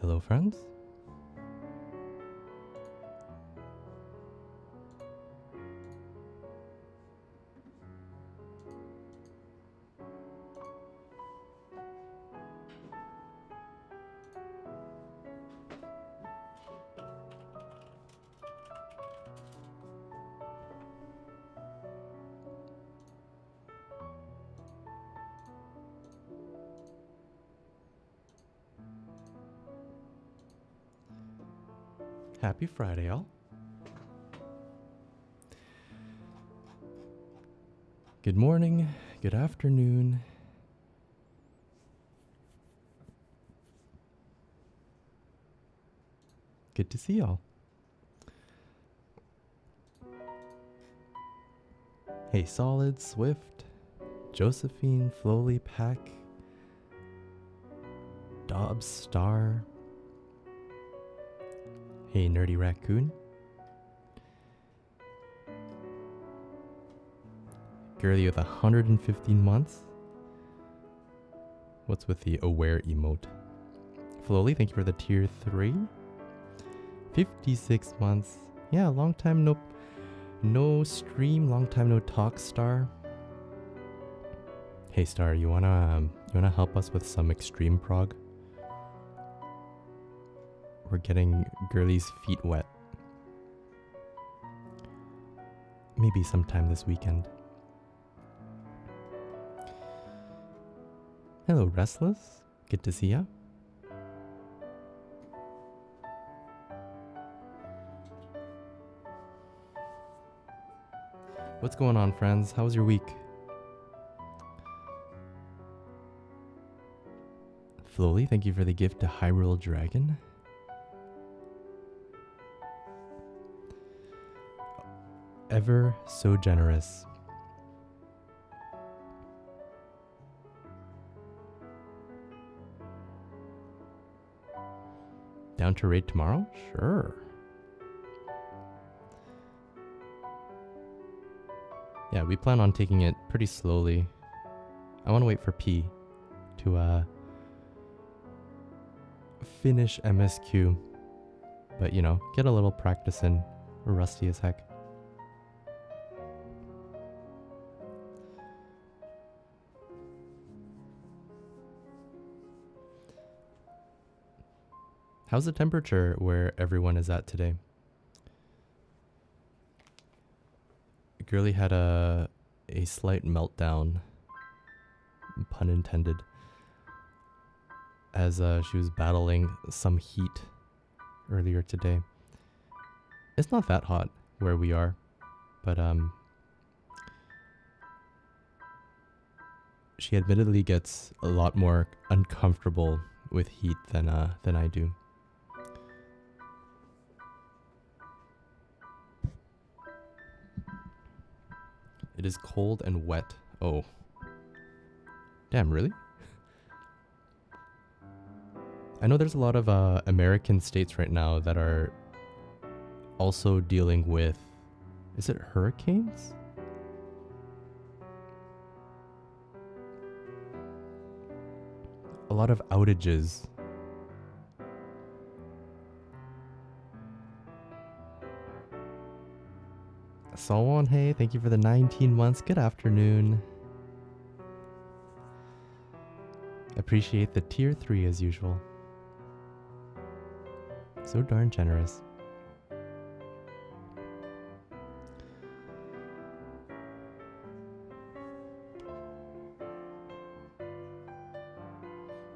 Hello, friends. Happy Friday, all. Good morning, good afternoon. Good to see y'all. Hey, Solid, Swift, Josephine, Flowly, Pack, Dobbs, Star. Hey, Nerdy Raccoon. Girly with 115 months. What's with the aware emote? Flowly, thank you for the tier 3. 56 months. Yeah, long time no stream, long time no talk, Star. Hey Star, you wanna help us with some extreme prog? We're getting Girly's feet wet. Maybe sometime this weekend. Hello, Restless. Good to see ya. What's going on, friends? How was your week? Flowly, thank you for the gift to Hyrule Dragon. Ever so generous. Down to raid tomorrow? Sure. Yeah, we plan on taking it pretty slowly. I want to wait for P to finish MSQ. But, you know, get a little practice in. We're rusty as heck. How's the temperature where everyone is at today? Girly had a slight meltdown, pun intended, as she was battling some heat earlier today. It's not that hot where we are, but she admittedly gets a lot more uncomfortable with heat than I do. It is cold and wet. Oh. Damn, really? I know there's a lot of American states right now that are also dealing with, is it hurricanes? A lot of outages. Salwon, hey, thank you for the 19 months. Good afternoon. Appreciate the tier 3 as usual. So darn generous.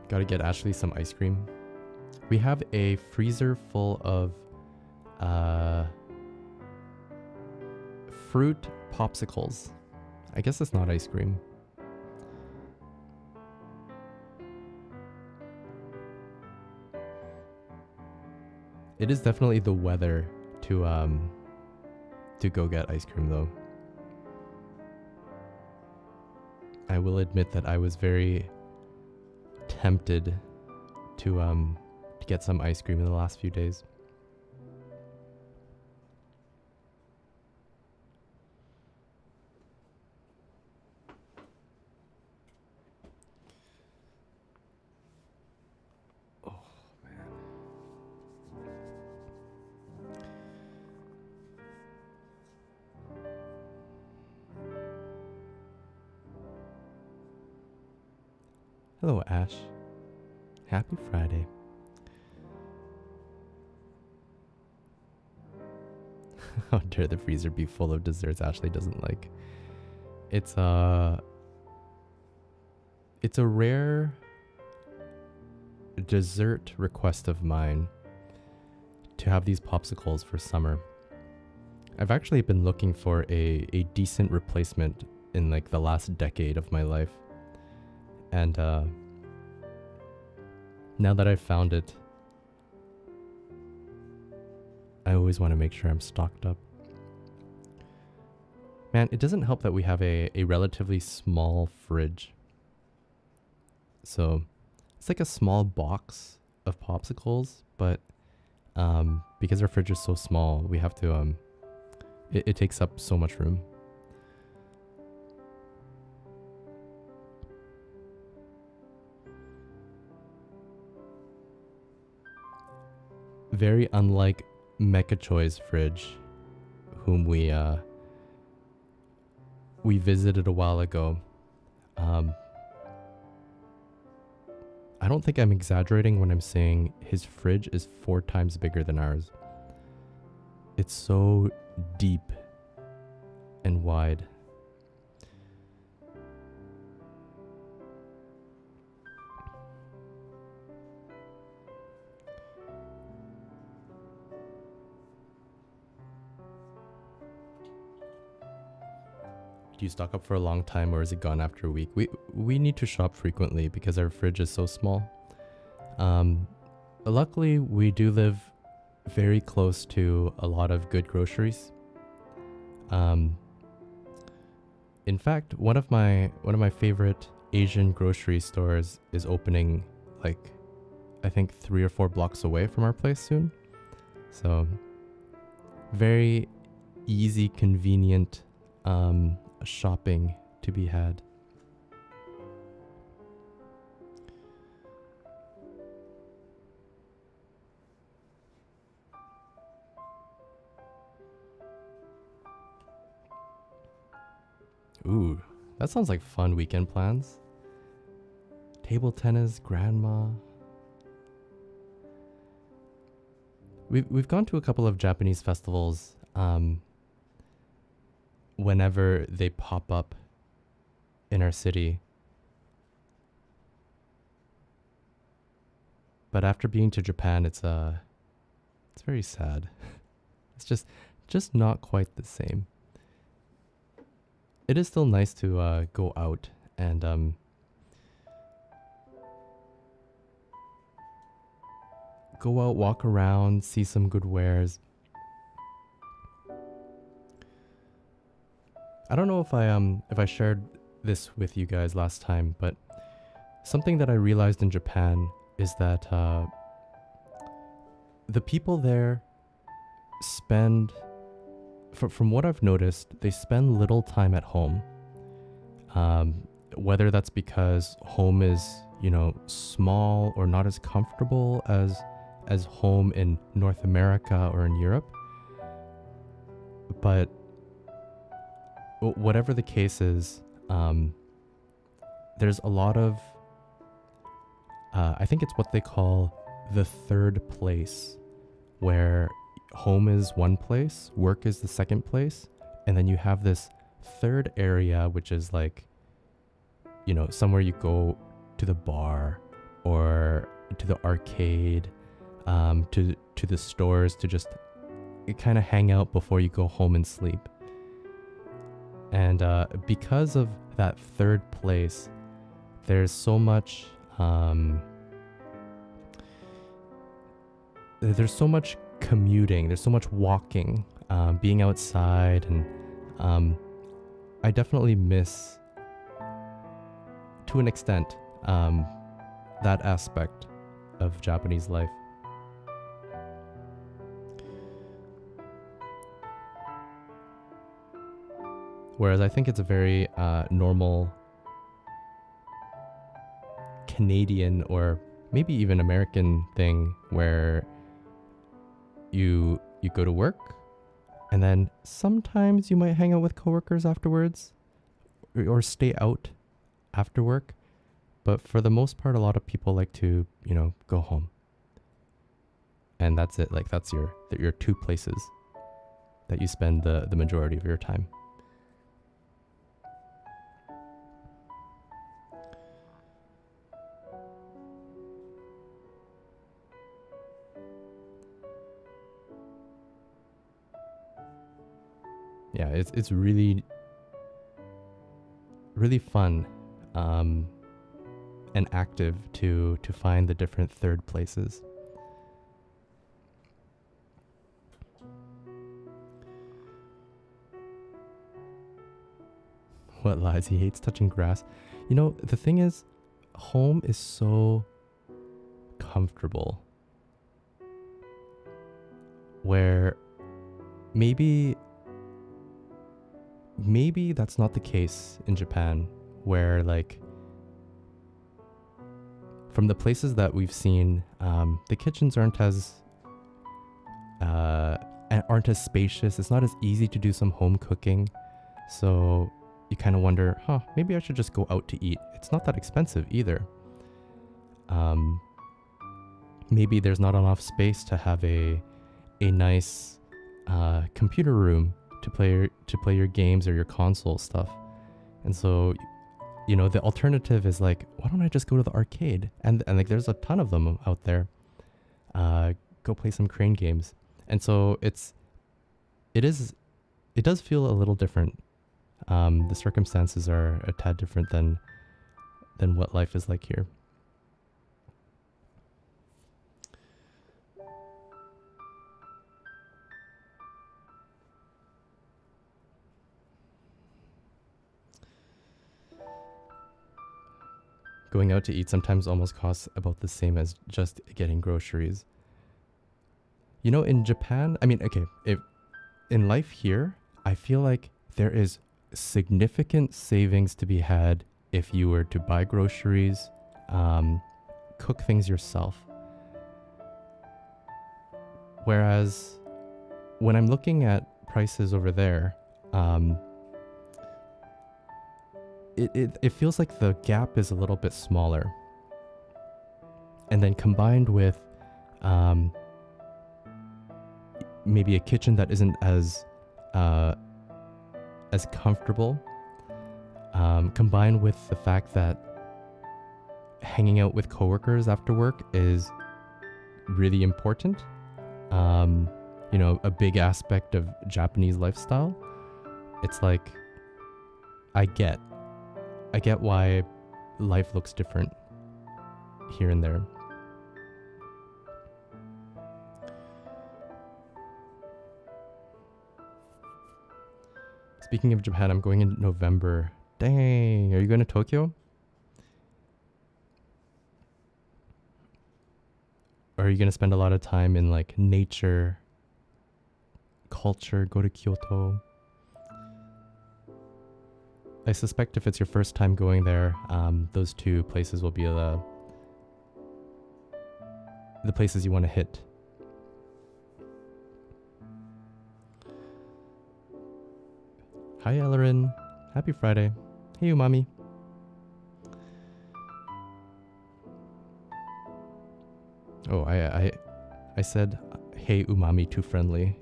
Gotta get Ashley some ice cream. We have a freezer full of fruit popsicles. I guess it's not ice cream. It is definitely the weather to go get ice cream though. I will admit that I was very tempted to get some ice cream in the last few days. Oh man. Hello, Ash. Happy Friday. How dare the freezer be full of desserts Ashley doesn't like. It's a rare dessert request of mine to have these popsicles for summer. I've actually been looking for a decent replacement in like the last decade of my life. And now that I've found it, I always want to make sure I'm stocked up. Man, it doesn't help that we have a relatively small fridge. So it's like a small box of popsicles, but because our fridge is so small, we have to it takes up so much room. Very unlike Mecha Choi's fridge, whom we visited a while ago. I don't think I'm exaggerating when I'm saying his fridge is 4 times bigger than ours. It's so deep and wide. Do you stock up for a long time, or is it gone after a week? We need to shop frequently because our fridge is so small. Luckily, we do live very close to a lot of good groceries. In fact, one of my favorite Asian grocery stores is opening, like, I think 3 or 4 blocks away from our place soon. So very easy, convenient shopping to be had. Ooh, that sounds like fun weekend plans. Table tennis, grandma. We've gone to a couple of Japanese festivals whenever they pop up in our city. But after being to Japan, it's very sad. It's just not quite the same. It is still nice to go out and go out, walk around, see some good wares. I don't know if I shared this with you guys last time, but something that I realized in Japan is that the people there spend, from what I've noticed, they spend little time at home. Whether that's because home is, small or not as comfortable as home in North America or in Europe. But whatever the case is, there's a lot of, I think it's what they call the third place, where home is one place, work is the second place, and then you have this third area, which is like, somewhere you go to the bar or to the arcade, to the stores, to just kind of hang out before you go home and sleep. And because of that third place, there's so much commuting, there's so much walking, being outside, and I definitely miss, to an extent, that aspect of Japanese life. Whereas I think it's a very normal Canadian or maybe even American thing where you go to work and then sometimes you might hang out with coworkers afterwards or stay out after work. But for the most part, a lot of people like to, go home. And that's it. Like that's your two places that you spend the majority of your time. Yeah, it's really really fun and active to find the different third places. What lies? He hates touching grass. The thing is, home is so comfortable. Where maybe that's not the case in Japan, where like from the places that we've seen, the kitchens aren't as spacious. It's not as easy to do some home cooking, so you kind of wonder, maybe I should just go out to eat. It's not that expensive either. Maybe there's not enough space to have a nice computer room to play your games or your console stuff. And so, the alternative is like, why don't I just go to the arcade? And like there's a ton of them out there. Go play some crane games. And so it does feel a little different. The circumstances are a tad different than what life is like here. Going out to eat sometimes almost costs about the same as just getting groceries. In Japan, in life here, I feel like there is significant savings to be had if you were to buy groceries, cook things yourself. Whereas when I'm looking at prices over there, it feels like the gap is a little bit smaller. And then combined with maybe a kitchen that isn't as comfortable, combined with the fact that hanging out with coworkers after work is really important. A big aspect of Japanese lifestyle. It's like, I get why life looks different here and there. Speaking of Japan, I'm going in November. Dang, are you going to Tokyo? Or are you going to spend a lot of time in like nature, culture, go to Kyoto? I suspect if it's your first time going there, those two places will be the places you want to hit. Hi, Ellerin. Happy Friday. Hey, Umami. Oh, I said, hey, Umami, too friendly.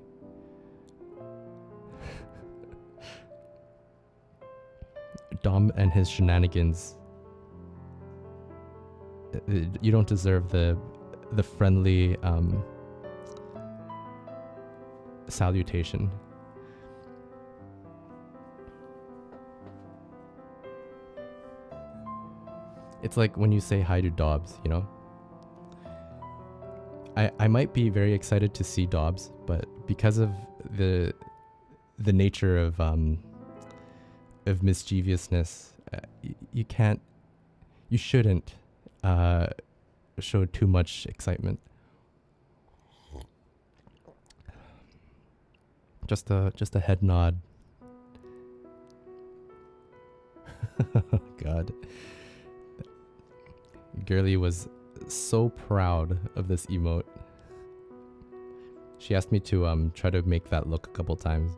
Dom and his shenanigans. You don't deserve the friendly salutation. It's like when you say hi to Dobbs, I might be very excited to see Dobbs, but because of the nature of mischievousness, you shouldn't show too much excitement. Just a head nod. God. Girly was so proud of this emote. She asked me to try to make that look a couple times.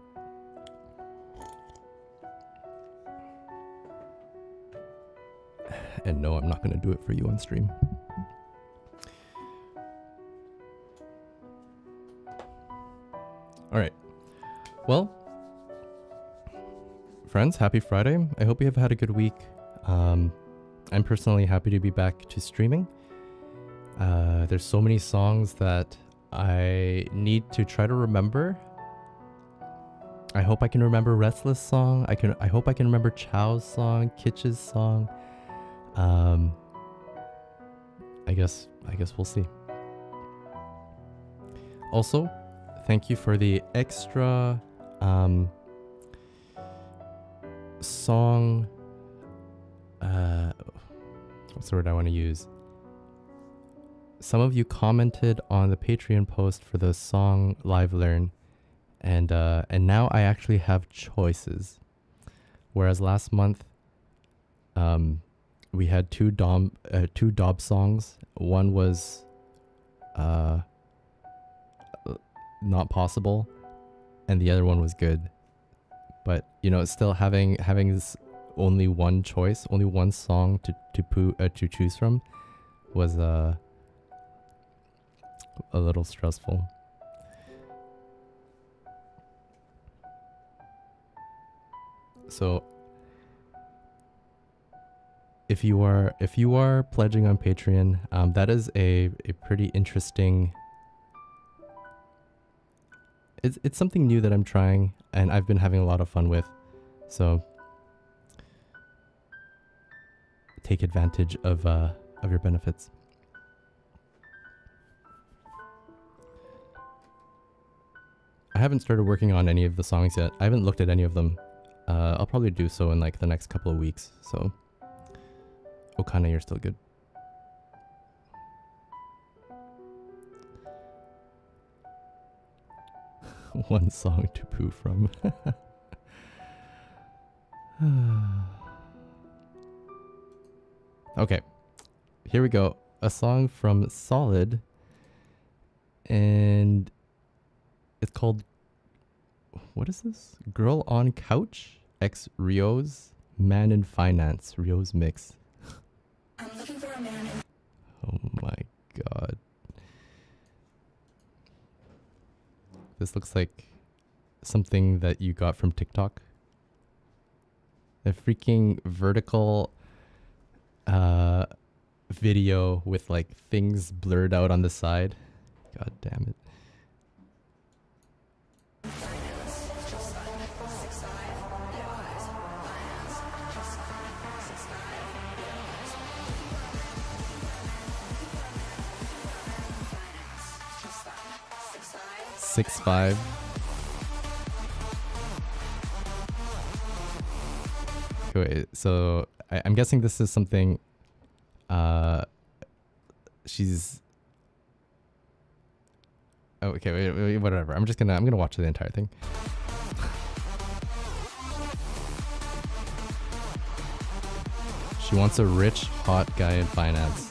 And no, I'm not going to do it for you on stream. All right. Well, friends, happy Friday. I hope you have had a good week. I'm personally happy to be back to streaming. There's so many songs that I need to try to remember. I hope I can remember Restless song. I hope I can remember Chow's song, Kitsch's song. I guess we'll see. Also, thank you for the extra song. What's the word I want to use? Some of you commented on the Patreon post for the song Live Learn, and now I actually have choices. Whereas last month, we had two Dob songs. One was not possible, and the other one was good. But still having this only one choice, only one song to choose from, was a little stressful. So if you are pledging on Patreon, that is a pretty interesting. It's something new that I'm trying, and I've been having a lot of fun with. So take advantage of your benefits. I haven't started working on any of the songs yet. I haven't looked at any of them. I'll probably do so in like the next couple of weeks. So, Okana, you're still good. One song to poo from. Okay, here we go. A song from Solid, and it's called, what is this? Girl on Couch x Rio's Man in Finance. Rio's mix. I'm looking for a man. Oh my god. This looks like something that you got from TikTok. A freaking vertical video with like things blurred out on the side. God damn it. $6.5. Okay, so I'm guessing this is something. She's. Oh, okay, wait, whatever. I'm gonna watch the entire thing. She wants a rich, hot guy in finance.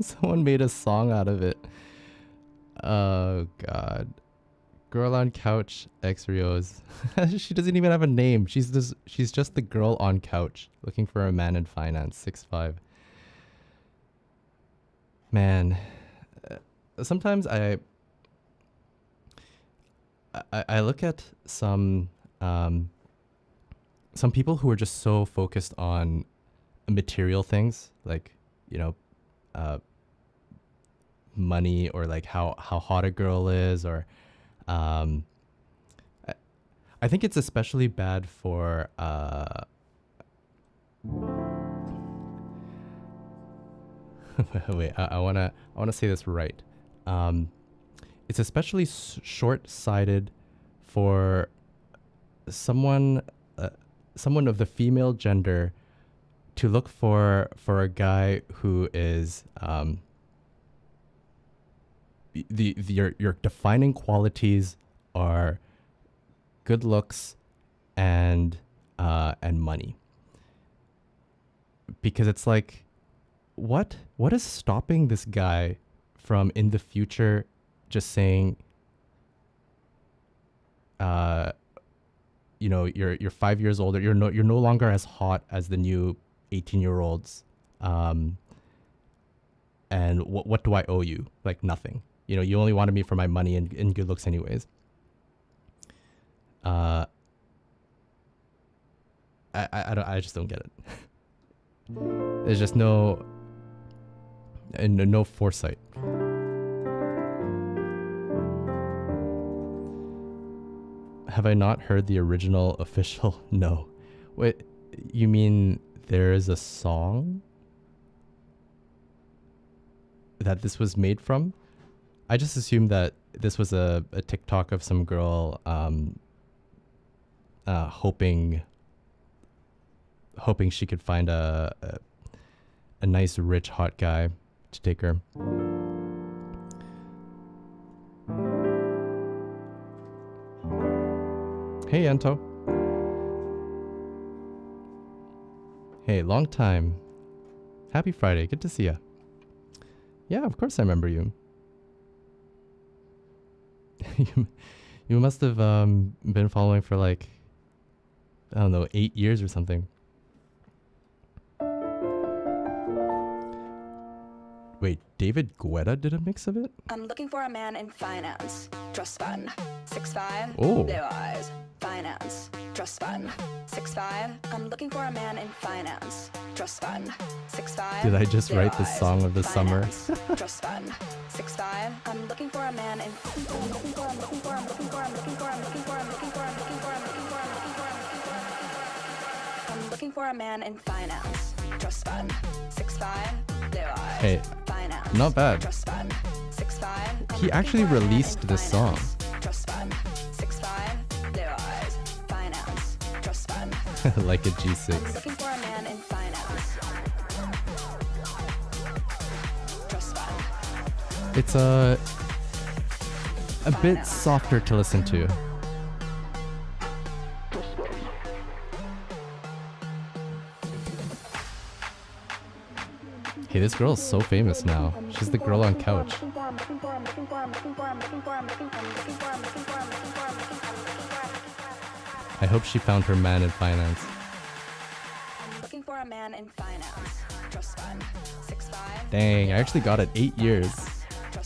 Someone made a song out of it. Oh god. Girl on couch, X Rios. She doesn't even have a name. She's just the girl on couch looking for a man in finance. 6'5". Man, sometimes I look at some people who are just so focused on material things, like, you know, money, or like how hot a girl is, or I think it's especially bad for wait, I wanna say this right. It's especially short-sighted for someone of the female gender to look for a guy who is your defining qualities are good looks and money. Because it's like, what is stopping this guy from in the future just saying, you know, you're 5 years older, you're no longer as hot as the new 18-year-olds, and what do I owe you? Like, nothing. You know, you only wanted me for my money and good looks anyways. I just don't get it. There's just no foresight. Have I not heard the original official? No. Wait, you mean there is a song that this was made from? I just assumed that this was a TikTok of some girl hoping she could find a nice, rich, hot guy to take her. Hey, Anto. Hey, long time. Happy Friday. Good to see ya. Yeah, of course I remember you. You must have been following for like, I don't know, 8 years or something. Wait, David Guetta did a mix of it? I'm looking for a man in finance. Dress fun. 6'5". Oh. Blue eyes. Finance. Dress fun. 6'5". I'm looking for a man in finance. Dress fun. 6'5". Did I just write the song of the summer? Dress fun. 6'5". I'm looking for a man in I'm looking for a man in finance. Dress fun. 6'5". Blue eyes. Hey, finance. Not bad. Dress fun. 6'5". He actually released this song. Dress fun. 6'5". Blue eyes. Finance. Dress fun. Like a I'm G6. looking for a man in finance. Dress fun. It's a bit softer to listen to. Hey, this girl is so famous now. She's the girl on couch. I hope she found her man in finance. I'm looking for a man in finance. Dress fun. 6'5". Dang, I actually got it 8 years.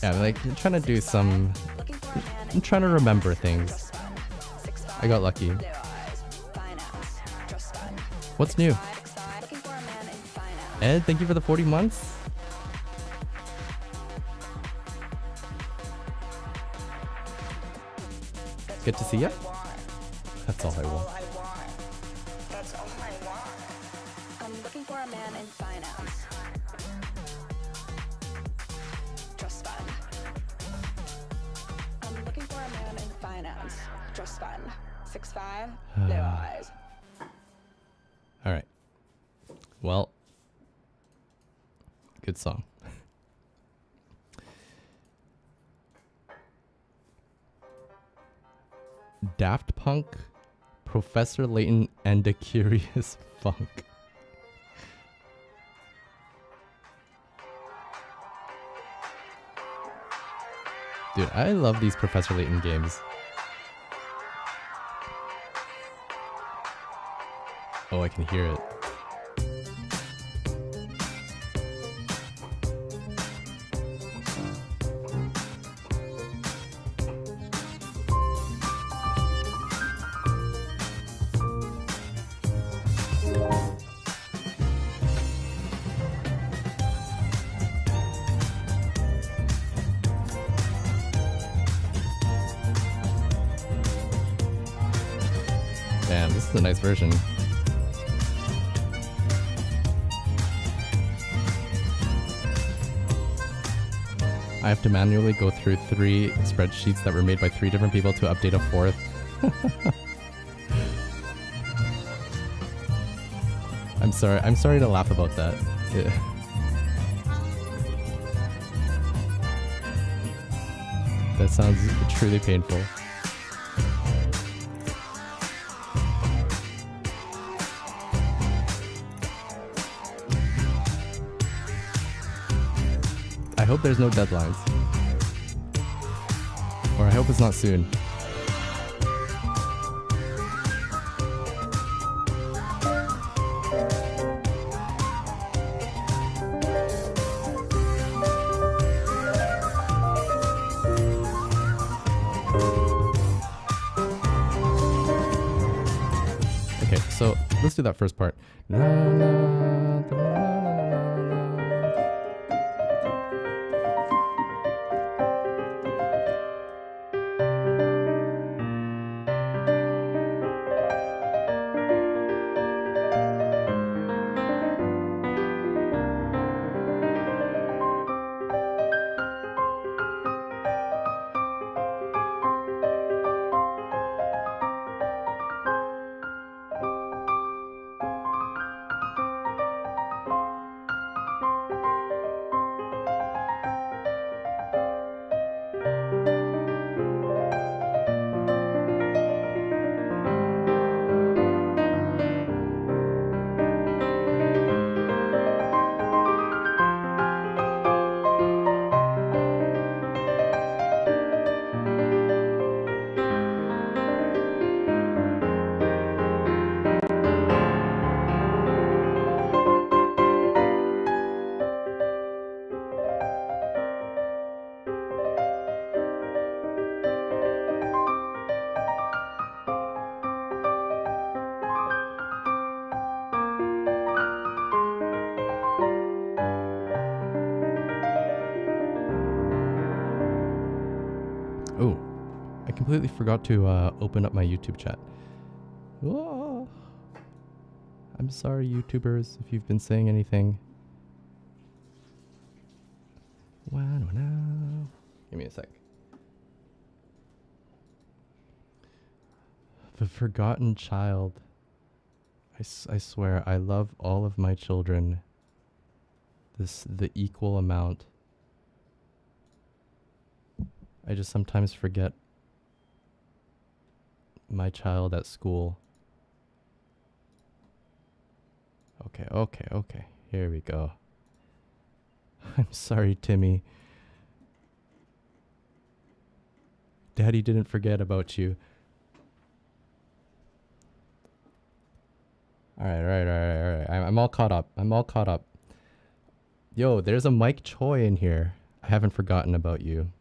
Yeah, I'm like trying to do some. Looking for a man in I'm trying to remember things. I got lucky. blue eyes. Finance. Dress fun. What's new? Looking for a man in finance. Ed, thank you for the 40 months. Good to see ya. That's all I want. That's all I want. I'm looking for a man in finance. Dress fun. I'm looking for a man in finance. Dress fun. 6'5". Blue eyes. All right. Well, good song. Daft Punk, Professor Layton, and the Curious Funk. Dude, I love these Professor Layton games. Oh, I can hear it. Damn, this is a nice version. I have to manually go through 3 spreadsheets that were made by 3 different people to update a 4th. I'm sorry to laugh about that. Yeah. That sounds truly painful. I hope there's no deadlines. Or I hope it's not soon. Okay, so let's do that first part. Oh, I completely forgot to open up my YouTube chat. Oh, I'm sorry, YouTubers, if you've been saying anything. Give me a sec. The Forgotten Child. I swear, I love all of my children. The equal amount. I just sometimes forget my child at school. Okay. Here we go. I'm sorry, Timmy. Daddy didn't forget about you. Alright. I'm all caught up. Yo, there's a Mike Choi in here. I haven't forgotten about you.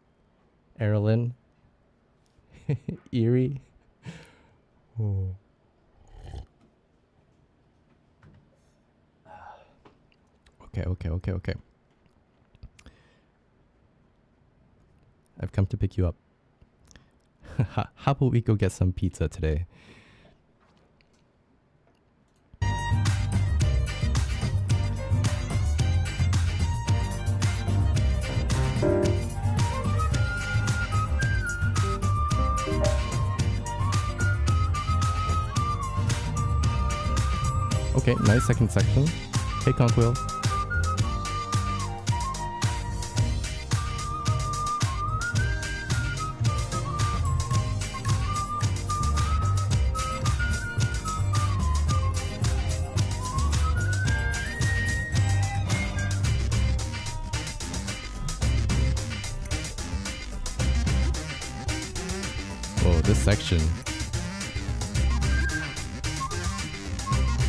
Erilyn. Eerie. Oh. Okay. I've come to pick you up. How about we go get some pizza today? Okay, nice second section. Hey, Conquil. section.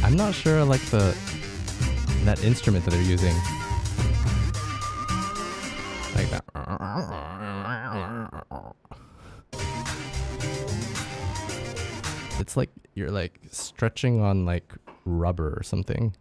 I'm not sure I like that instrument that they're using. Like that. It's like you're like stretching on like rubber or something.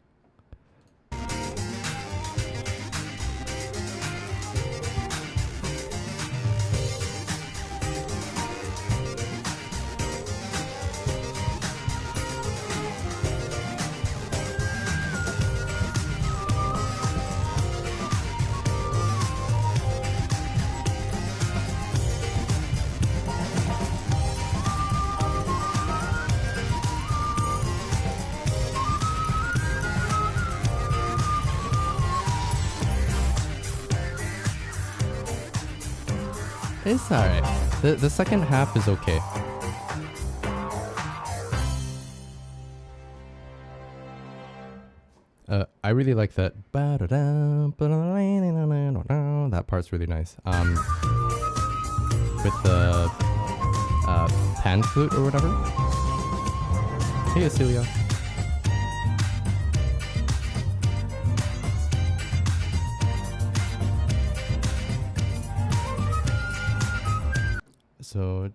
It's alright. The second half is okay. I really like that. That part's really nice. With the pan flute or whatever. Hey, Celia. So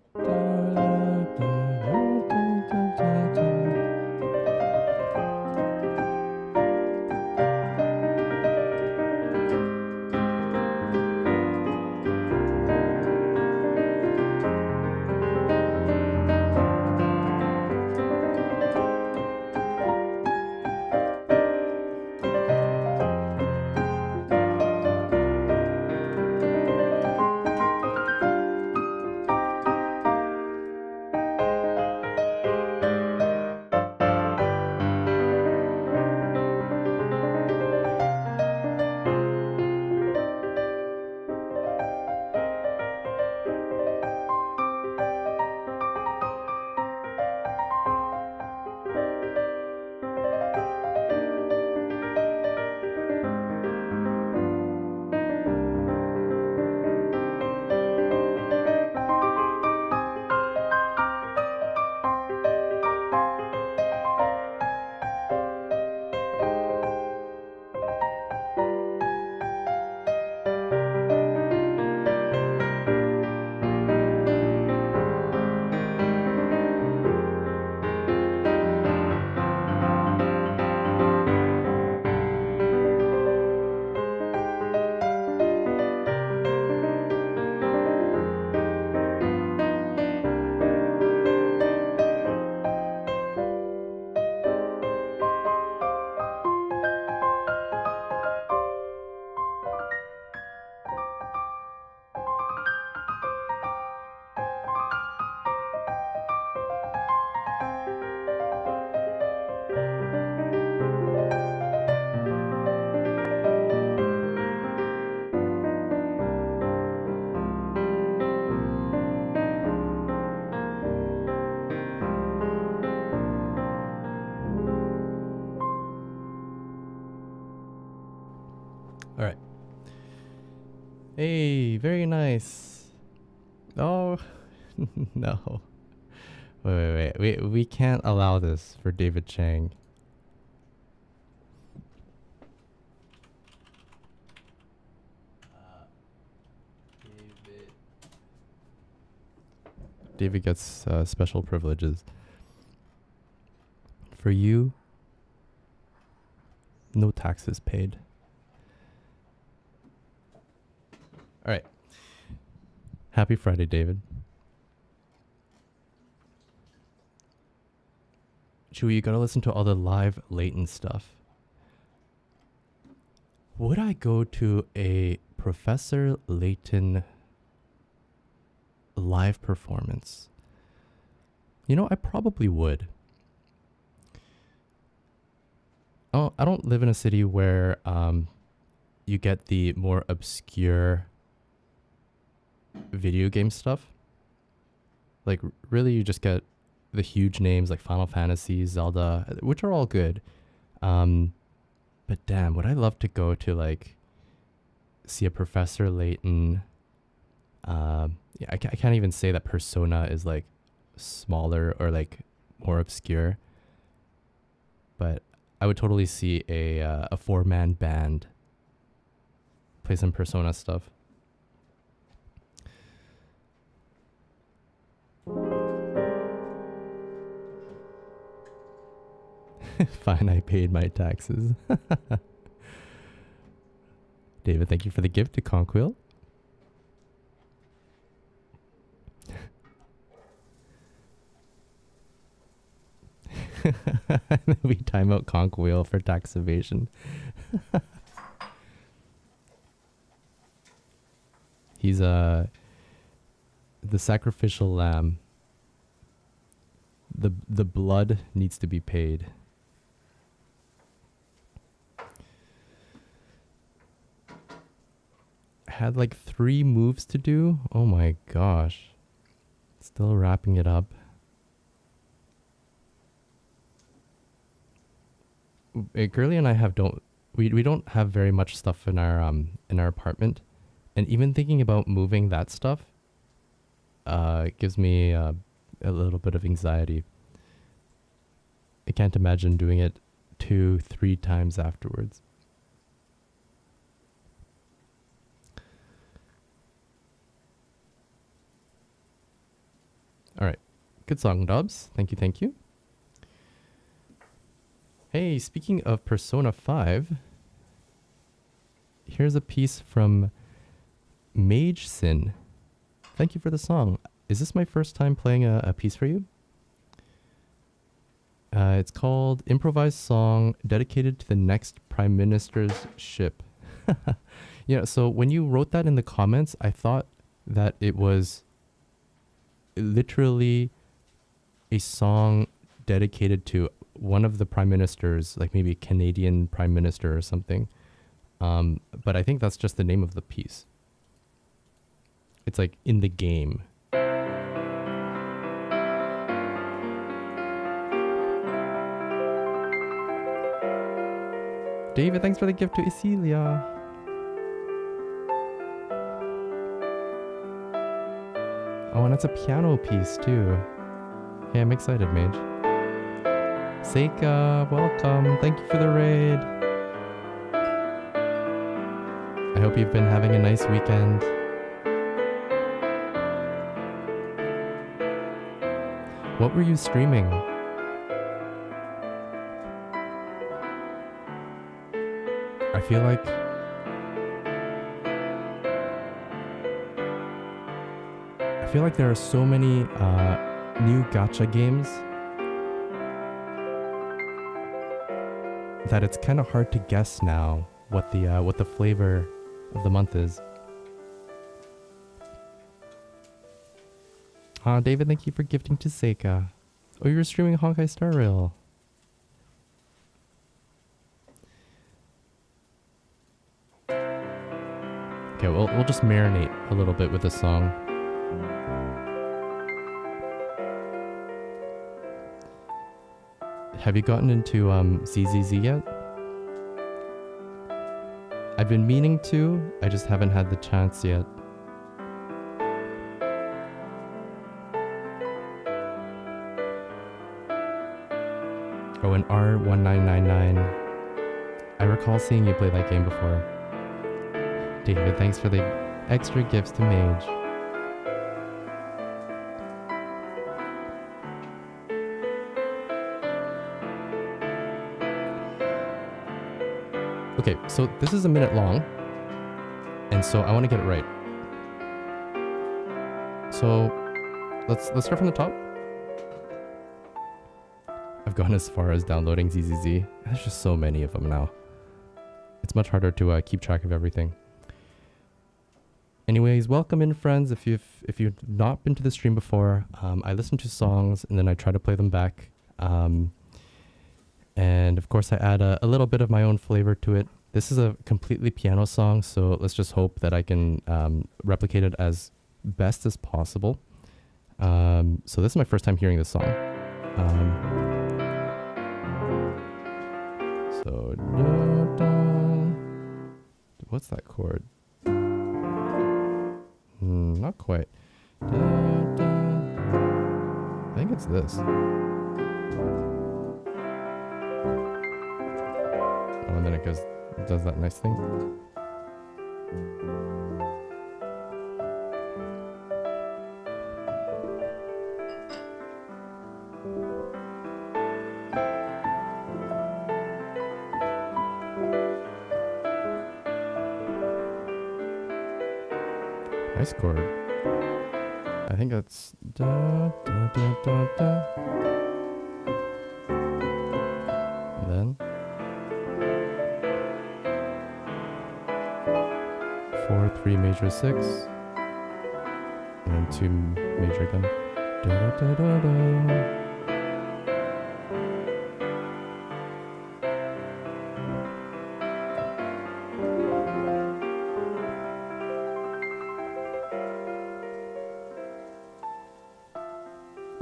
all right. Hey, very nice. Oh, no. Wait. We can't allow this for David Chang. David gets special privileges. For you, no taxes paid. All right. Happy Friday, David. Chewy, you gotta listen to all the live Layton stuff. Would I go to a Professor Layton live performance? You know, I probably would. Oh, I don't live in a city where you get the more obscure video game stuff. Like, really, you just get the huge names like Final Fantasy, Zelda, which are all good. But damn, would I love to go to like see a Professor Layton. Yeah, I can't even say that Persona is like smaller or like more obscure. But I would totally see a 4-man band play some Persona stuff. Fine, I paid my taxes. David, thank you for the gift to Conquil. We time out Conquil for tax evasion. He's the sacrificial lamb. The blood needs to be paid. Had like 3 moves to do. Oh my gosh. Still wrapping it up. Girly and I we don't have very much stuff in our apartment, and even thinking about moving that stuff gives me a little bit of anxiety. I can't imagine doing it 2-3 times afterwards. All right. Good song, Dubs. Thank you, thank you. Hey, speaking of Persona 5, here's a piece from Mage Sin. Thank you for the song. Is this my first time playing a piece for you? It's called Improvised Song Dedicated to the Next Prime Minister's Ship. Yeah, so when you wrote that in the comments, I thought that it was literally a song dedicated to one of the prime ministers, like maybe a Canadian prime minister or something. But I think that's just the name of the piece. It's like in the game. David, thanks for the gift to Isilia. Oh, and it's a piano piece too. Hey, I'm excited, Mage. Seika, welcome. Thank you for the raid. I hope you've been having a nice weekend. What were you streaming? I feel like there are so many new gacha games that it's kind of hard to guess now what the flavor of the month is. David, thank you for gifting to Seika. Oh, you were streaming Honkai Star Rail. Okay, we'll just marinate a little bit with this song. Have you gotten into ZZZ yet? I've been meaning to, I just haven't had the chance yet. Oh, and R1999. I recall seeing you play that game before. David, thanks for the extra gifts to Mage. Okay, so this is a minute long, and so I want to get it right. So let's start from the top. I've gone as far as downloading ZZZ. There's just so many of them now. It's much harder to keep track of everything. Anyways, welcome in, friends. If you've not been to the stream before, I listen to songs and then I try to play them back. And of course, I add a little bit of my own flavor to it. This is a completely piano song, so let's just hope that I can replicate it as best as possible. So this is my first time hearing this song. So, what's that chord? Not quite. it's this. Oh, and then it does that nice thing. Nice chord. I think that's da da da da da. And then 4, 3 major 6, and then 2 major again. Da da da da da.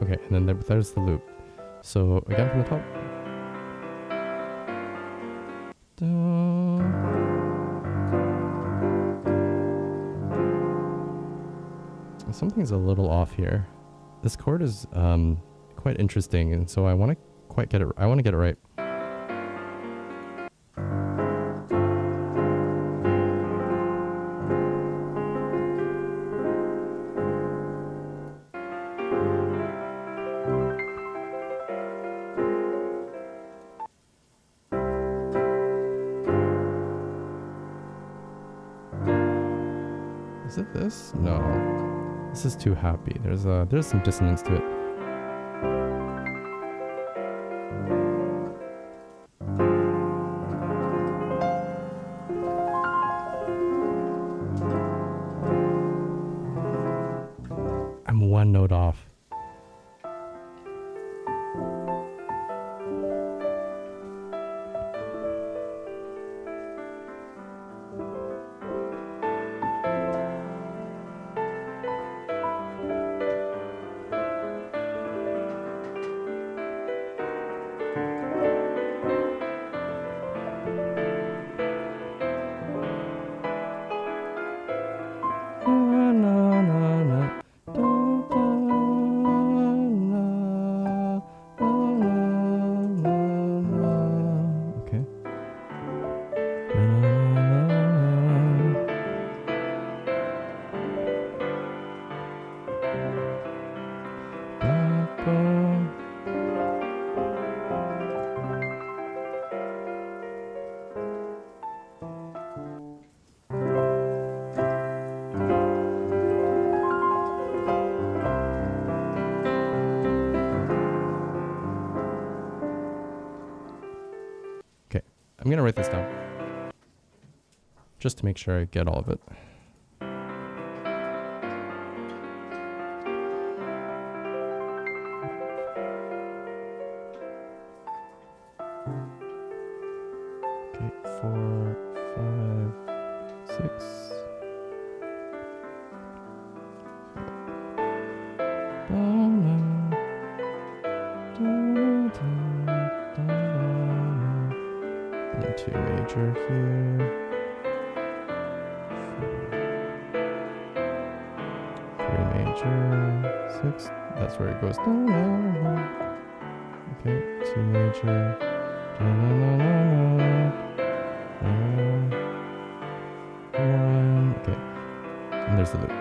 Okay, and then there's the loop. So again from the top. Something's a little off here. This chord is quite interesting, and so I want to get it right. Is it this? No. This is too happy. There's some dissonance to it. I'm one note off. I'm going to write this down just to make sure I get all of it. Okay, 4, 5, 6. And 2 major here. 3 major, 6. That's where it goes. Okay, 2 major. 1. Okay, and there's the loop.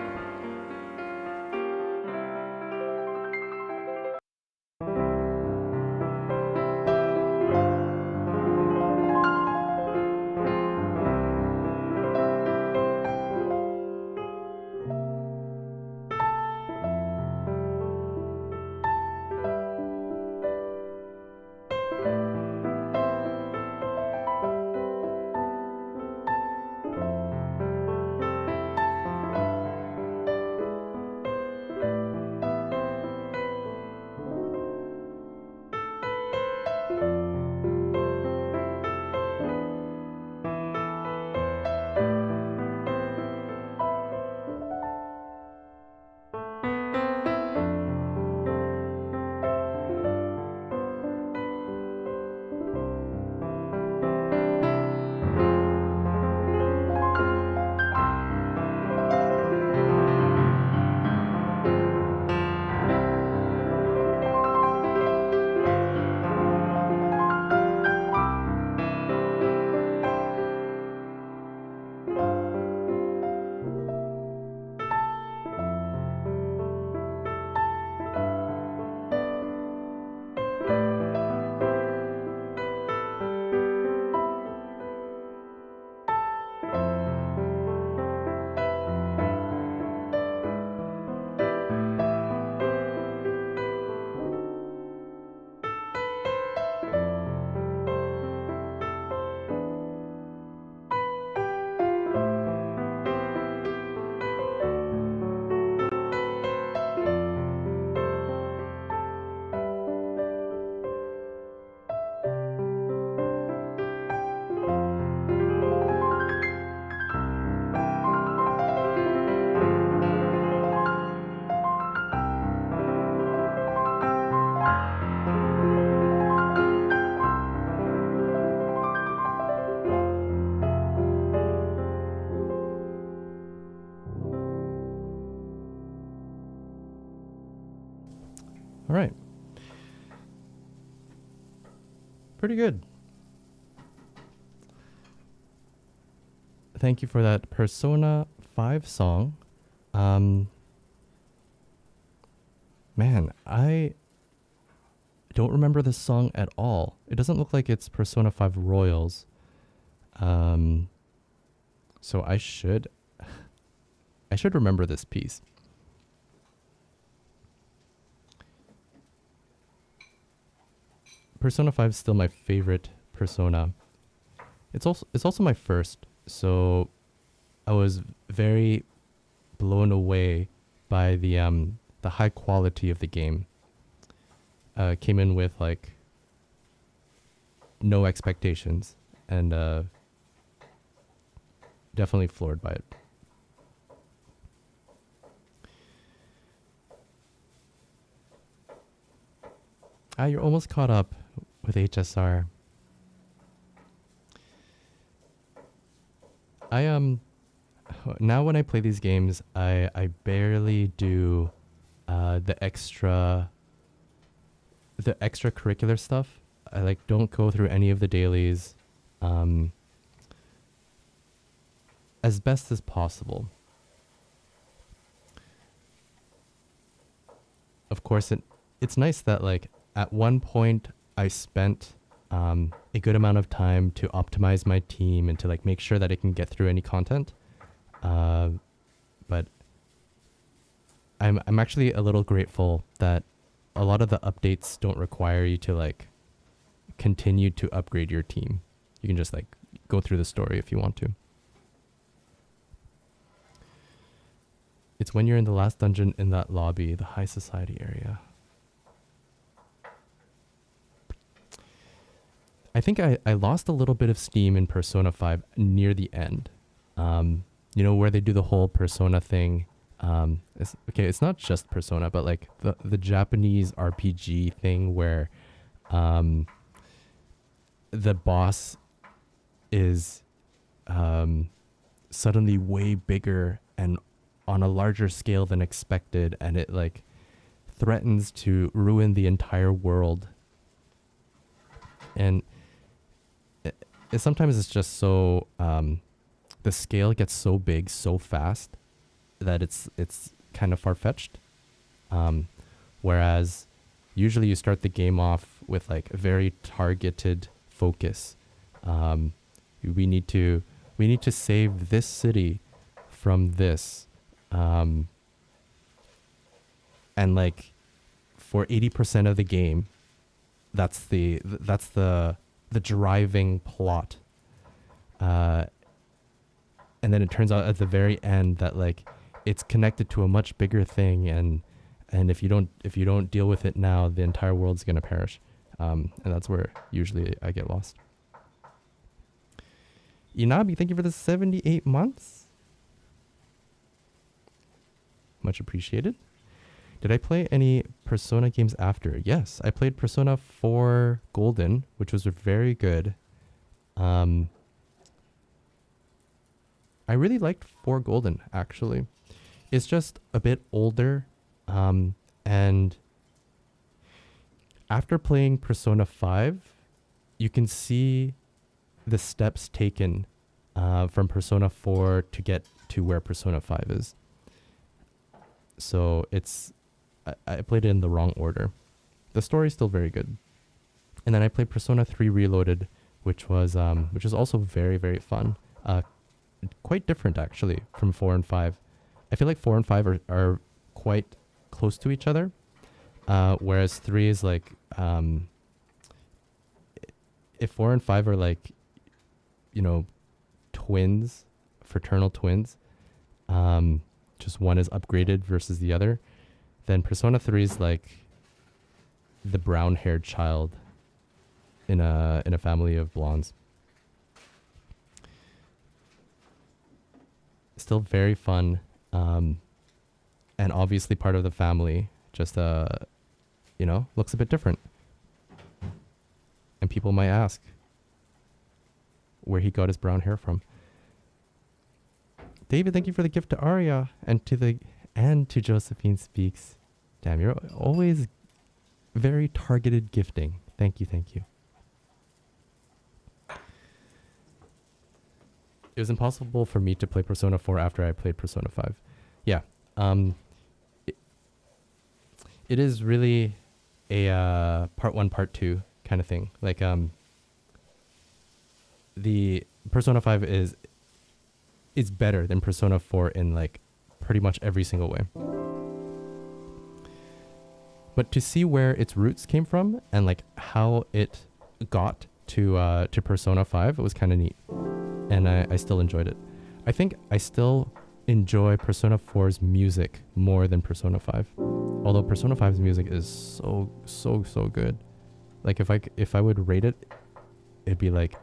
All right. Pretty good. Thank you for that Persona 5 song. Man, I don't remember this song at all. It doesn't look like it's Persona 5 Royals. So I should remember this piece. Persona 5 is still my favorite Persona. It's also my first, so I was very blown away by the high quality of the game. Came in with like no expectations, and definitely floored by it. You're almost caught up with HSR. Now when I play these games, I barely do the extracurricular stuff. I like don't go through any of the dailies as best as possible. Of course, it's nice that like at one point I spent a good amount of time to optimize my team and to like make sure that it can get through any content. But I'm actually a little grateful that a lot of the updates don't require you to like continue to upgrade your team. You can just like go through the story if you want to. It's when you're in the last dungeon in that lobby, the high society area. I think I lost a little bit of steam in Persona 5 near the end. You know, where they do the whole Persona thing. It's not just Persona, but like the Japanese RPG thing where the boss is suddenly way bigger and on a larger scale than expected, and it like threatens to ruin the entire world. And sometimes it's just so the scale gets so big so fast that it's kind of far-fetched. Whereas usually you start the game off with like a very targeted focus. We need to save this city from this. And like for 80% of the game, that's the driving plot. And then it turns out at the very end that like it's connected to a much bigger thing, and if you don't deal with it now, the entire world's gonna perish. And that's where usually I get lost. Inabi, thank you for the 78 months. Much appreciated. Did I play any Persona games after? Yes, I played Persona 4 Golden, which was very good. I really liked 4 Golden, actually. It's just a bit older, and after playing Persona 5, you can see the steps taken from Persona 4 to get to where Persona 5 is. So I played it in the wrong order. The story's still very good. And then I played Persona 3 Reloaded, which was also very, very fun. Quite different actually from 4 and 5. I feel like 4 and 5 are quite close to each other, whereas 3 is like if 4 and 5 are like, you know, twins, fraternal twins, just one is upgraded versus the other, then Persona 3 is like the brown-haired child in a family of blondes. Still very fun, and obviously part of the family, just you know, looks a bit different. And people might ask where he got his brown hair from. David, thank you for the gift to Arya and to Josephine Speaks. Damn, you're always very targeted gifting. Thank you, thank you. It was impossible for me to play Persona 4 after I played Persona 5. Yeah. It, it is really a part 1, part 2 kind of thing. Like the Persona 5 is better than Persona 4 in like pretty much every single way. But to see where its roots came from and like how it got to Persona 5, it was kind of neat. And I still enjoyed it. I think I still enjoy Persona 4's music more than Persona 5. Although Persona 5's music is so good. Like if I would rate it, it'd be like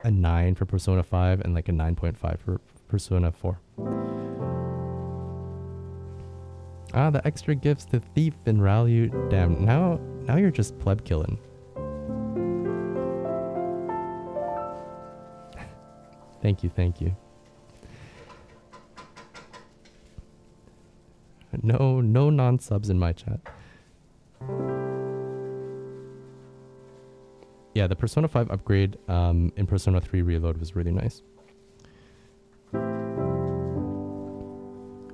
a 9 for Persona 5 and like a 9.5 for Persona 4. Ah, the extra gifts to Thief and Ralliu. Damn, now you're just pleb killing. Thank you. No non-subs in my chat. Yeah, the Persona 5 upgrade in Persona 3 Reload was really nice.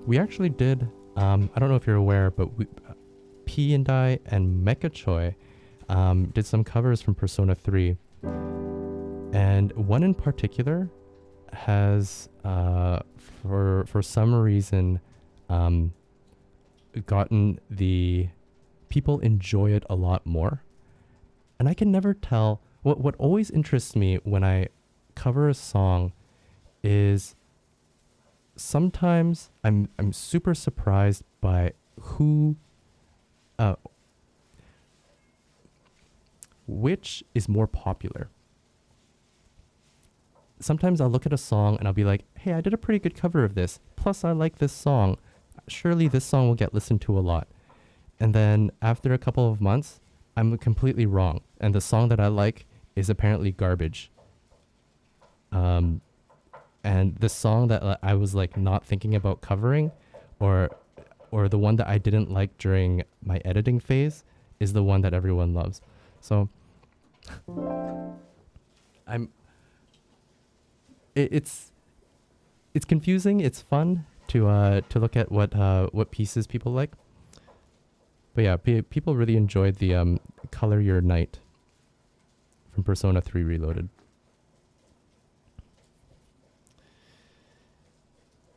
We actually did, I don't know if you're aware, but P and I and Mecha Choi did some covers from Persona 3. And one in particular has, for some reason, gotten the people enjoy it a lot more. And I can never tell. What always interests me when I cover a song is sometimes I'm super surprised by who, which is more popular. Sometimes I'll look at a song and I'll be like, hey, I did a pretty good cover of this. Plus I like this song. Surely this song will get listened to a lot. And then after a couple of months, I'm completely wrong. And the song that I like is apparently garbage. And the song that I was like not thinking about covering, or the one that I didn't like during my editing phase, is the one that everyone loves. So it's confusing. It's fun to look at what pieces people like. But yeah, people really enjoyed the Color Your Night from Persona 3 Reloaded.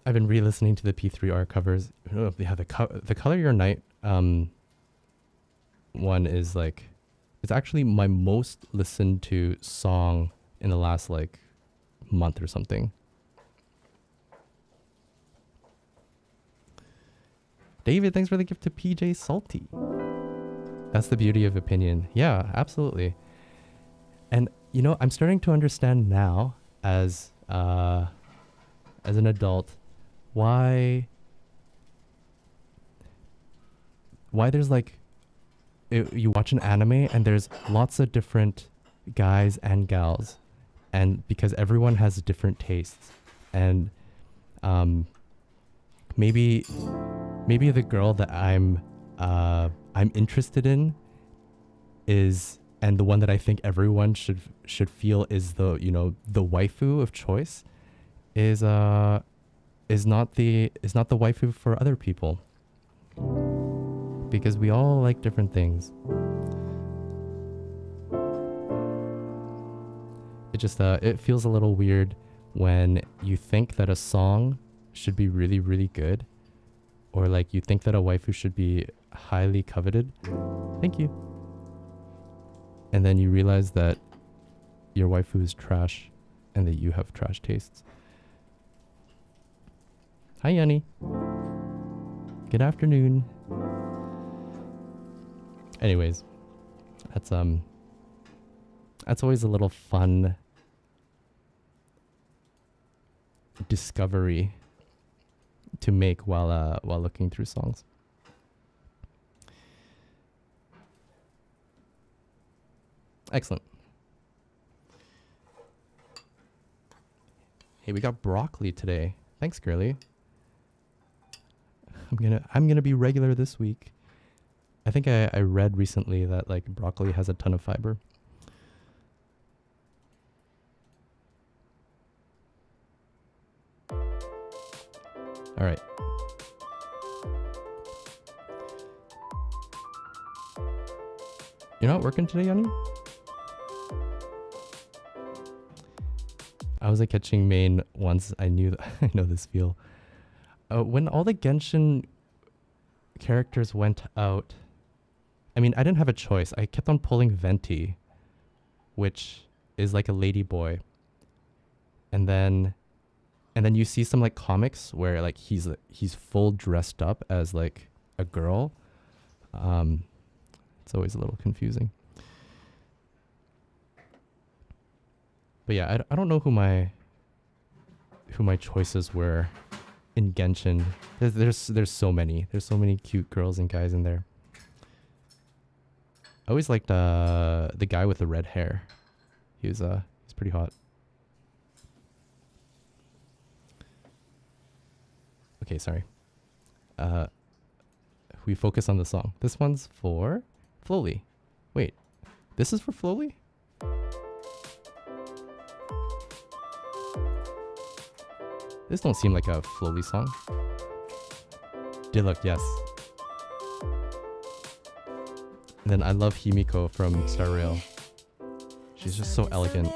I've been re-listening to the P3R covers. Oh, yeah, the Color Your Night one is like, it's actually my most listened to song in the last like month or something. David, thanks for the gift to PJ Salty. That's the beauty of opinion. Yeah, absolutely. And you know, I'm starting to understand now as an adult why there's like, you watch an anime and there's lots of different guys and gals, and because everyone has different tastes, and maybe the girl that I'm interested in is, and the one that I think everyone should feel is the, you know, the waifu of choice is not the waifu for other people, because we all like different things. It just it feels a little weird when you think that a song should be really, really good, or like you think that a waifu should be highly coveted. Thank you. And then you realize that your waifu is trash and that you have trash tastes. Hi, Yanni. Good afternoon. Anyways, that's always a little fun discovery to make while looking through songs. Excellent. Hey, we got broccoli today. Thanks, girly. I'm gonna be regular this week. I think I read recently that like broccoli has a ton of fiber. All right. You're not working today, Yanni? I was like catching main once. I knew that I know this feel. When all the Genshin characters went out, I mean, I didn't have a choice. I kept on pulling Venti, which is like a lady boy. And then you see some like comics where like he's full dressed up as like a girl. It's always a little confusing. But yeah, I don't know who my choices were in Genshin. There's so many. There's so many cute girls and guys in there. I always liked the guy with the red hair. He's pretty hot. Okay, sorry. We focus on the song. This one's for Flowly. Wait, this is for Flowly? This don't seem like a Flowly song. Diluc, yes. And then I love Himiko from Star Rail. She's just so elegant.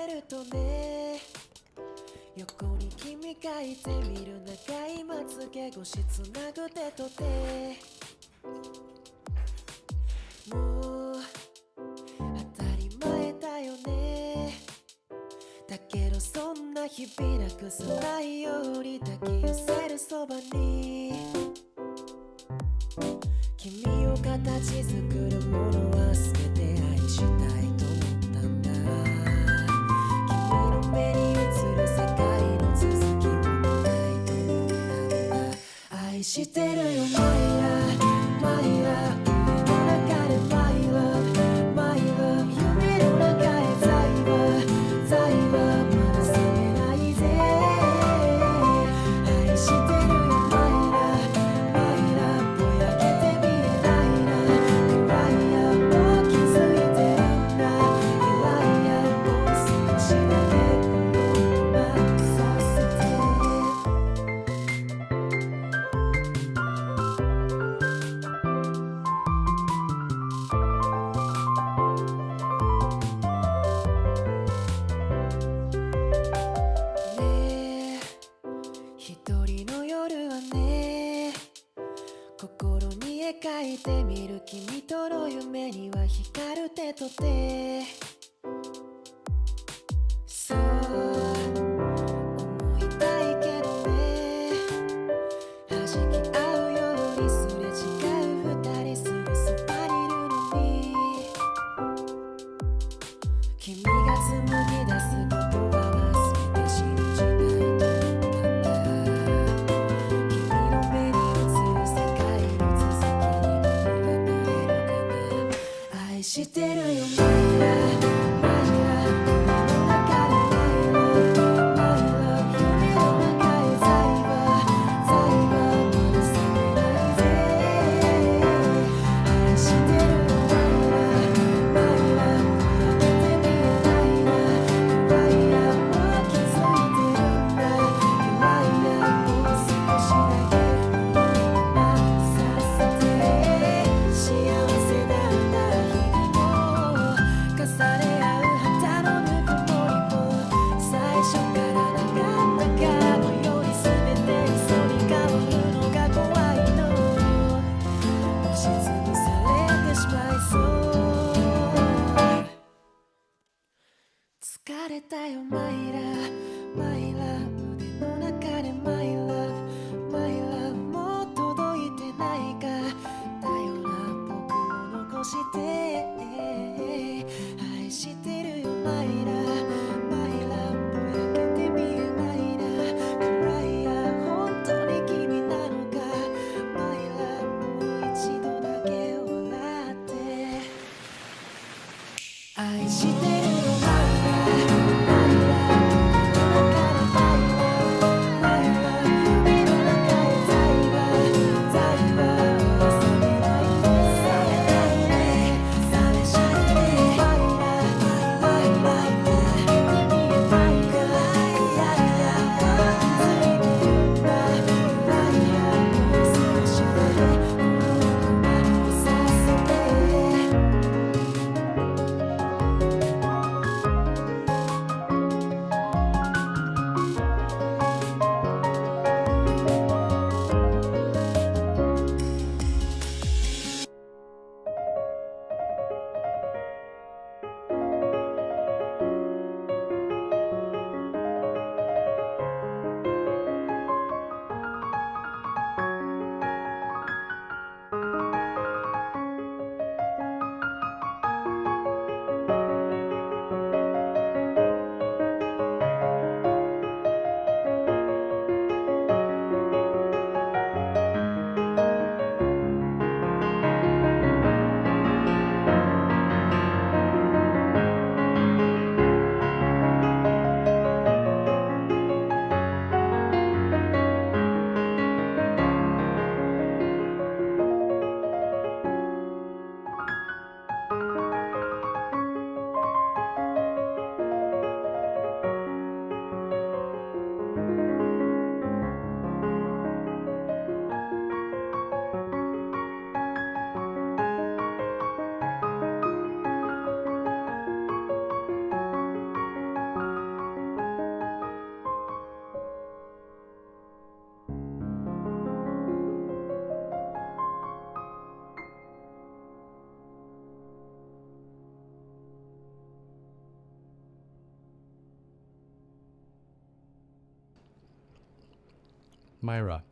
Myra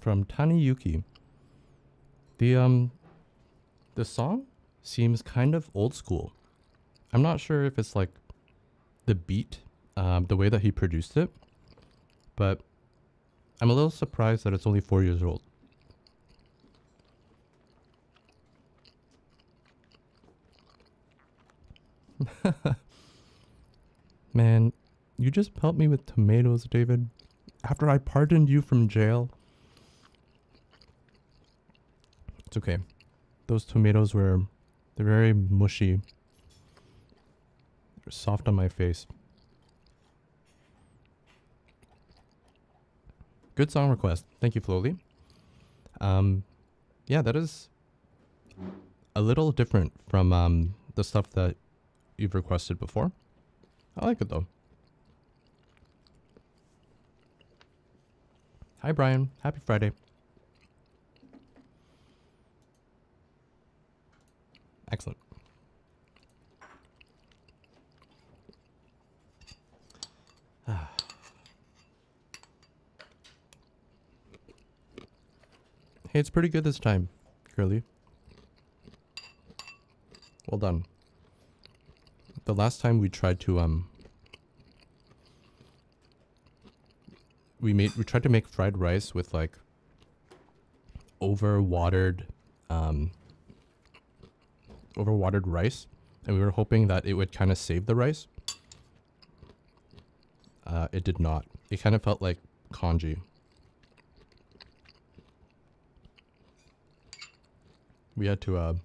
from Taniyuki. The song seems kind of old school. I'm not sure if it's like the beat, the way that he produced it, but I'm a little surprised that it's only 4 years old. Man, you just pelted me with tomatoes, David. After I pardoned you from jail. It's okay. Those tomatoes they're very mushy. They're soft on my face. Good song request. Thank you, Flowly. Yeah, that is a little different from the stuff that you've requested before. I like it though. Hi, Brian. Happy Friday. Excellent. Hey, it's pretty good this time, Curly. Well done. The last time we tried to we tried to make fried rice with like overwatered rice, and we were hoping that it would kind of save the rice. It did not. It kind of felt like congee. We had to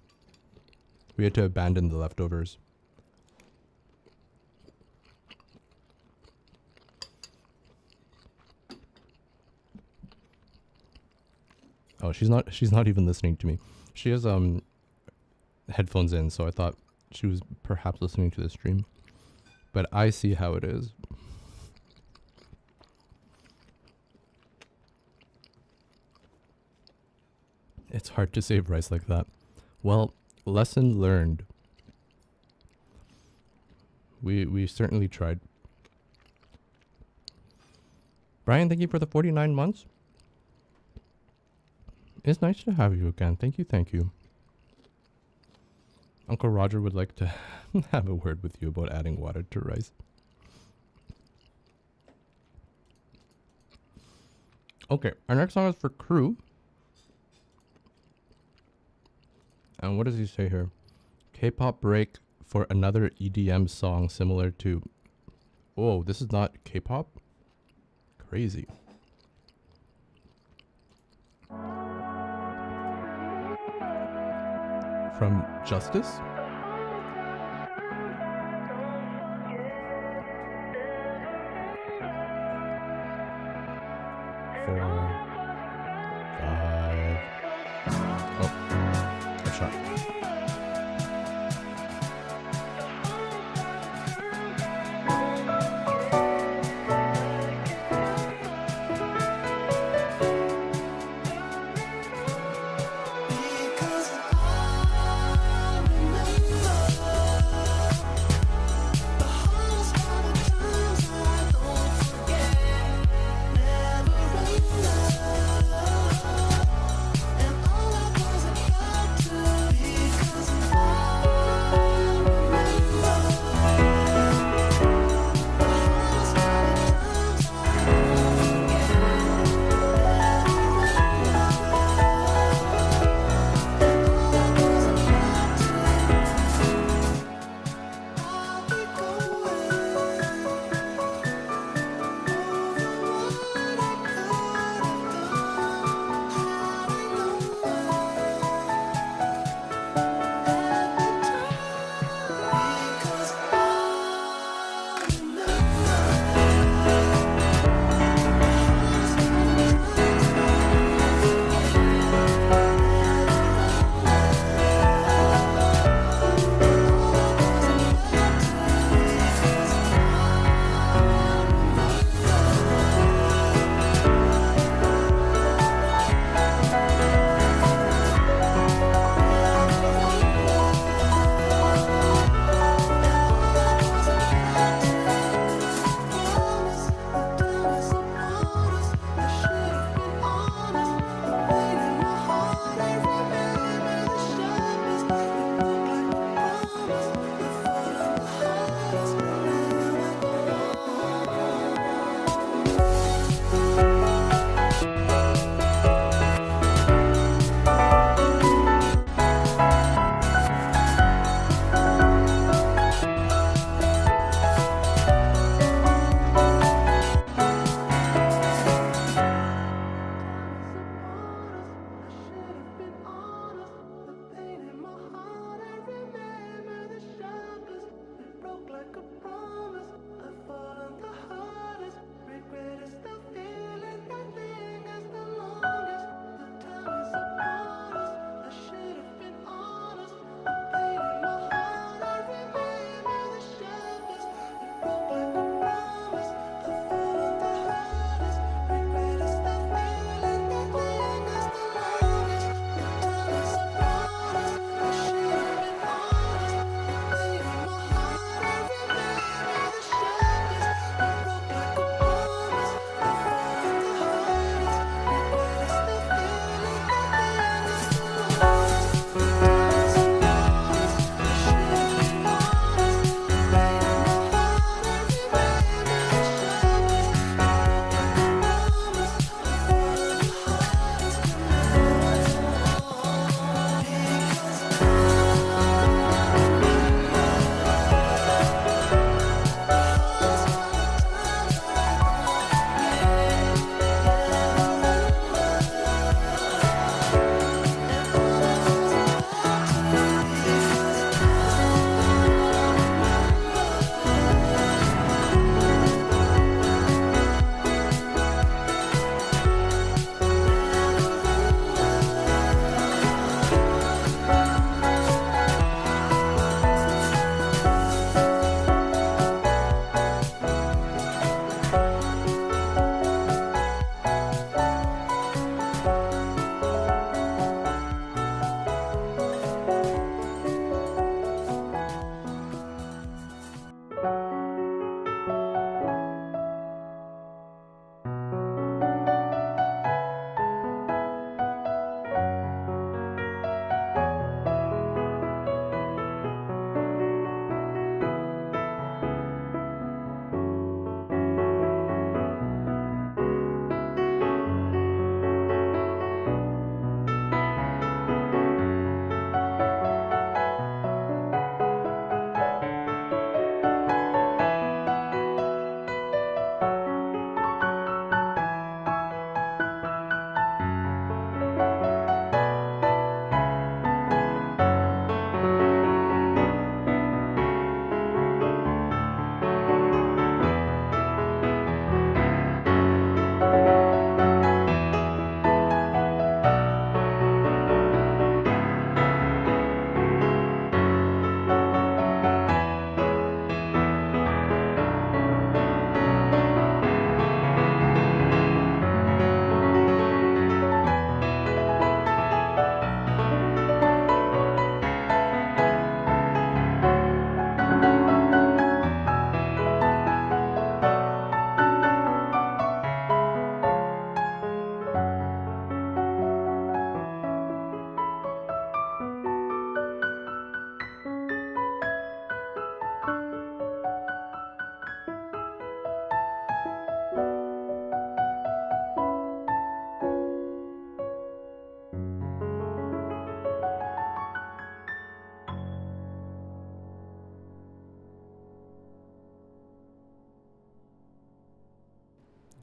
abandon the leftovers. Oh, she's not even listening to me. She has headphones in, so I thought she was perhaps listening to the stream. But I see how it is. It's hard to save rice like that. Well, lesson learned. We certainly tried. Brian, thank you for the 49 months. It's nice to have you again. Thank you, thank you. Uncle Roger would like to have a word with you about adding water to rice. Okay, our next song is for Crew. And what does he say here? K-pop break for another EDM song similar to... Oh, this is not K-pop? Crazy. From Justice? Four, five... Oh, a shot.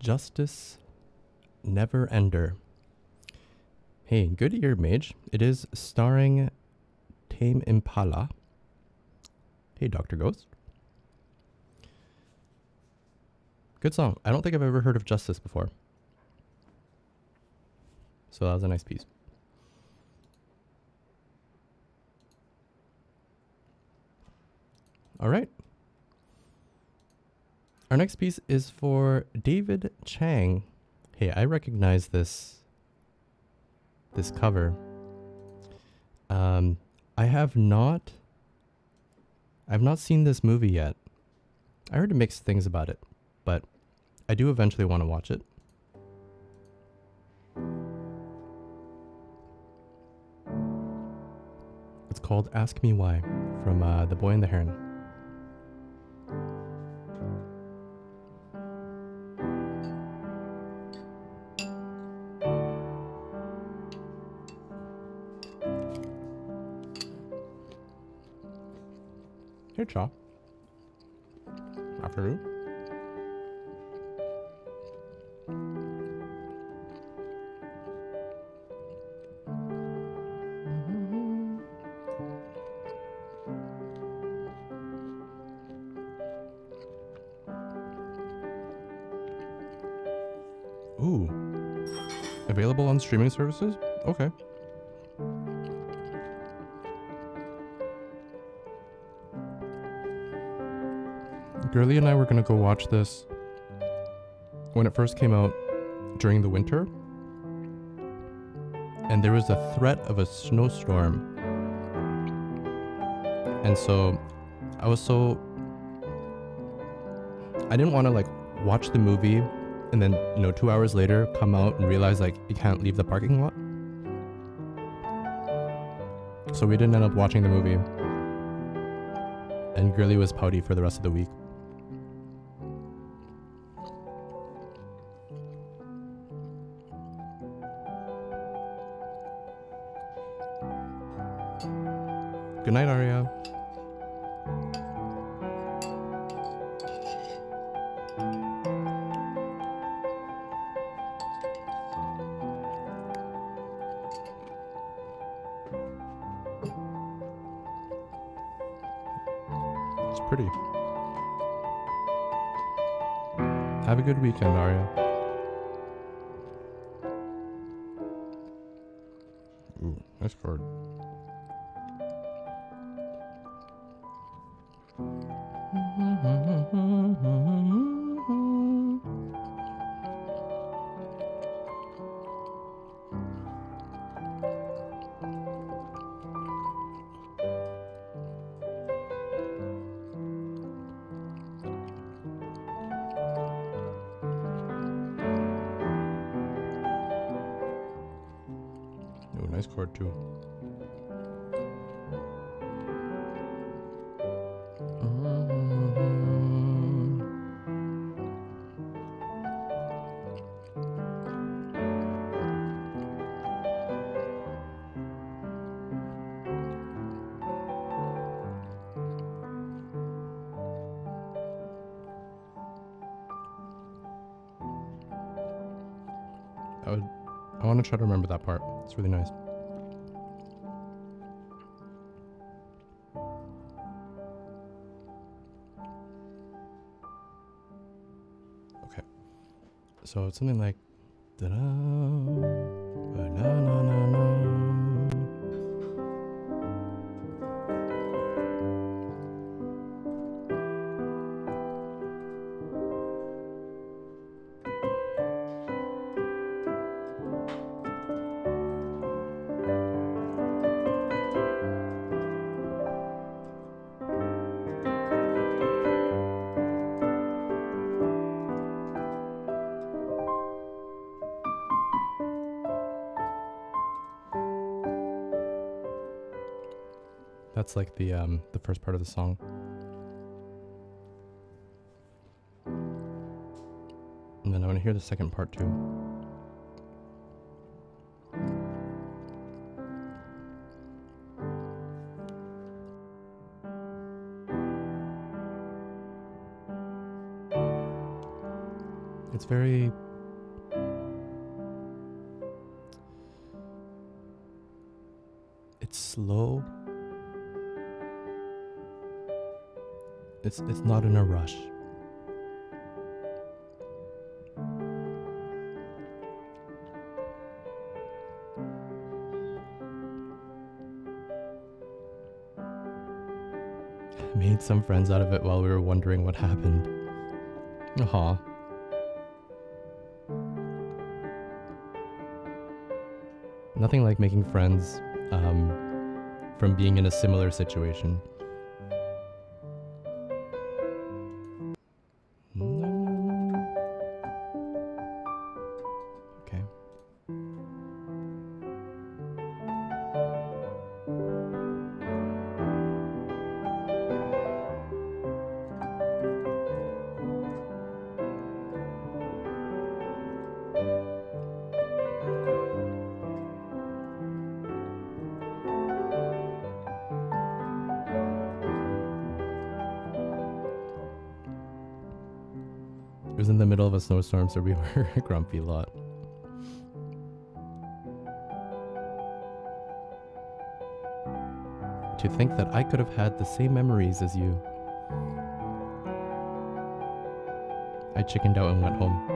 Justice Never Ender. Hey, good ear, Mage. It is starring Tame Impala. Hey, Dr. Ghost. Good song. I don't think I've ever heard of Justice before. So that was a nice piece. All right. Our next piece is for David Chang. Hey, I recognize this cover. I've not seen this movie yet. I heard mixed things about it, but I do eventually want to watch it. It's called Ask Me Why from The Boy and the Heron. Here, Chaw. After you. Ooh. Available on streaming services? Okay. Girly and I were gonna go watch this when it first came out during the winter, and there was a threat of a snowstorm, and so I didn't want to like watch the movie and then 2 hours later come out and realize like you can't leave the parking lot. So we didn't end up watching the movie, and Girly was pouty for the rest of the week. Good night, Arya. It's pretty. Have a good weekend, Arya. Ooh, nice card. Oh, nice card too. I want to try to remember that part. It's really nice. Okay. So it's something like da-da, ba-na-na-na-na. That's like the first part of the song. And then I want to hear the second part too. It's very it's slow. It's not in a rush. Made some friends out of it while we were wondering what happened. Aw. Nothing like making friends from being in a similar situation. Okay. It was in the middle of a snowstorm, so we were grumpy a lot. To think that I could have had the same memories as you. I chickened out and went home.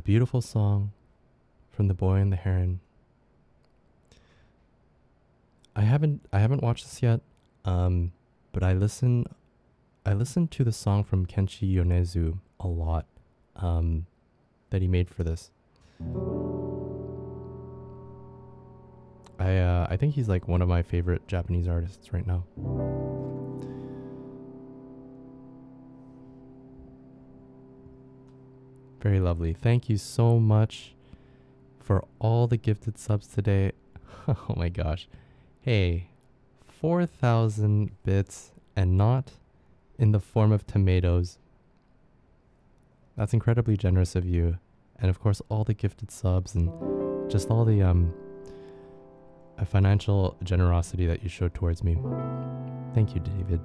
beautiful song from The Boy and the Heron. I haven't watched this yet, but I listened to the song from Kenshi Yonezu a lot, that he made for this. I think he's like one of my favorite Japanese artists right now. Very lovely. Thank you so much for all the gifted subs today. Oh my gosh. Hey, 4,000 bits and not in the form of tomatoes. That's incredibly generous of you. And of course, all the gifted subs and just all the financial generosity that you showed towards me. Thank you, David.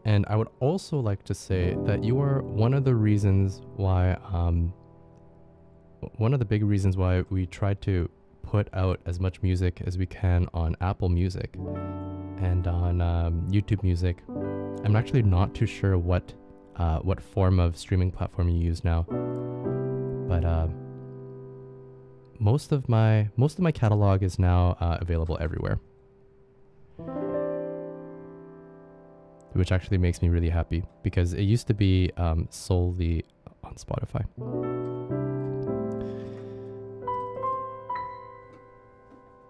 And I would also like to say that you are one of the reasons why, one of the big reasons why we try to put out as much music as we can on Apple Music and on YouTube Music. I'm actually not too sure what form of streaming platform you use now, but most of my catalog is now available everywhere, which actually makes me really happy because it used to be solely on Spotify.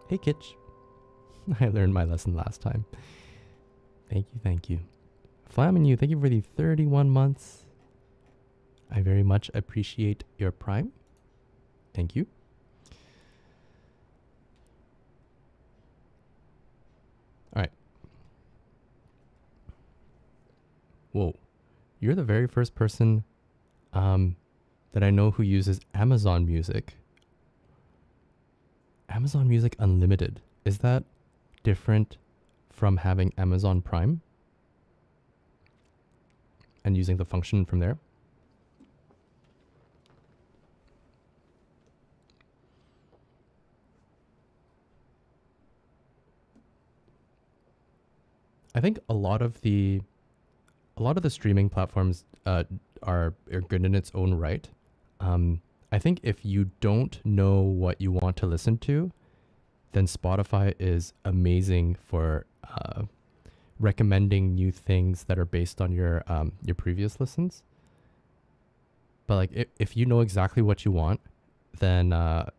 Hey, Kitch. I learned my lesson last time. Thank you. Flamin' you, thank you for the 31 months. I very much appreciate your Prime. Thank you. All right. Whoa. You're the very first person that I know who uses Amazon Music. Amazon Music Unlimited. Is that different from having Amazon Prime and using the function from there? I think a lot of the streaming platforms are good in its own right. I think if you don't know what you want to listen to, then Spotify is amazing for recommending new things that are based on your previous listens. But like if you know exactly what you want, then I'm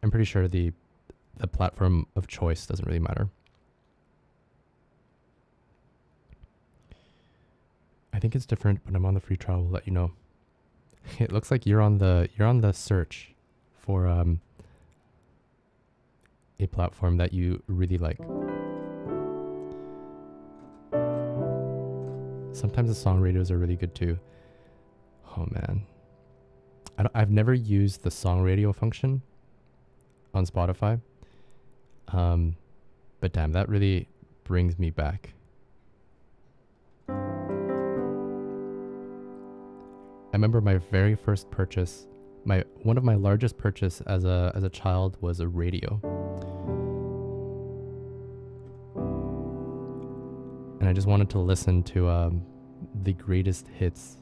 pretty sure the platform of choice doesn't really matter. I think it's different, but I'm on the free trial. We'll let you know. It looks like you're on the search for a platform that you really like. Sometimes the song radios are really good too. Oh man, I've never used the song radio function on Spotify. But damn, that really brings me back. I remember my very first purchase, one of my largest purchase as a child was a radio. And I just wanted to listen to the greatest hits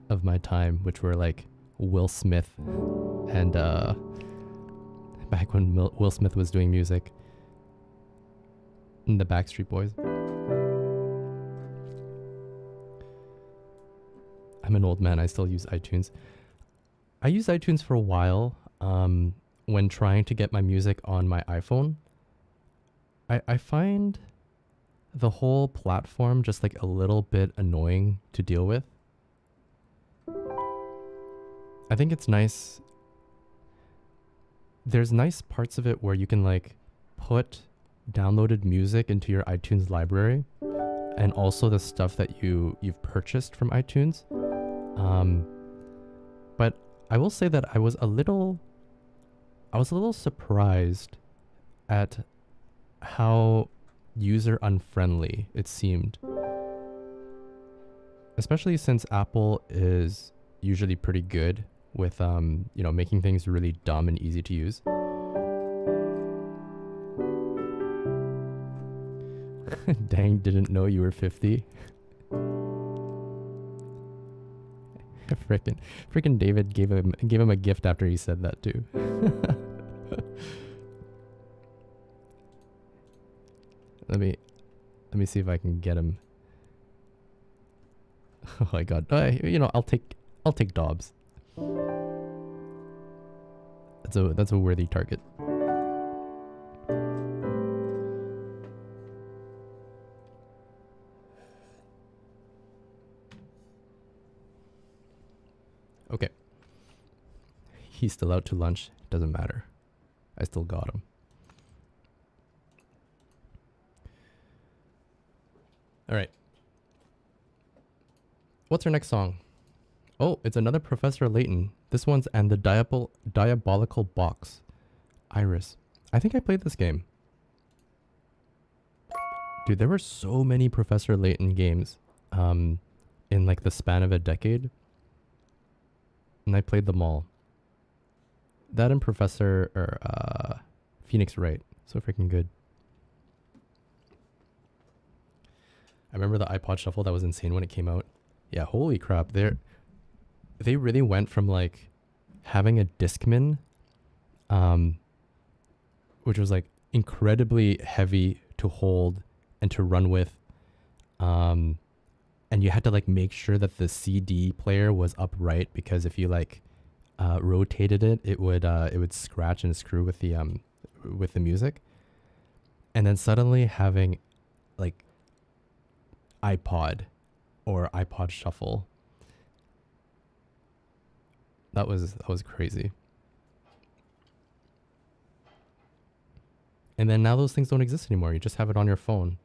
of my time, which were like Will Smith and back when Will Smith was doing music, and the Backstreet Boys. I'm an old man. I still use iTunes. I used iTunes for a while when trying to get my music on my iPhone. I find the whole platform just like a little bit annoying to deal with. I think it's nice. There's nice parts of it where you can like put downloaded music into your iTunes library and also the stuff that you've purchased from iTunes. But I will say that I was a little surprised at how user unfriendly it seemed. Especially since Apple is usually pretty good with making things really dumb and easy to use. Dang, didn't know you were 50. Frickin' David gave him a gift after he said that too. Let me see if I can get him. Oh my god. I'll take Dobbs. That's a worthy target. Okay. He's still out to lunch. Doesn't matter. I still got him. All right. What's our next song? Oh, it's another Professor Layton. This one's And the Diabolical Box. Iris. I think I played this game. Dude, there were so many Professor Layton games in like the span of a decade. And I played them all. That and Phoenix Wright. So freaking good. I remember the iPod Shuffle. That was insane when it came out. Yeah, holy crap. They really went from like having a Discman, which was like incredibly heavy to hold and to run with. And you had to like make sure that the CD player was upright, because if you like rotated it, it would scratch and screw with the music. And then suddenly having like iPod or iPod Shuffle. That was crazy. And then now those things don't exist anymore. You just have it on your phone.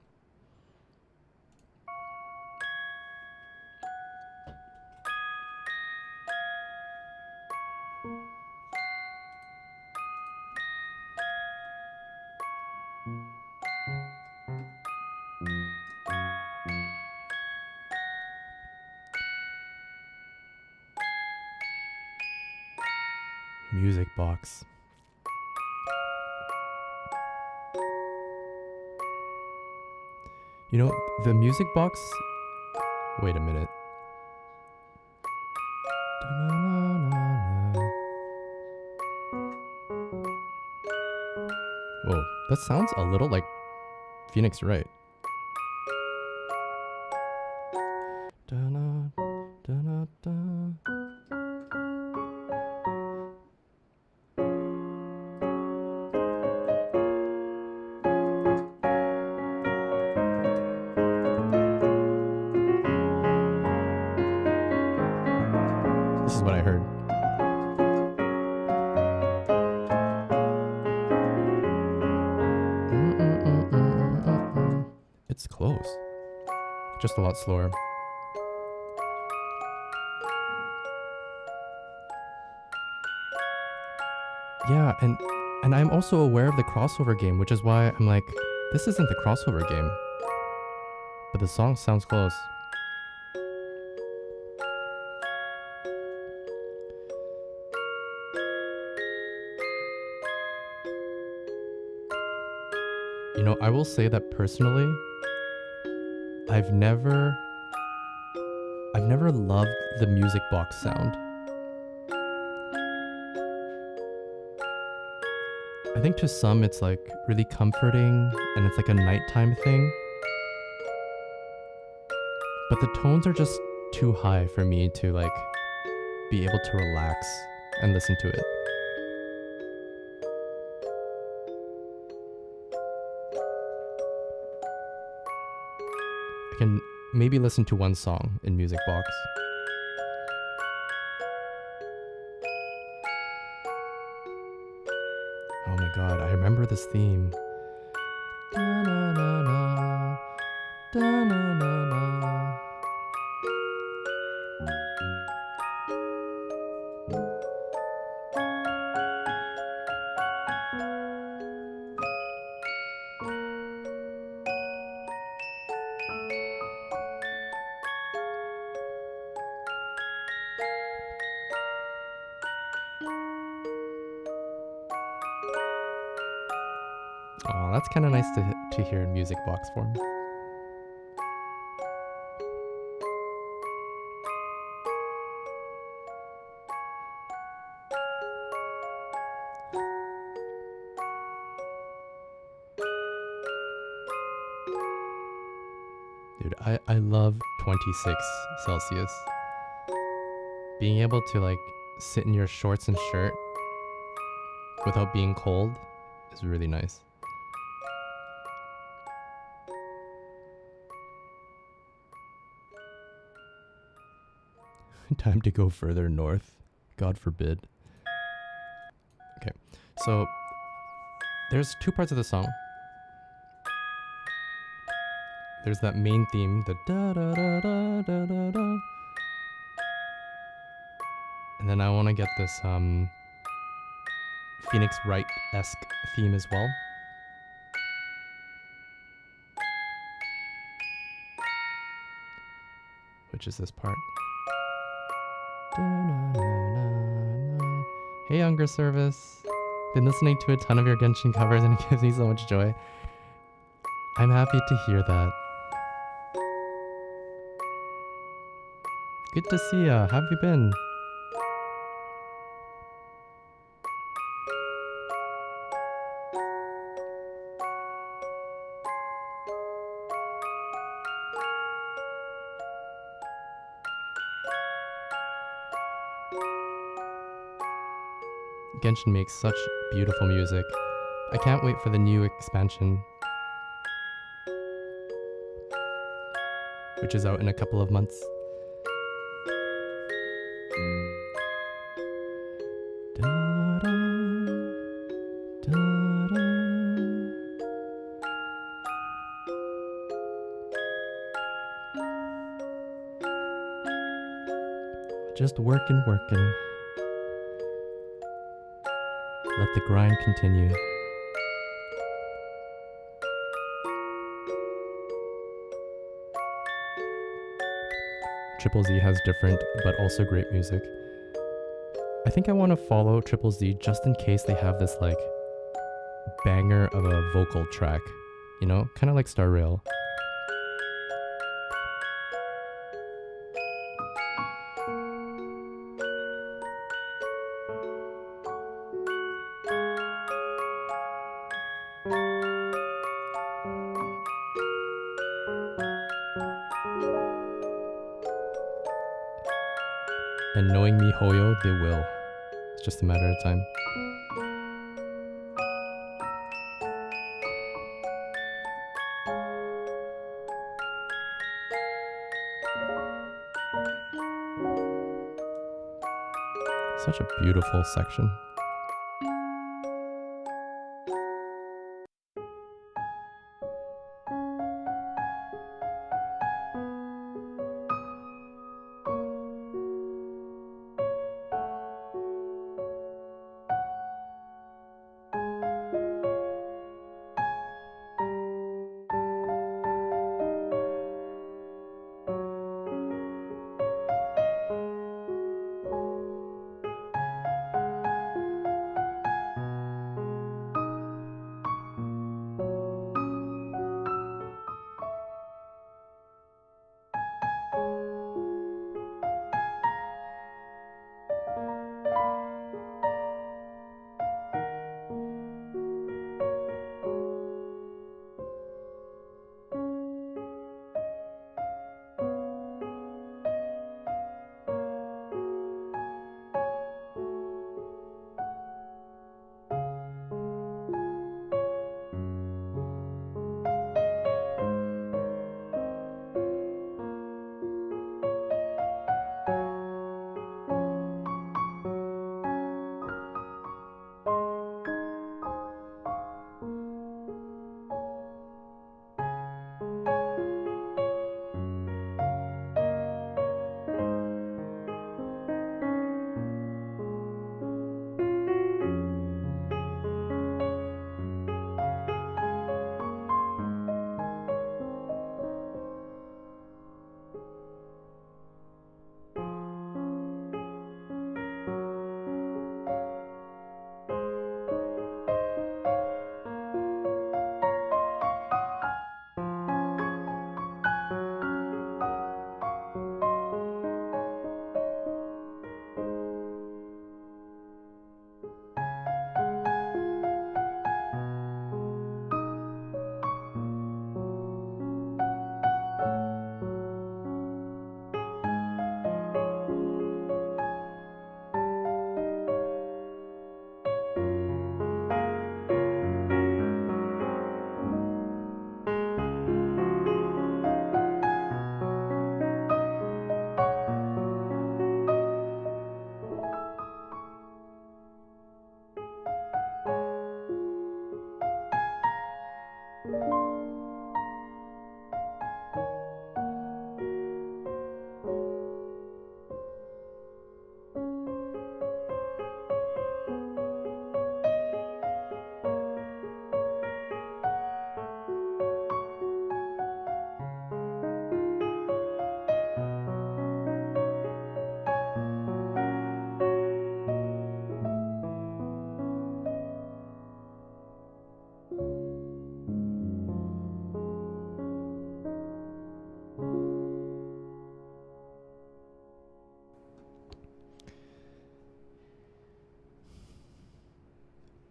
Music Box. You know, the Music Box... Wait a minute. Whoa, that sounds a little like Phoenix Wright. This is what I heard. It's close. Just a lot slower. Yeah, and I'm also aware of the crossover game, which is why I'm like, this isn't the crossover game. But the song sounds close. You know, I will say that personally, I've never loved the Music Box sound. I think to some it's like really comforting and it's like a nighttime thing. But the tones are just too high for me to like be able to relax and listen to it. I can maybe listen to one song in Music Box. Oh my god, I remember this theme. Da-na-na-na, da-na-na-na. Oh, that's kind of nice to hear in Music Box form. Dude, I love 26 Celsius. Being able to like sit in your shorts and shirt without being cold is really nice. Time to go further north. God forbid. Okay, so there's two parts of the song. There's that main theme, the da da da da da da da. And then I want to get this Phoenix Wright-esque theme as well. Which is this part. Hey, Younger Service. Been listening to a ton of your Genshin covers and it gives me so much joy. I'm happy to hear that. Good to see ya. How have you been? Genshin makes such beautiful music. I can't wait for the new expansion, which is out in a couple of months. Just working. Let the grind continue. Triple Z has different but also great music. I think I want to follow Triple Z just in case they have this like banger of a vocal track, you know, kind of like Star Rail. And knowing MiHoYo, they will. It's just a matter of time. Such a beautiful section.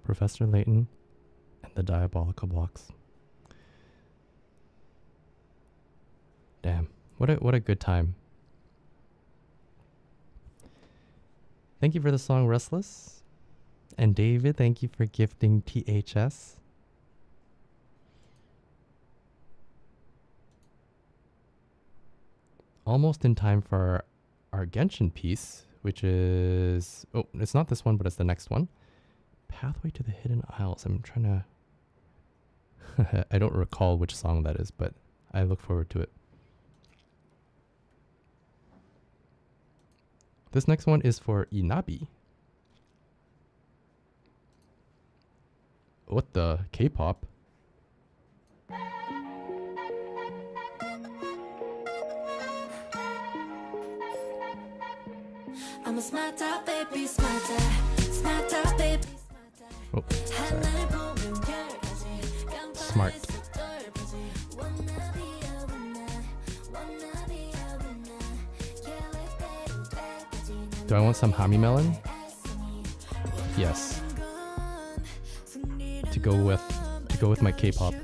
Professor Layton and the Diabolical Blocks. Damn, what a good time. Thank you for the song Restless. And David, thank you for gifting THS. Almost in time for our Genshin piece, which is... Oh, it's not this one, but it's the next one. Pathway to the Hidden Isles. I'm trying to... I don't recall which song that is, but I look forward to it. This next one is for Inabi. What the? K-pop? I'm a smarter baby, smarter, smarter baby, Oh, sorry. Smart. Do I want some Hami melon? Yes. To go with my K-pop.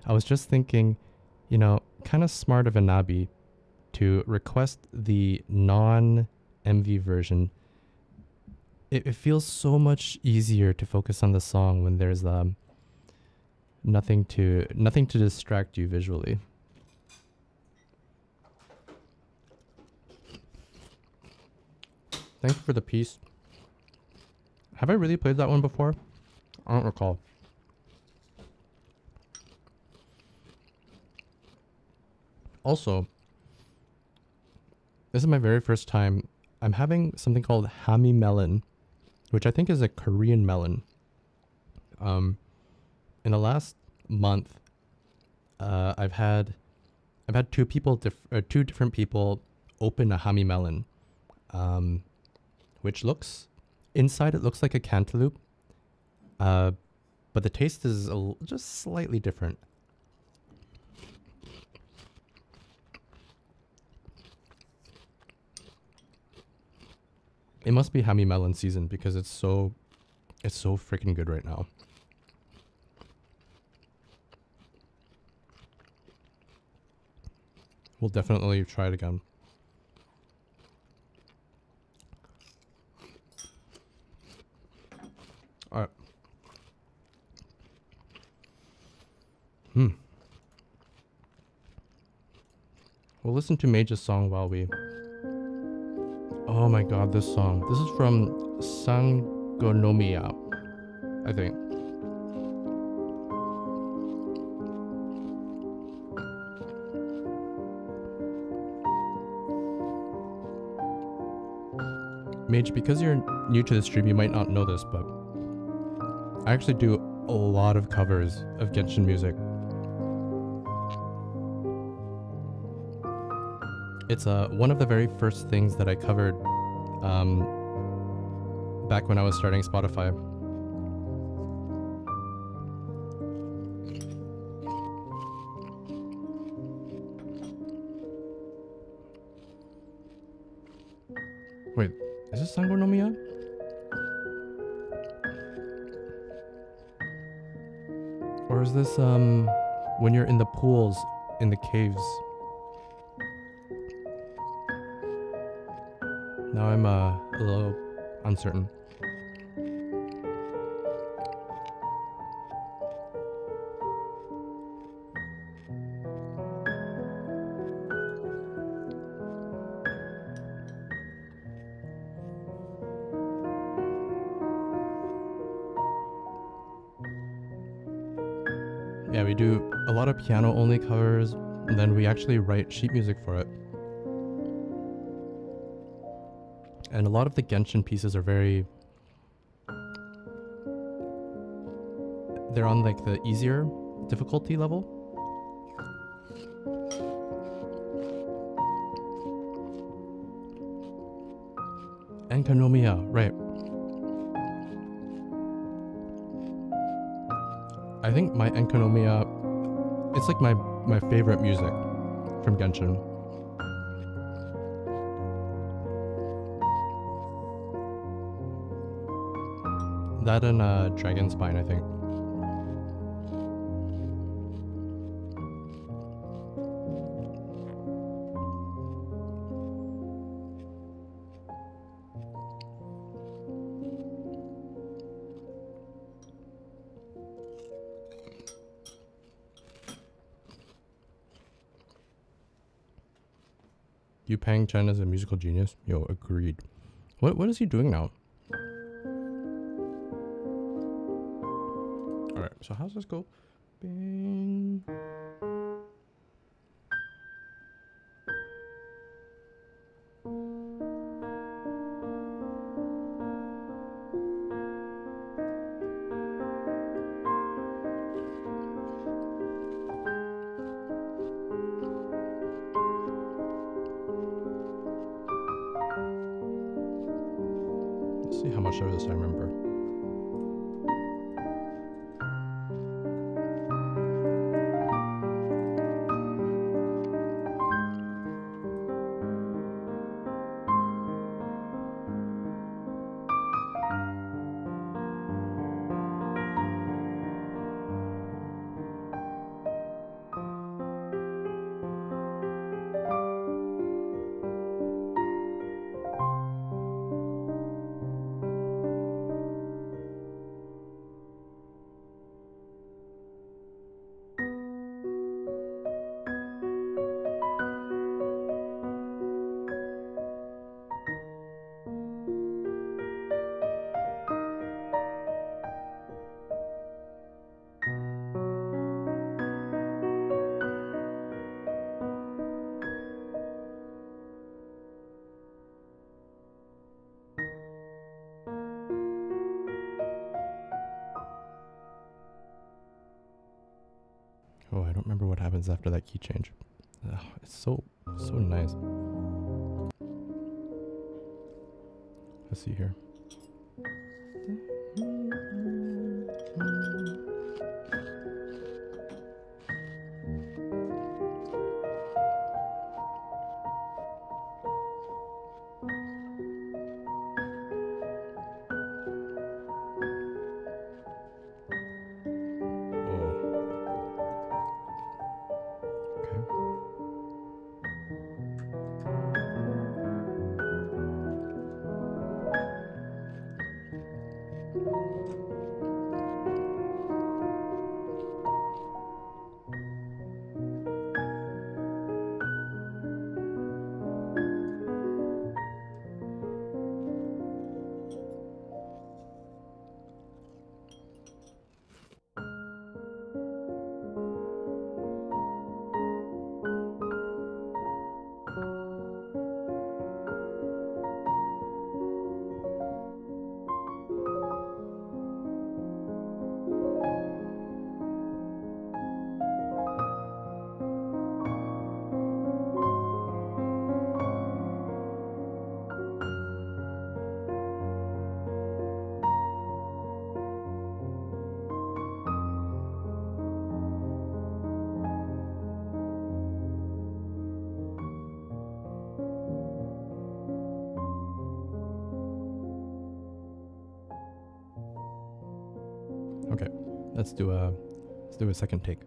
I was just thinking, you know, kind of smart of Inabi to request the non-MV version it feels so much easier to focus on the song when there's nothing to distract you visually. Thank you for the piece. Have I really played that one before? I don't recall. Also, this is my very first time. I'm having something called Hami melon, which I think is a Korean melon. In the last month, I've had two different people open a Hami melon, which looks inside it looks like a cantaloupe, but the taste is just slightly different. It must be Hami melon season because it's so freaking good right now. We'll definitely try it again. All right. We'll listen to Mage's song while we... Oh my god, this song. This is from Sangonomiya, I think. Mage, because you're new to the stream, you might not know this, but I actually do a lot of covers of Genshin music. It's one of the very first things that I covered back when I was starting Spotify. Wait, is this Sangonomiya? Or is this when you're in the pools in the caves? Now I'm a little uncertain. Yeah, we do a lot of piano only covers, and then we actually write sheet music for it. And a lot of the Genshin pieces are very... They're on like the easier difficulty level. Enkanomiya, right. I think my Enkanomiya, it's like my favorite music from Genshin. That and Dragon Spine, I think. Yu Pang Chen is a musical genius. Yo, agreed. What is he doing now? Alright, so how's this go? Bing. Let's see how much of this I remember. happens after that key change. It's so nice. Let's see here. Okay, let's do a second take.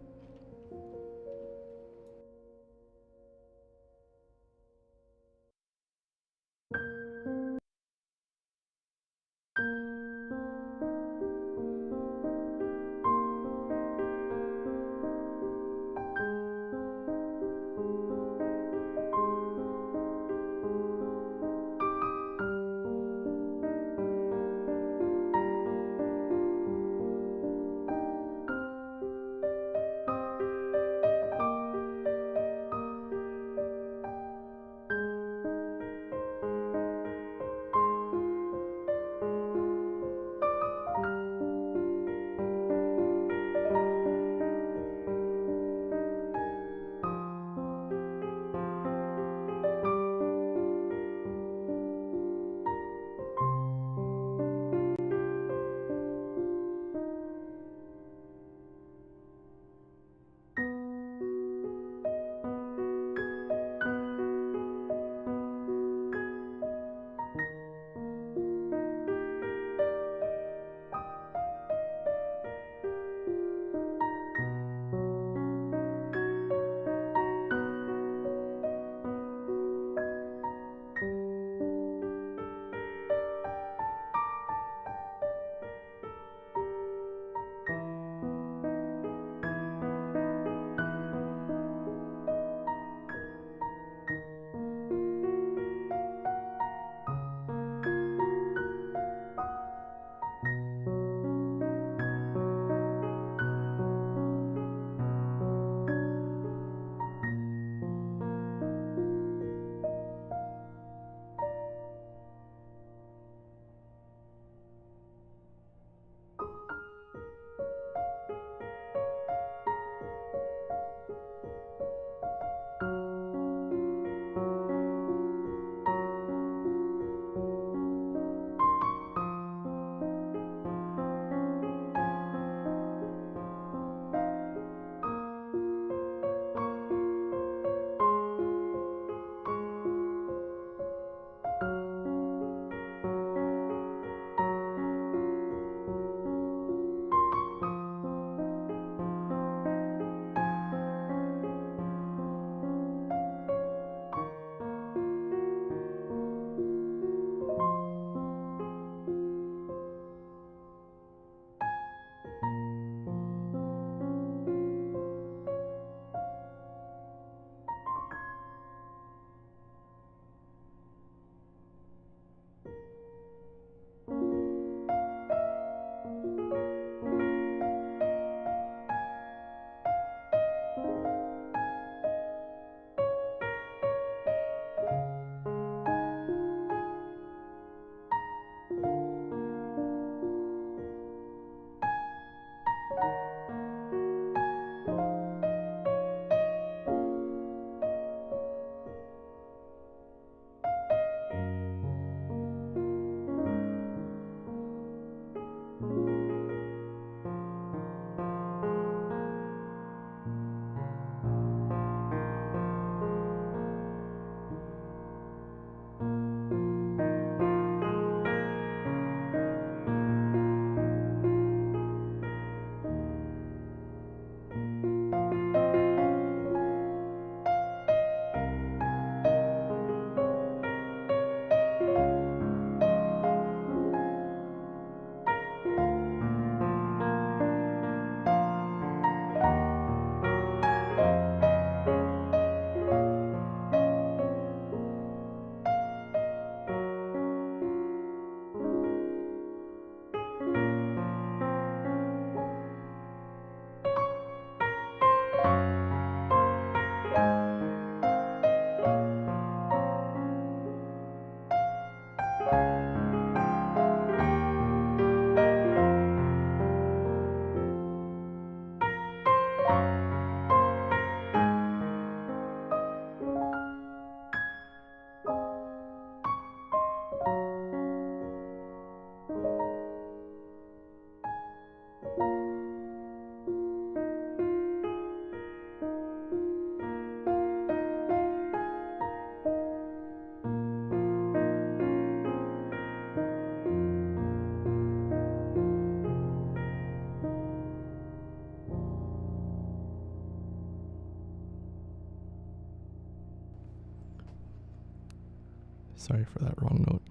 Sorry for that wrong note.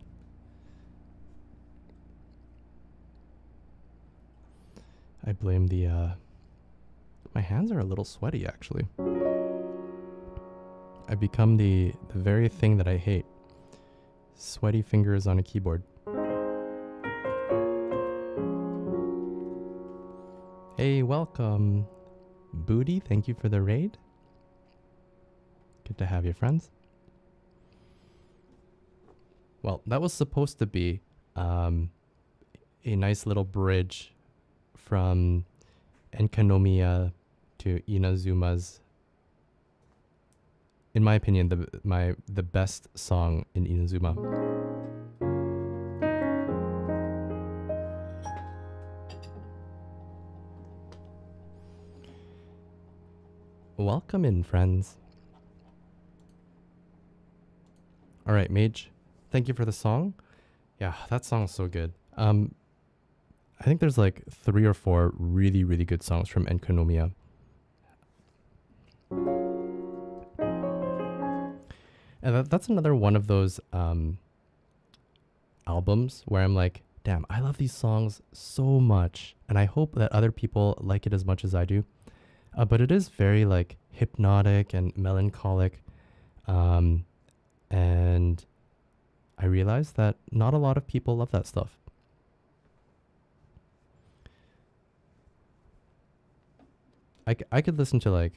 I blame the, my hands are a little sweaty actually. I've become the very thing that I hate. Sweaty fingers on a keyboard. Hey, welcome. Booty, thank you for the raid. Good to have you, friends. Well, that was supposed to be a nice little bridge from Enkanomiya to Inazuma's, in my opinion, the best song in Inazuma. Welcome in, friends. All right, Mage, thank you for the song. Yeah, that song's so good. I think there's like 3 or 4 really, really good songs from Enkanomiya. And that's another one of those albums where I'm like, damn, I love these songs so much. And I hope that other people like it as much as I do. But it is very like hypnotic and melancholic. And I realized that not a lot of people love that stuff. I could listen to like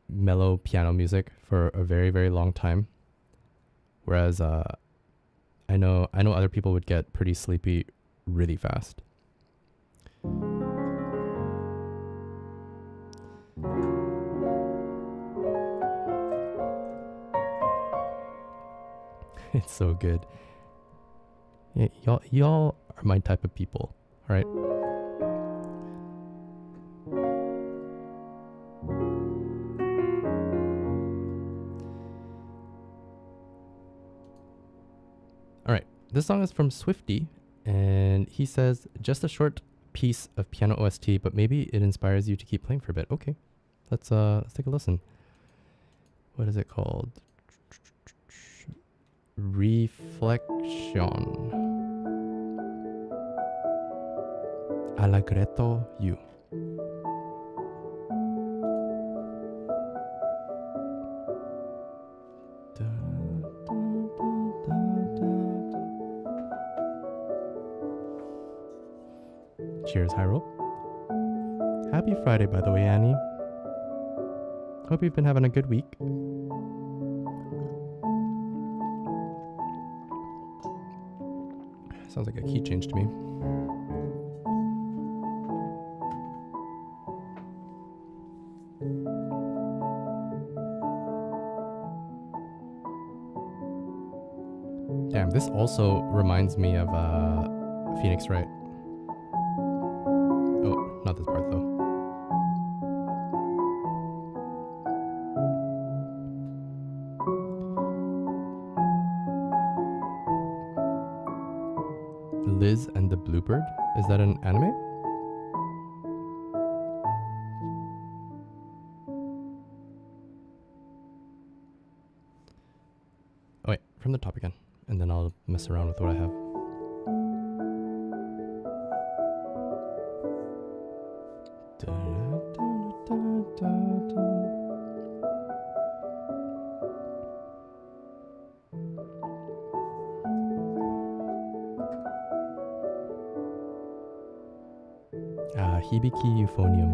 mellow piano music for a very, very long time. Whereas I know other people would get pretty sleepy really fast. It's so good. Yeah, y'all are my type of people, all right? All right, this song is from Swifty, and he says, just a short piece of piano OST, but maybe it inspires you to keep playing for a bit. Okay, let's take a listen. What is it called? Reflection. Allegretto you. Cheers, Hyro. Happy Friday, by the way, Annie. Hope you've been having a good week. Sounds like a key change to me. Damn, this also reminds me of Phoenix Wright. Oh, not this part though. Liz and the Bluebird? Is that an anime? Oh wait, from the top again. And then I'll mess around with what I have. Hibiki Euphonium.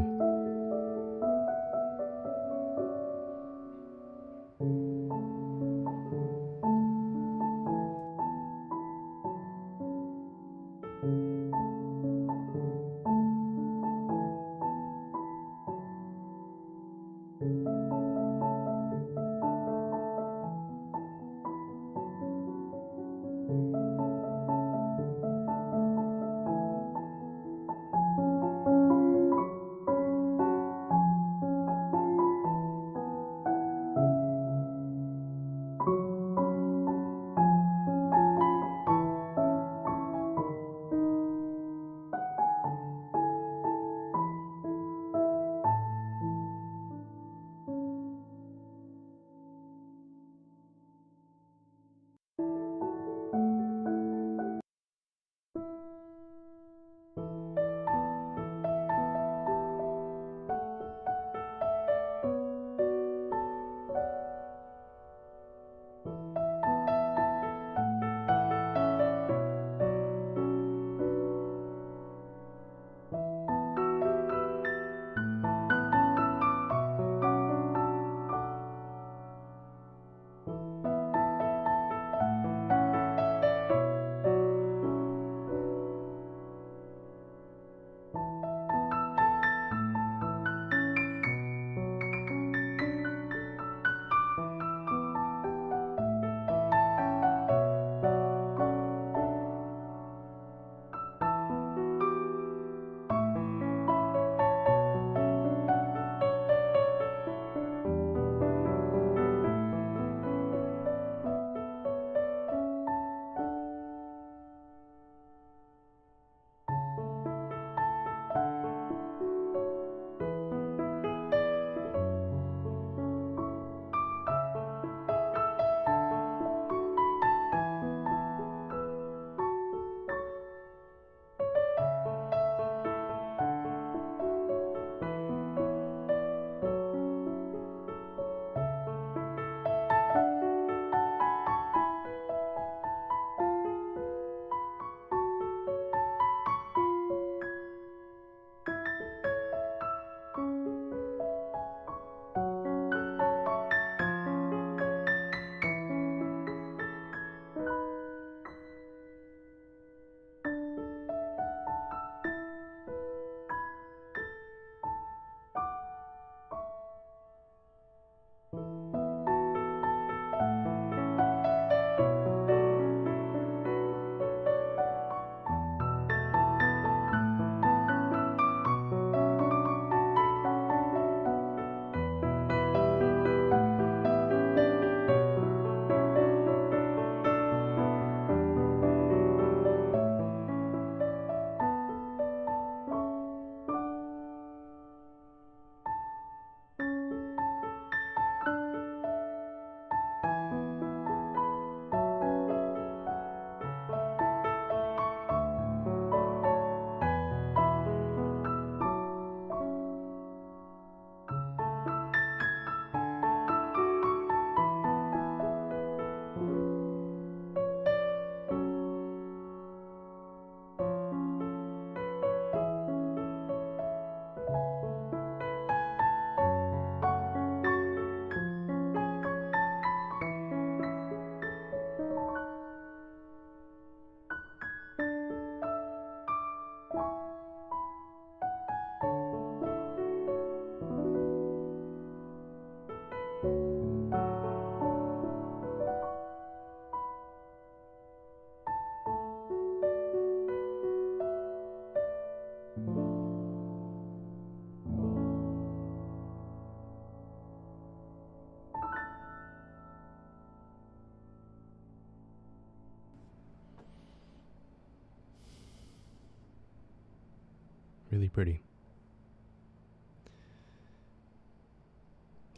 Really pretty.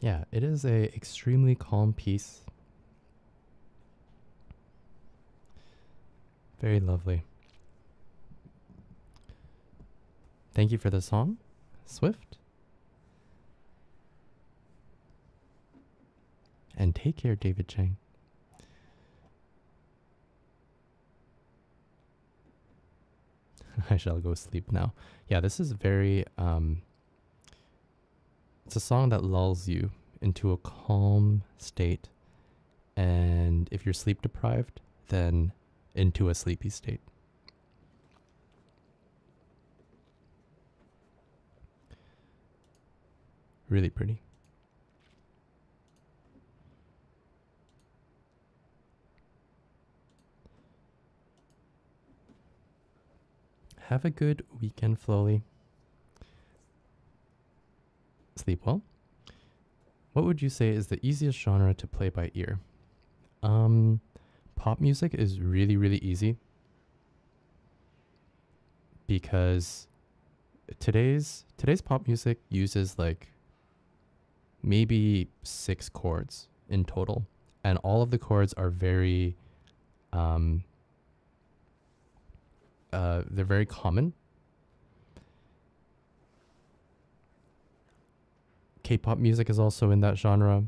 Yeah, it is a extremely calm piece. Very lovely. Thank you for the song, Swift. And take care, David Chang. I shall go sleep now. Yeah, this is very it's a song that lulls you into a calm state, and if you're sleep deprived, then into a sleepy state. Really pretty. Have a good weekend, Flowly. Sleep well. What would you say is the easiest genre to play by ear? Pop music is really, really easy because today's pop music uses like maybe 6 chords in total, and all of the chords are very they're very common. K-pop music is also in that genre.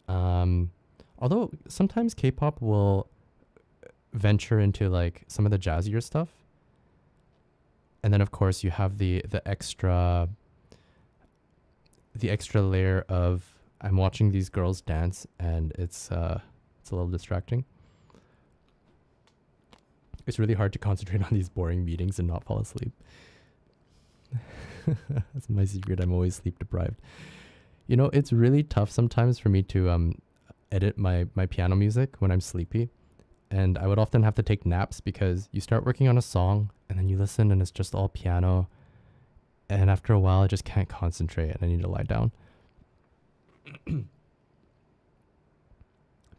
Although sometimes K-pop will venture into like some of the jazzier stuff. And then of course you have the extra layer of I'm watching these girls dance, and it's a little distracting. It's really hard to concentrate on these boring meetings and not fall asleep. That's my secret. I'm always sleep deprived. You know, it's really tough sometimes for me to edit my piano music when I'm sleepy. And I would often have to take naps because you start working on a song and then you listen and it's just all piano. And after a while, I just can't concentrate and I need to lie down.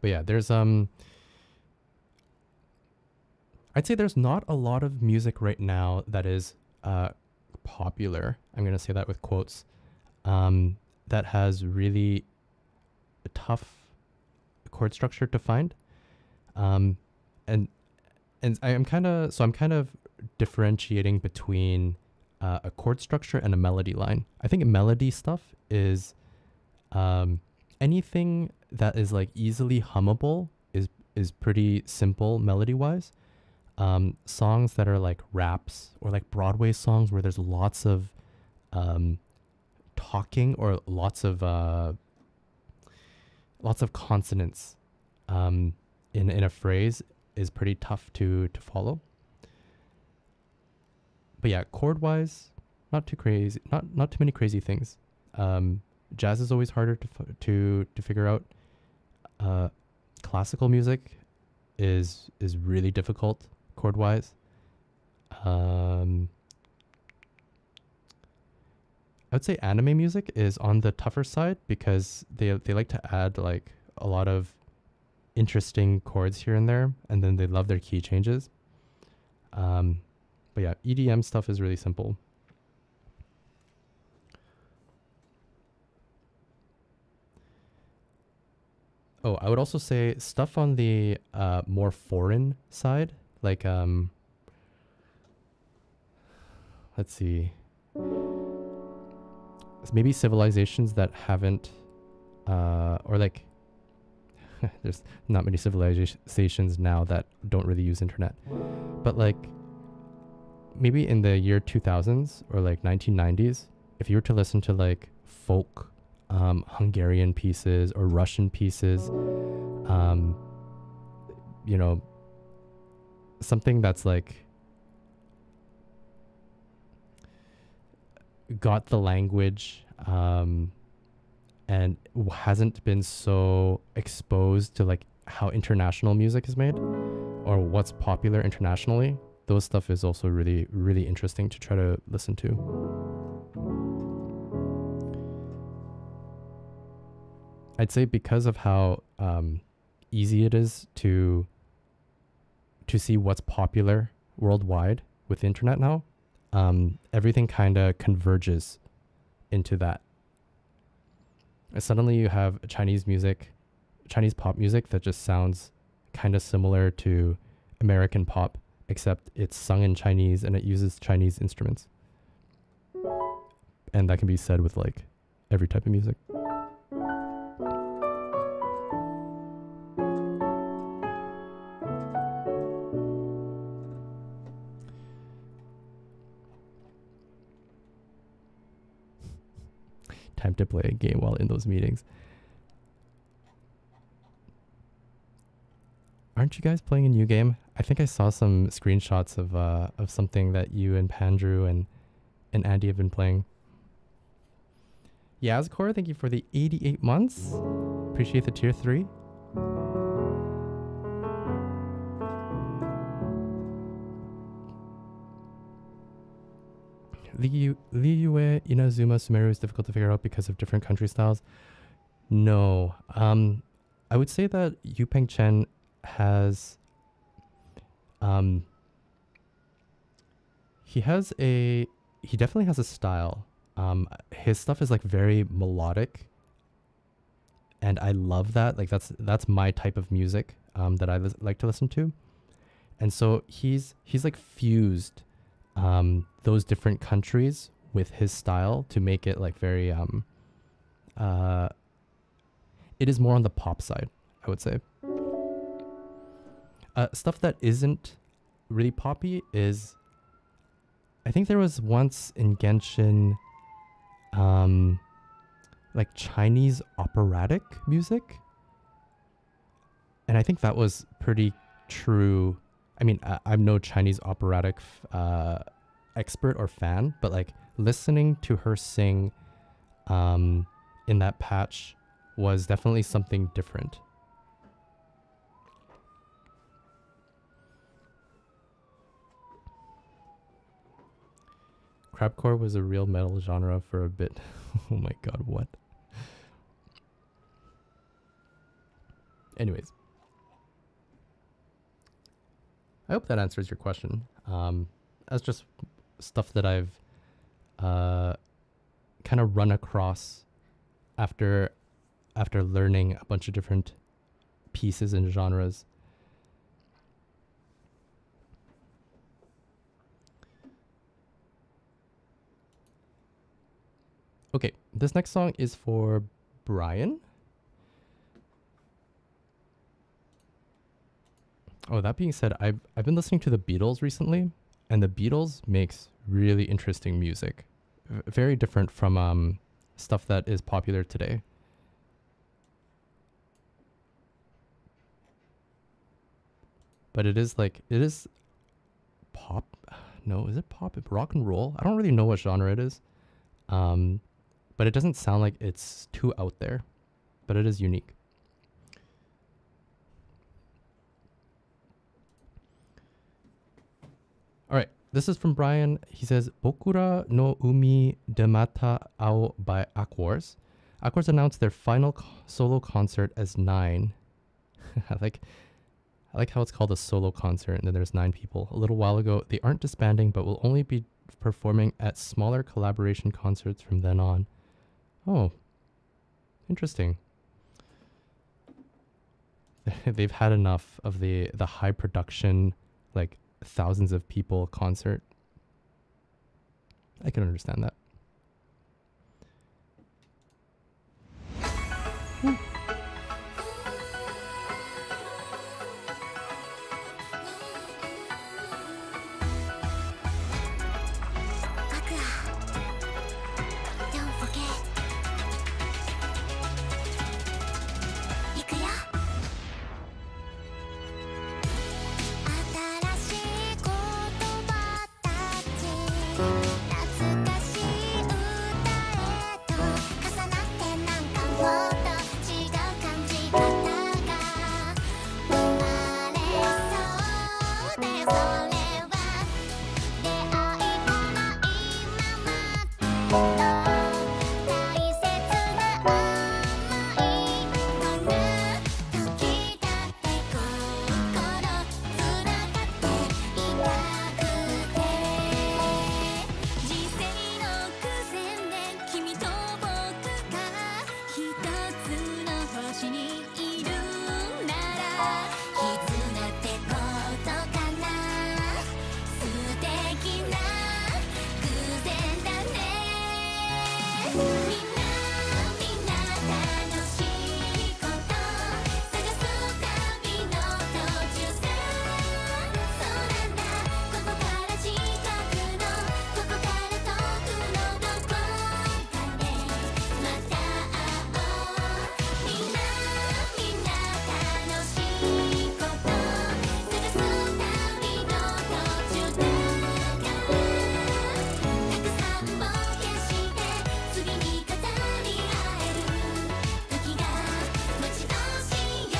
But yeah, there's I'd say there's not a lot of music right now that is popular. I'm going to say that with quotes. That has really a tough chord structure to find. And I'm kind of differentiating between a chord structure and a melody line. I think melody stuff is anything that is like easily hummable is pretty simple melody wise. Songs that are like raps or like Broadway songs where there's lots of talking or lots of consonants in a phrase is pretty tough to follow. But yeah, chord wise, not too crazy, not too many crazy things. Jazz is always harder to figure out. Classical music is really difficult chord wise. I would say anime music is on the tougher side because they like to add like a lot of interesting chords here and there, and then they love their key changes. But yeah, EDM stuff is really simple. Oh, I would also say stuff on the more foreign side, like let's see, maybe civilizations that haven't or like there's not many civilizations now that don't really use internet, but like maybe in the year 2000s or like 1990s, if you were to listen to like folk Hungarian pieces or Russian pieces, you know, something that's like got the language and hasn't been so exposed to like how international music is made or what's popular internationally, those stuff is also really, really interesting to try to listen to. I'd say because of how easy it is to see what's popular worldwide with the internet now, everything kind of converges into that. And suddenly you have Chinese pop music that just sounds kind of similar to American pop, except it's sung in Chinese and it uses Chinese instruments. And that can be said with like every type of music. Time to play a game while in those meetings. Aren't you guys playing a new game? I think I saw some screenshots of something that you and Pandrew and Andy have been playing. Yazcore, thank you for the 88 months. Appreciate the tier 3. Liyue Inazuma Sumeru is difficult to figure out because of different country styles. No. I would say that Yu Peng Chen has he definitely has a style. His stuff is like very melodic, and I love that. Like that's my type of music that I like to listen to. And so he's like fused those different countries with his style to make it like very it is more on the pop side, I would say. Stuff that isn't really poppy is, I think there was once in Genshin like Chinese operatic music, and I think that was pretty true. I mean, I'm no Chinese operatic expert or fan, but like listening to her sing in that patch was definitely something different. Crabcore was a real metal genre for a bit. Oh my god, what? Anyways. I hope that answers your question. That's just stuff that I've kind of run across after learning a bunch of different pieces and genres. Okay, this next song is for Brian. Oh, that being said, I've been listening to the Beatles recently, and the Beatles makes really interesting music. Very different from stuff that is popular today. But it is pop. No, is it pop? Rock and roll? I don't really know what genre it is. But it doesn't sound like it's too out there, but it is unique. All right, this is from Brian. He says, Bokura no Umi Demata Ao by Aquars. Aquars announced their final solo concert as 9. I like how it's called a solo concert and then there's 9 people. A little while ago, they aren't disbanding, but will only be performing at smaller collaboration concerts from then on. Oh, interesting. They've had enough of the high production, like thousands of people concert. I can understand that. Don't forget. いくよ。新しい言葉たち。懐かしいしにいるなら絆ってことかな素敵な偶然だねみんな楽しいこと探す旅の途中さそうなんだここから近くのここから遠くのどこかでまた会おうみんな楽しいこと探す旅の途中だからたくさん冒険して次に語り合える時が待ち遠しいよ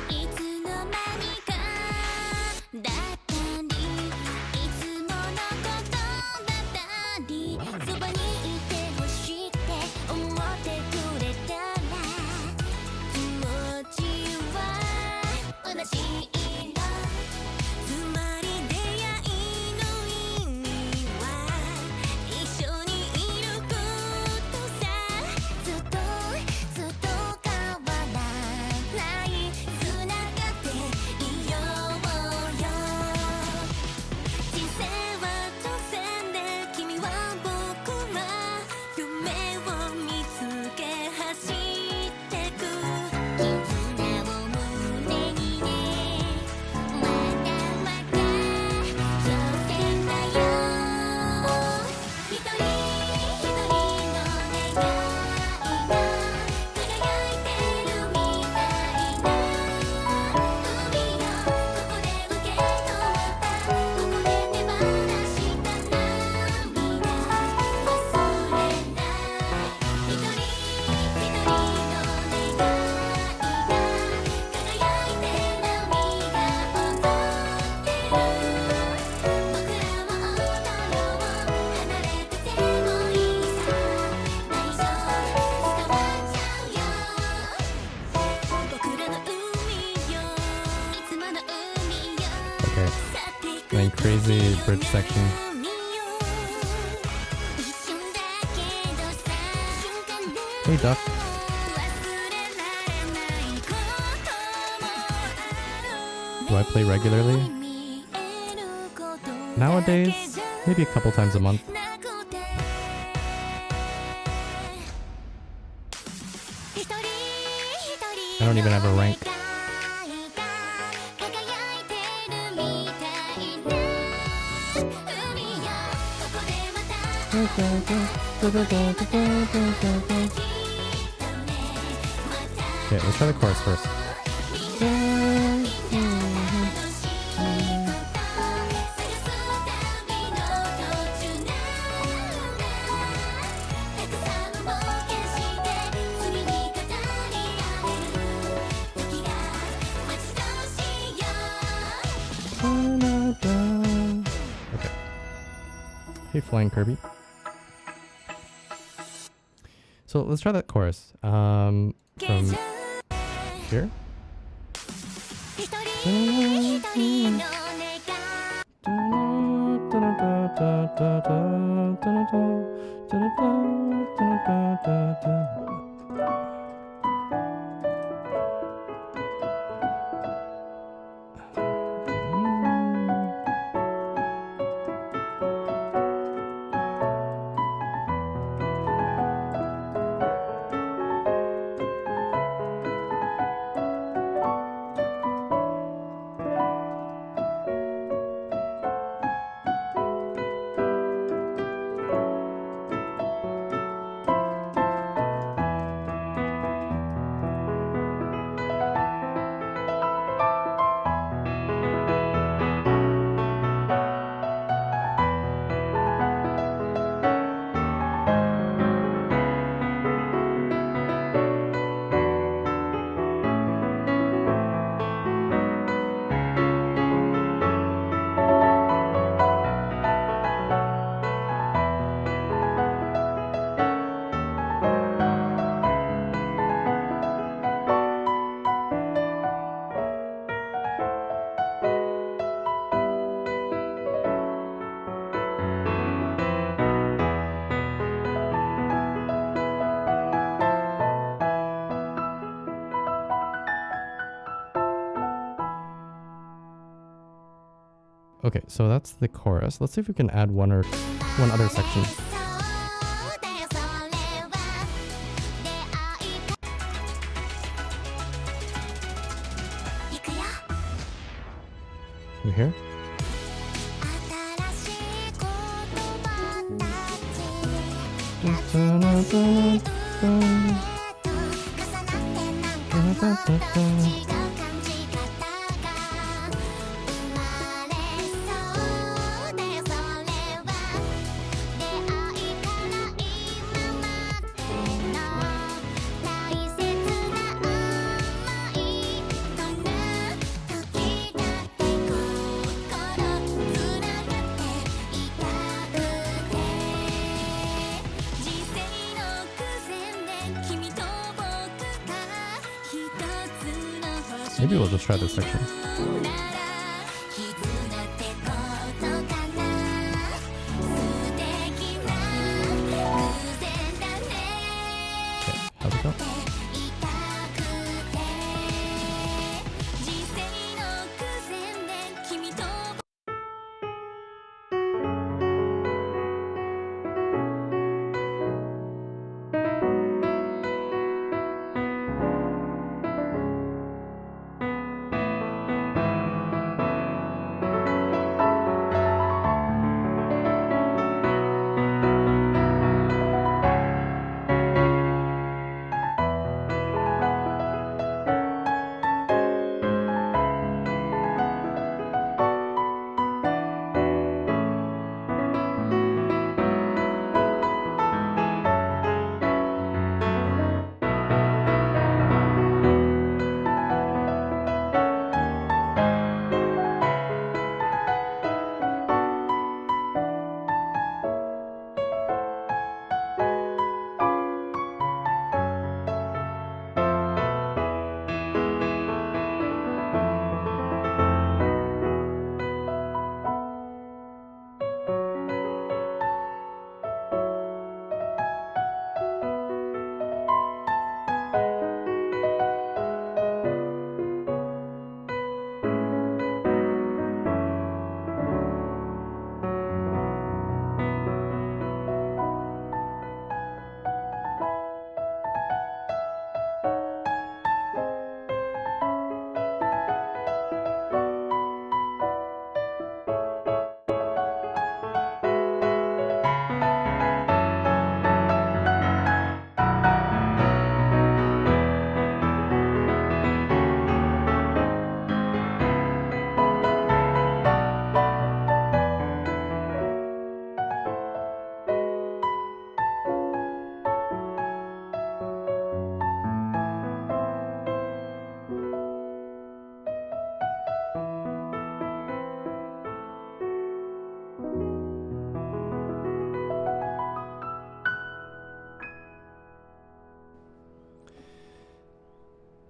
いつの間にかだったりいつものことだったりそばにいてほしいって思ってくれたら気持ちは同じ色つまり出会いの意味は一緒にいることさずっと変わらないつながっていようよ人生は挑戦で君は僕は夢を見つけ走ってく絆を胸にねまだまだ挑戦だよ一人一人の願いが輝いてるみたいな海よここで受け止めたここで手放した涙忘れない一人一人の願いが輝いて波が踊ってる僕らも踊ろう離れててもいいさ大丈夫伝わっちゃうよ僕らの海よいつもの海よ Okay. 去っていく Then crazy bridge section. 海よ一瞬だけどさ瞬間で Hey, Duck. 忘れられないこともある Do I play regularly? 見えることだけ Nowadays, じゃ maybe a couple times a month. なくて一人一人 I don't even have a rank. 輝いてるみたいな海よここでまたきっとねまた Okay, let's try the chorus first. みんな楽しいこと探す旅の途中なんだたくさん冒険して次に語り合える時が待ち遠しいよ Okay. Hey, Flying Kirby. So let's try that chorus. From here. 一人一人の願い Okay. Okay, so that's the chorus. Let's see if we can add one other section. You hear? Maybe we'll just try this section. Okay, how's it go?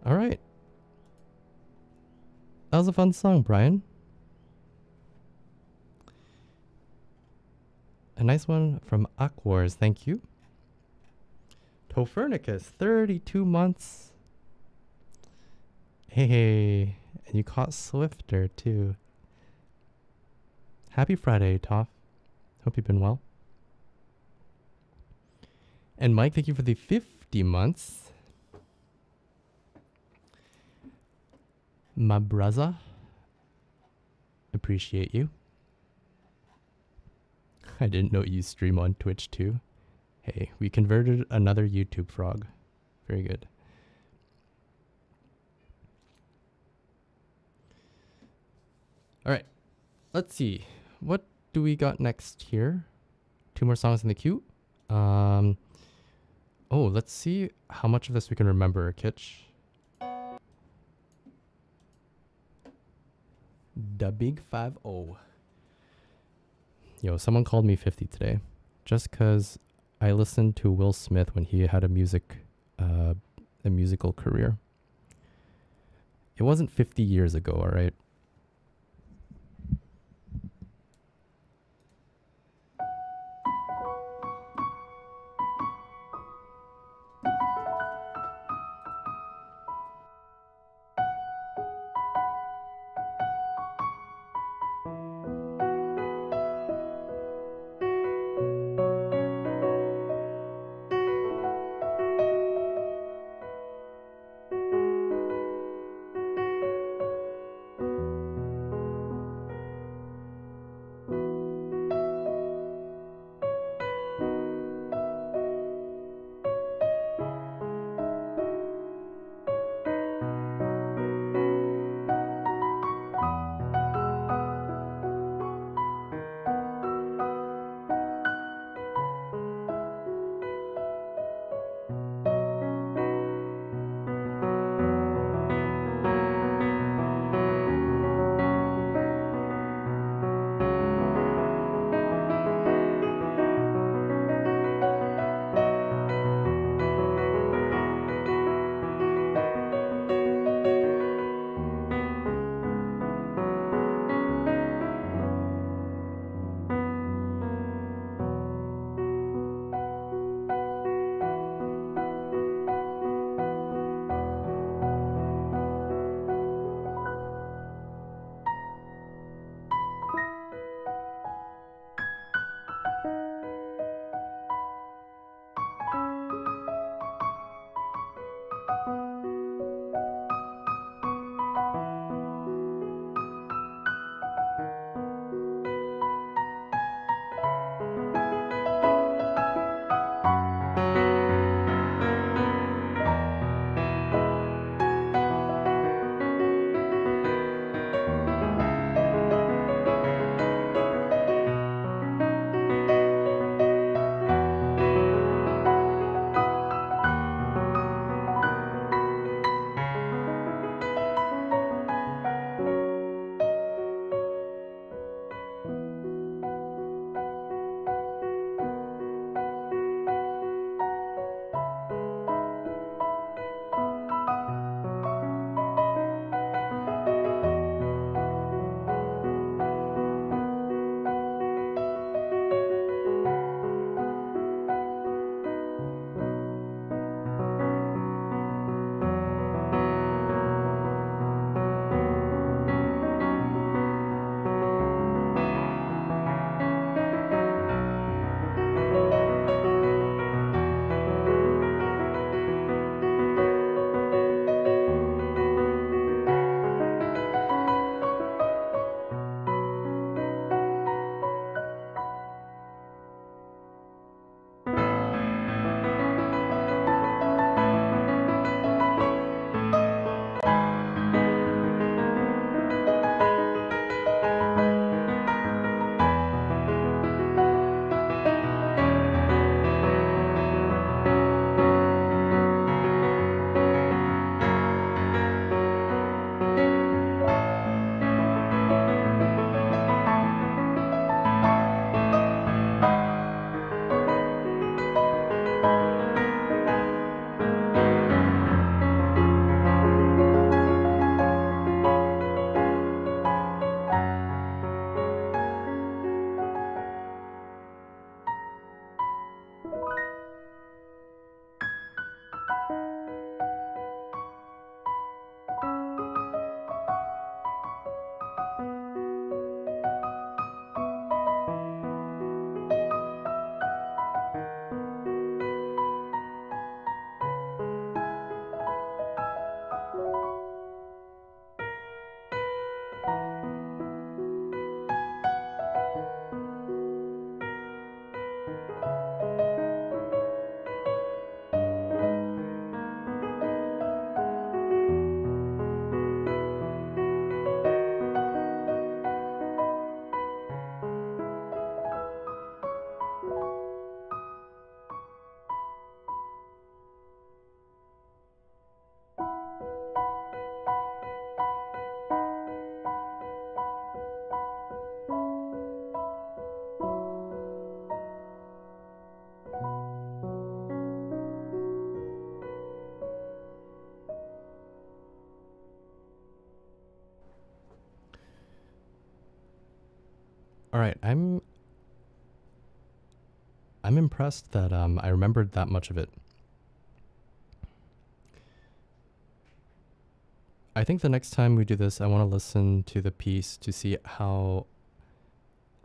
All right. That was a fun song, Brian. A nice one from Aquars, thank you. Tophernicus, 32 months. Hey, and you caught Swifter too. Happy Friday, Toph. Hope you've been well. And Mike, thank you for the 50 months. My brother. Appreciate you. I didn't know you stream on Twitch too. Hey, we converted another YouTube frog. Very good. All right. Let's see. What do we got next here? 2 more songs in the queue. Oh, let's see how much of this we can remember, Kitch. The Big 5-0. Yo, someone called me 50 today. Just because I listened to Will Smith when he had a musical career. It wasn't 50 years ago, alright? All right, I'm impressed that I remembered that much of it. I think the next time we do this, I want to listen to the piece to see how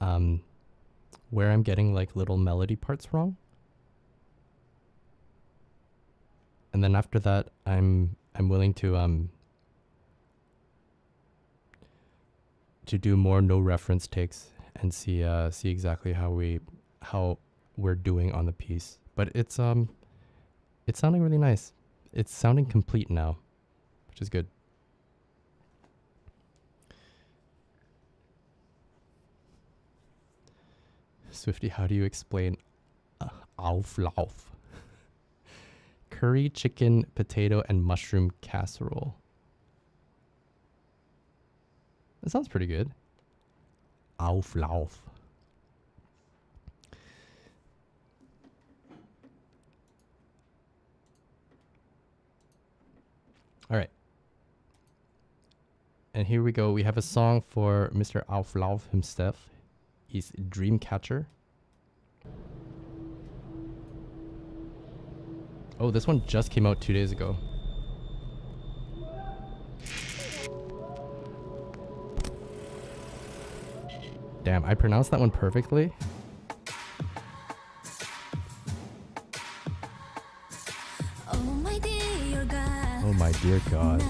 where I'm getting like little melody parts wrong. And then after that, I'm willing to do more no reference takes and see exactly how we're doing on the piece. But it's sounding really nice. It's sounding complete now, which is good. Swifty, how do you explain Auflauf? Curry, chicken, potato, and mushroom casserole. That sounds pretty good. Auflauf. All right. And here we go. We have a song for Mr. Auflauf himself. He's Dreamcatcher. Oh, this one just came out 2 days ago. Damn, I pronounced that one perfectly. Oh my dear God.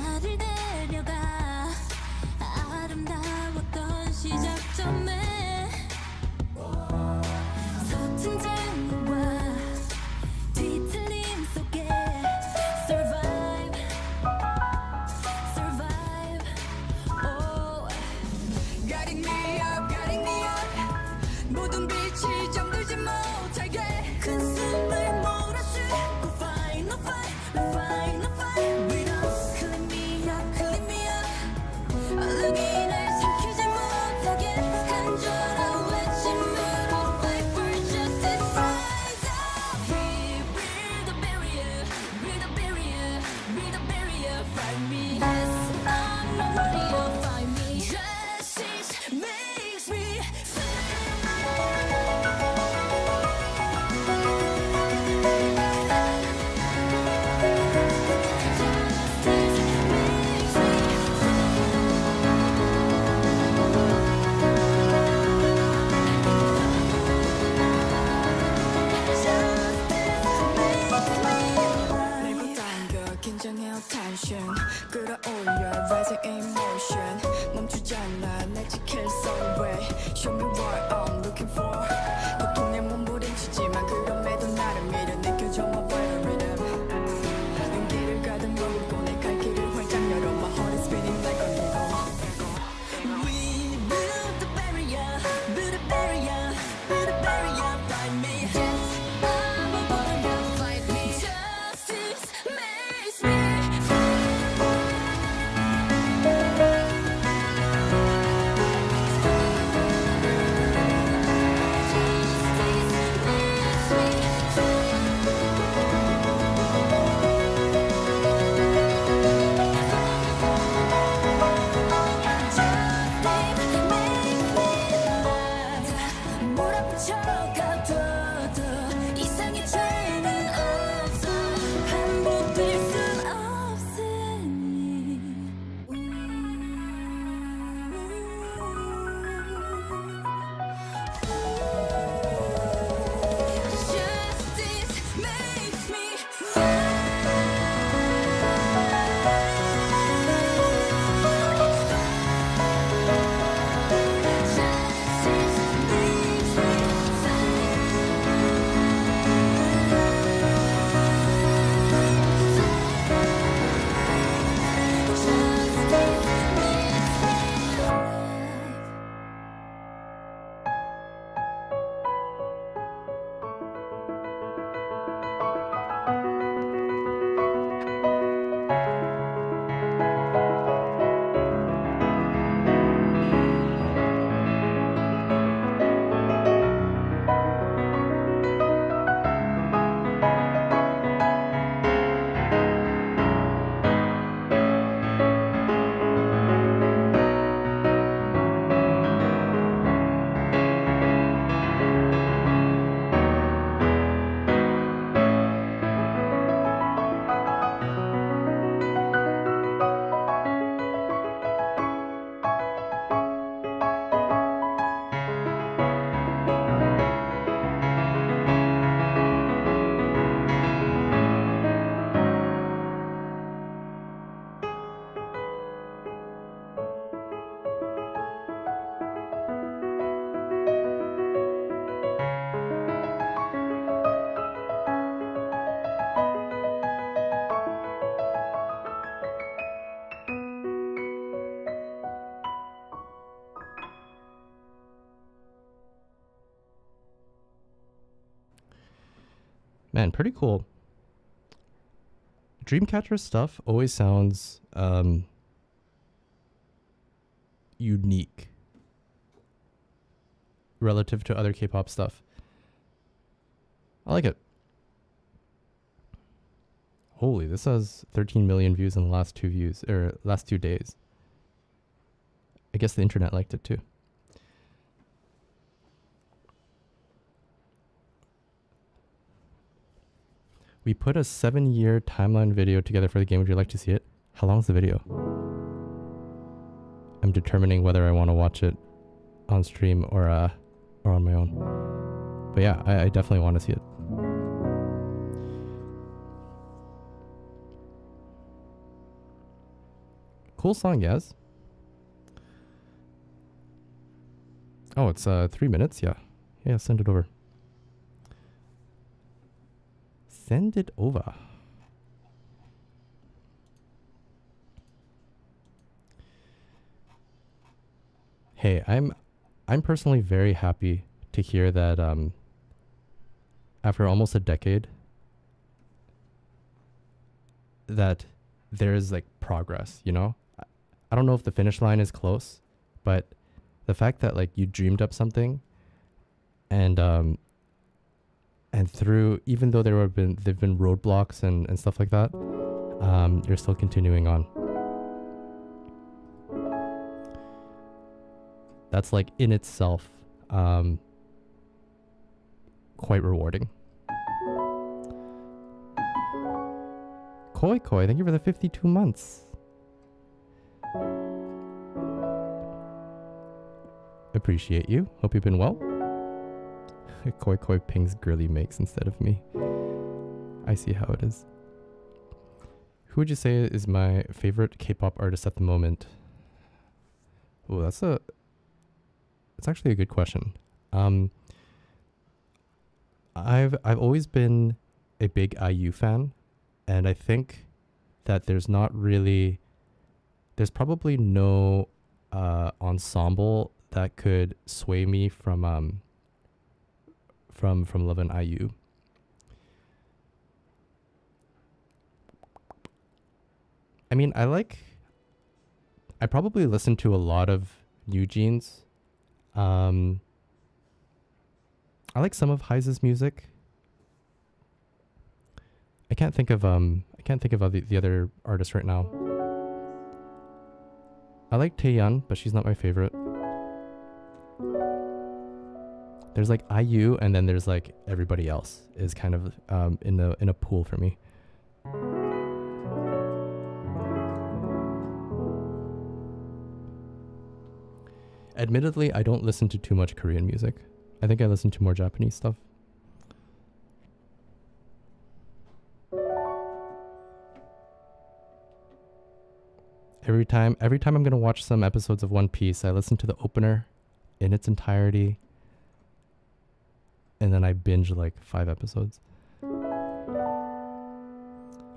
Man, pretty cool. Dreamcatcher stuff always sounds unique relative to other K-pop stuff. I like it. Holy, this has 13 million views in the last 2 days. I guess the internet liked it too. We put a 7-year timeline video together for the game. Would you like to see it? How long is the video? I'm determining whether I want to watch it on stream or on my own. But yeah, I definitely want to see it. Cool song, yes. Oh, it's 3 minutes. Yeah, yeah. Send it over. Send it over. Hey, I'm personally very happy to hear that after almost a decade that there's like progress, you know? I don't know if the finish line is close, but the fact that like you dreamed up something and through, even though there've been roadblocks and stuff like that, you're still continuing on. That's like in itself quite rewarding. Koi Koi, thank you for the 52 months. Appreciate you. Hope you've been well. Koi Koi pings Girly makes instead of me. I see how it is. Who would you say is my favorite K-pop artist at the moment? Oh, it's actually a good question. I've always been a big IU fan, and I think that there's probably no ensemble that could sway me from loving IU. I mean, I probably listen to a lot of New Jeans. I like some of Hyze's music. I can't think of the other artists right now. I like Taeyeon, but she's not my favorite. There's like IU, and then there's like everybody else is kind of in a pool for me. Admittedly, I don't listen to too much Korean music. I think I listen to more Japanese stuff. Every time I'm gonna watch some episodes of One Piece, I listen to the opener in its entirety, and then I binge like 5 episodes.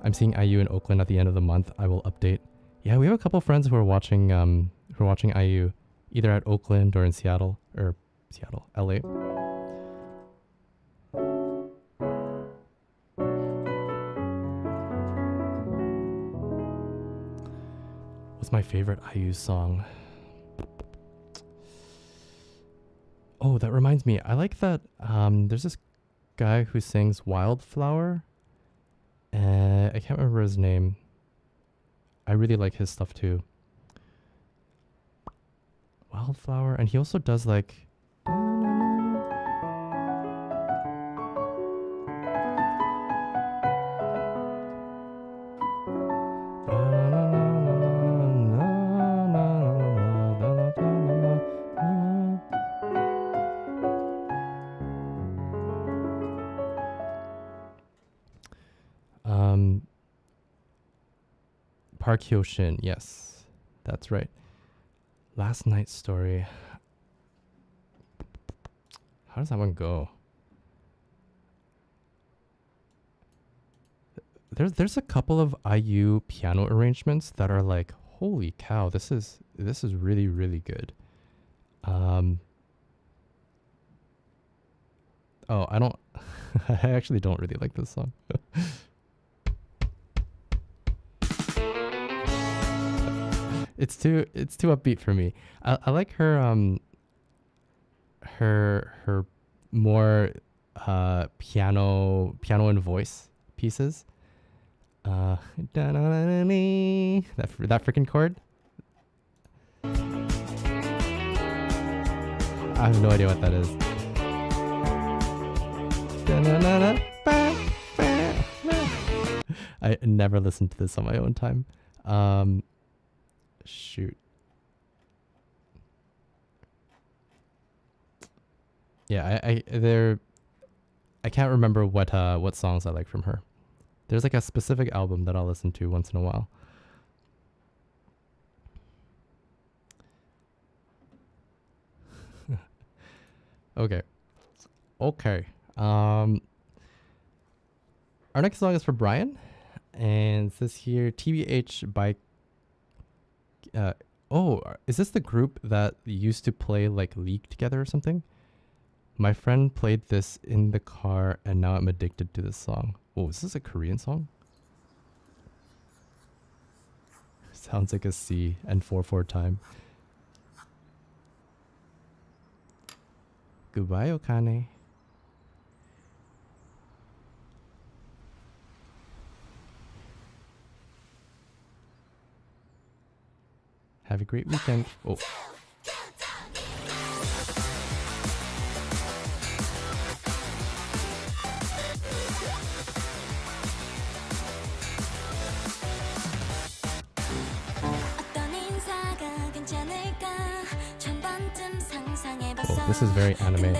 I'm seeing IU in Oakland at the end of the month. I will update. Yeah, we have a couple friends who are watching IU, either at Oakland or in Seattle, LA. What's my favorite IU song? Oh, that reminds me. I like that there's this guy who sings Wildflower. I can't remember his name. I really like his stuff too. Wildflower, and he also does like Park Hyo-shin. Yes, that's right. Last Night's Story. How does that one go? There's a couple of IU piano arrangements that are like, holy cow, this is really, really good. Oh, I don't I actually don't really like this song. It's too upbeat for me. I like her her more piano and voice pieces. That freaking chord. I have no idea what that is. I never listened to this on my own time. Shoot. Yeah, I can't remember what songs I like from her. There's like a specific album that I'll listen to once in a while. Okay. Our next song is for Brian, and it says here TBH by. Is this the group that used to play like League together or something? My friend played this in the car, and now I'm addicted to this song. Oh, is this a Korean song? Sounds like a C and 4/4 time. Goodbye, Okane. Have a great weekend. Oh. Oh, this is very anime.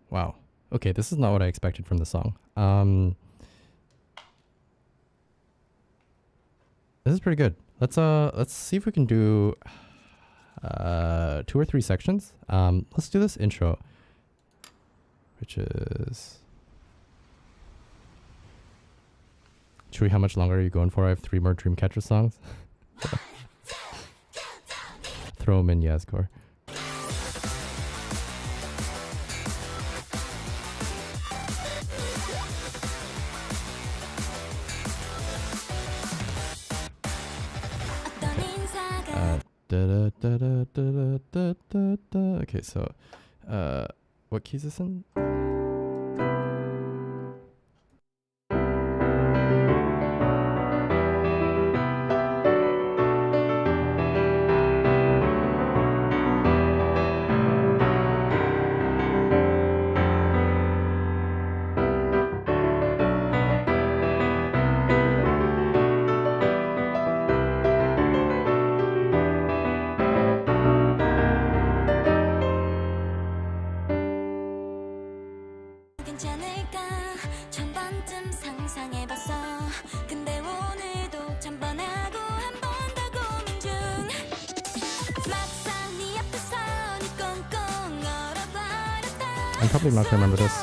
Wow. Okay, this is not what I expected from the song. This is pretty good. Let's see if we can do 2 or 3 sections. Let's do this intro. which is. Chewy, how much longer are you going for? I have 3 more Dreamcatcher songs. Throw them in, Yazgor. Okay, so what key is this in? 괜찮을까 천 번쯤 상상해봤어 근데 오늘도 찬반하고 한 번 더 고민 중 막상 네 앞에서 네 꽁꽁 얼어버렸다 I'm probably not gonna remember this,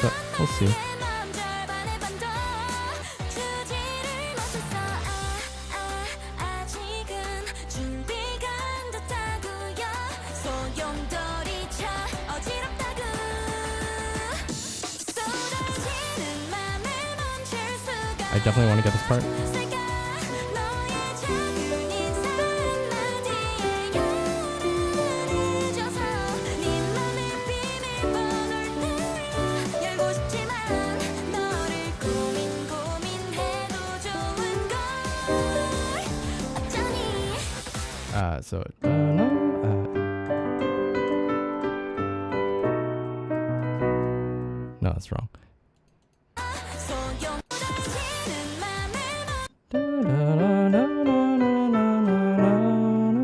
but we'll see. 내 맘 절반의 반도 주지를 못했어 아직은 준비가 안 됐다고요 소용돌이쳐 어지럽다고 쏟아지는 맘을 멈출 수가 I definitely want to get this part. 없을까 너의 작은 인사 한마디에 열을 잊어서 네 맘의 비밀번호를 눌러 열고 싶지만 너를 고민해도 좋은 걸 어쩌니 So no, that's wrong. 소용돌이치는 맘을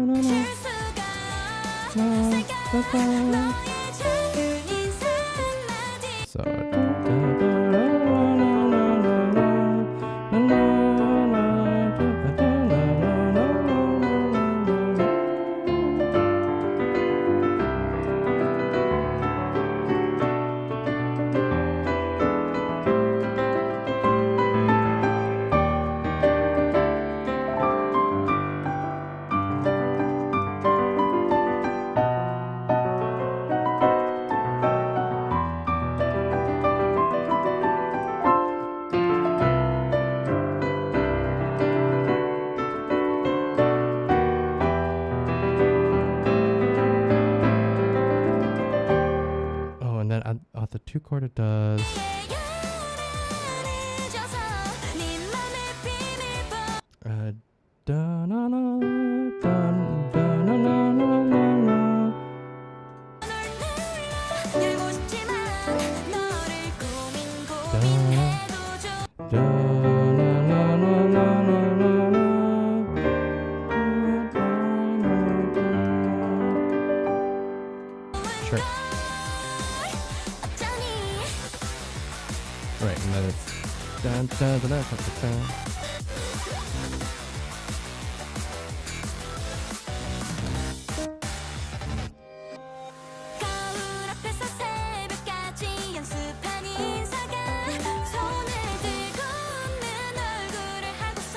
멈출 수가 없을까 너의 작은 인사 한마디 So oh, and then at the 2 chord it does. Da-na-na, Sure. Right, and then it's dun dun dun dun dun dun. 거울 앞에서 새벽까지 연습한 인사가 손을 들고 웃는 얼굴을 하고서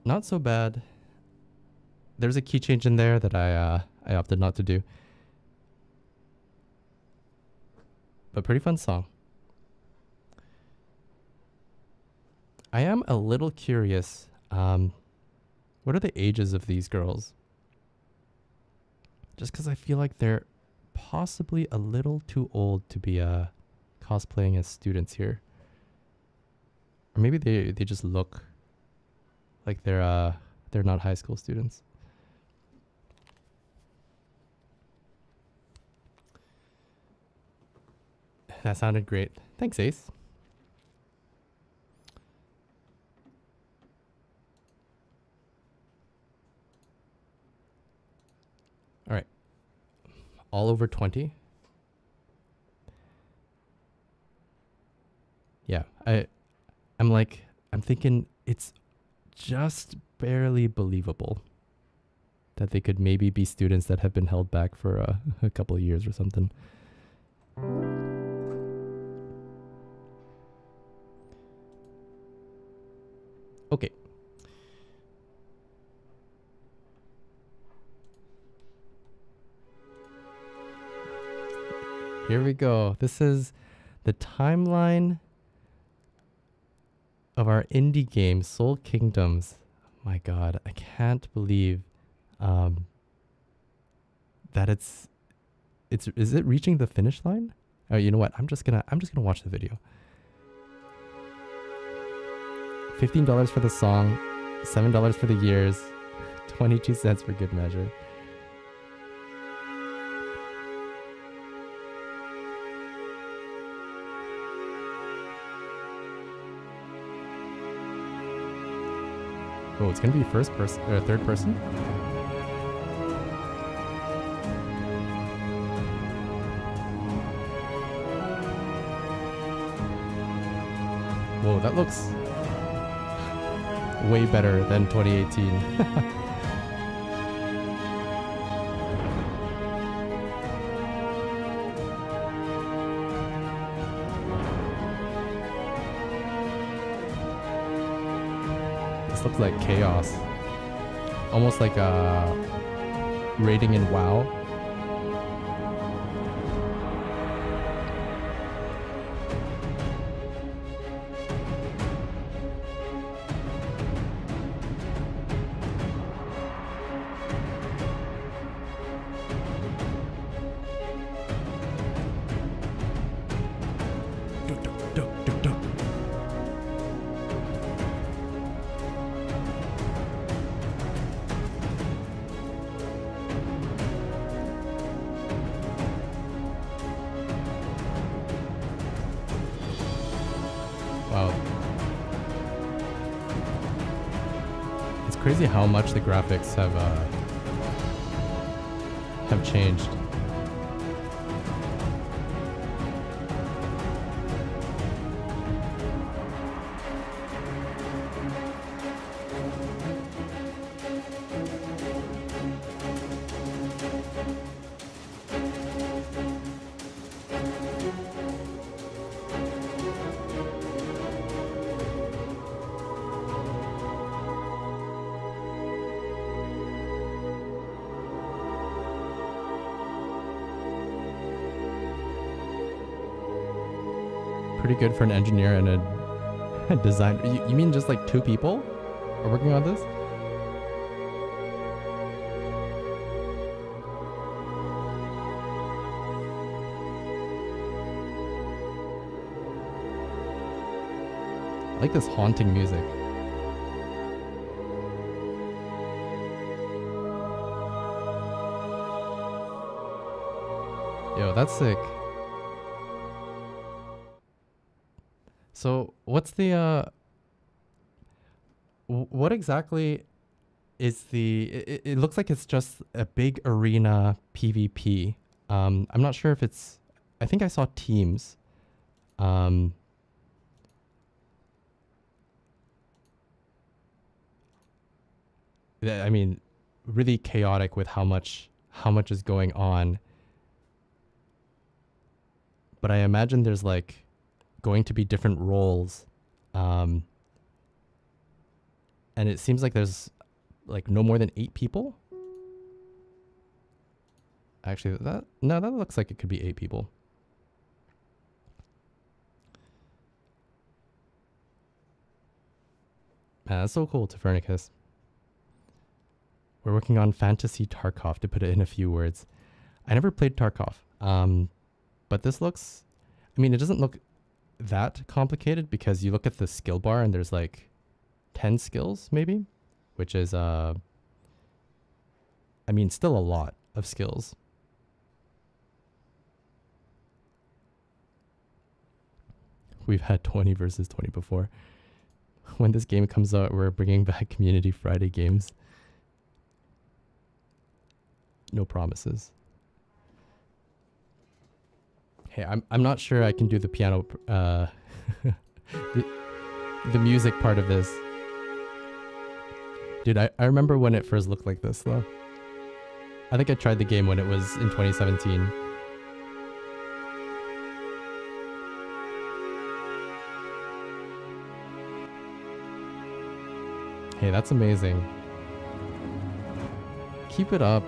not so bad. There's a key change in there that I opted not to do. But pretty fun song. I am a little curious. What are the ages of these girls? Just because I feel like they're possibly a little too old to be cosplaying as students here. Or maybe they just look like they're not high school students. That sounded great. Thanks, Ace. All right. All over 20. Yeah, I'm thinking it's just barely believable that they could maybe be students that have been held back for a couple of years or something. Okay. Here we go. This is the timeline of our indie game, Soul Kingdoms. My God, I can't believe that is it reaching the finish line? Oh, you know what? I'm just gonna watch the video. $15 for the song, $7 for the years, 22 cents for good measure. Oh, it's gonna be first person or third person? Whoa, that looks way better than 2018. This looks like chaos. Almost like a rating in WoW. Wow. It's crazy how much the graphics have changed. Pretty good for an engineer and a designer. You mean just like two people are working on this? I like this haunting music. Yo, that's sick. So what's the what exactly is the it looks like it's just a big arena PvP. I'm not sure if it's, I think I saw teams. I mean, really chaotic with how much is going on. But I imagine there's like going to be different roles and it seems like there's like no more than 8 people. Actually, that looks like it could be 8 people. Man, that's so cool, Tefernicus. We're working on Fantasy Tarkov, to put it in a few words. I never played Tarkov, but this looks, I mean, it doesn't look that complicated because you look at the skill bar and there's like 10 skills maybe, which is, I mean, still a lot of skills. We've had 20 versus 20 before. When this game comes out, we're bringing back Community Friday games. No promises. Hey, I'm not sure I can do the piano, the music part of this. Dude, I remember when it first looked like this though. I think I tried the game when it was in 2017. Hey, that's amazing. Keep it up.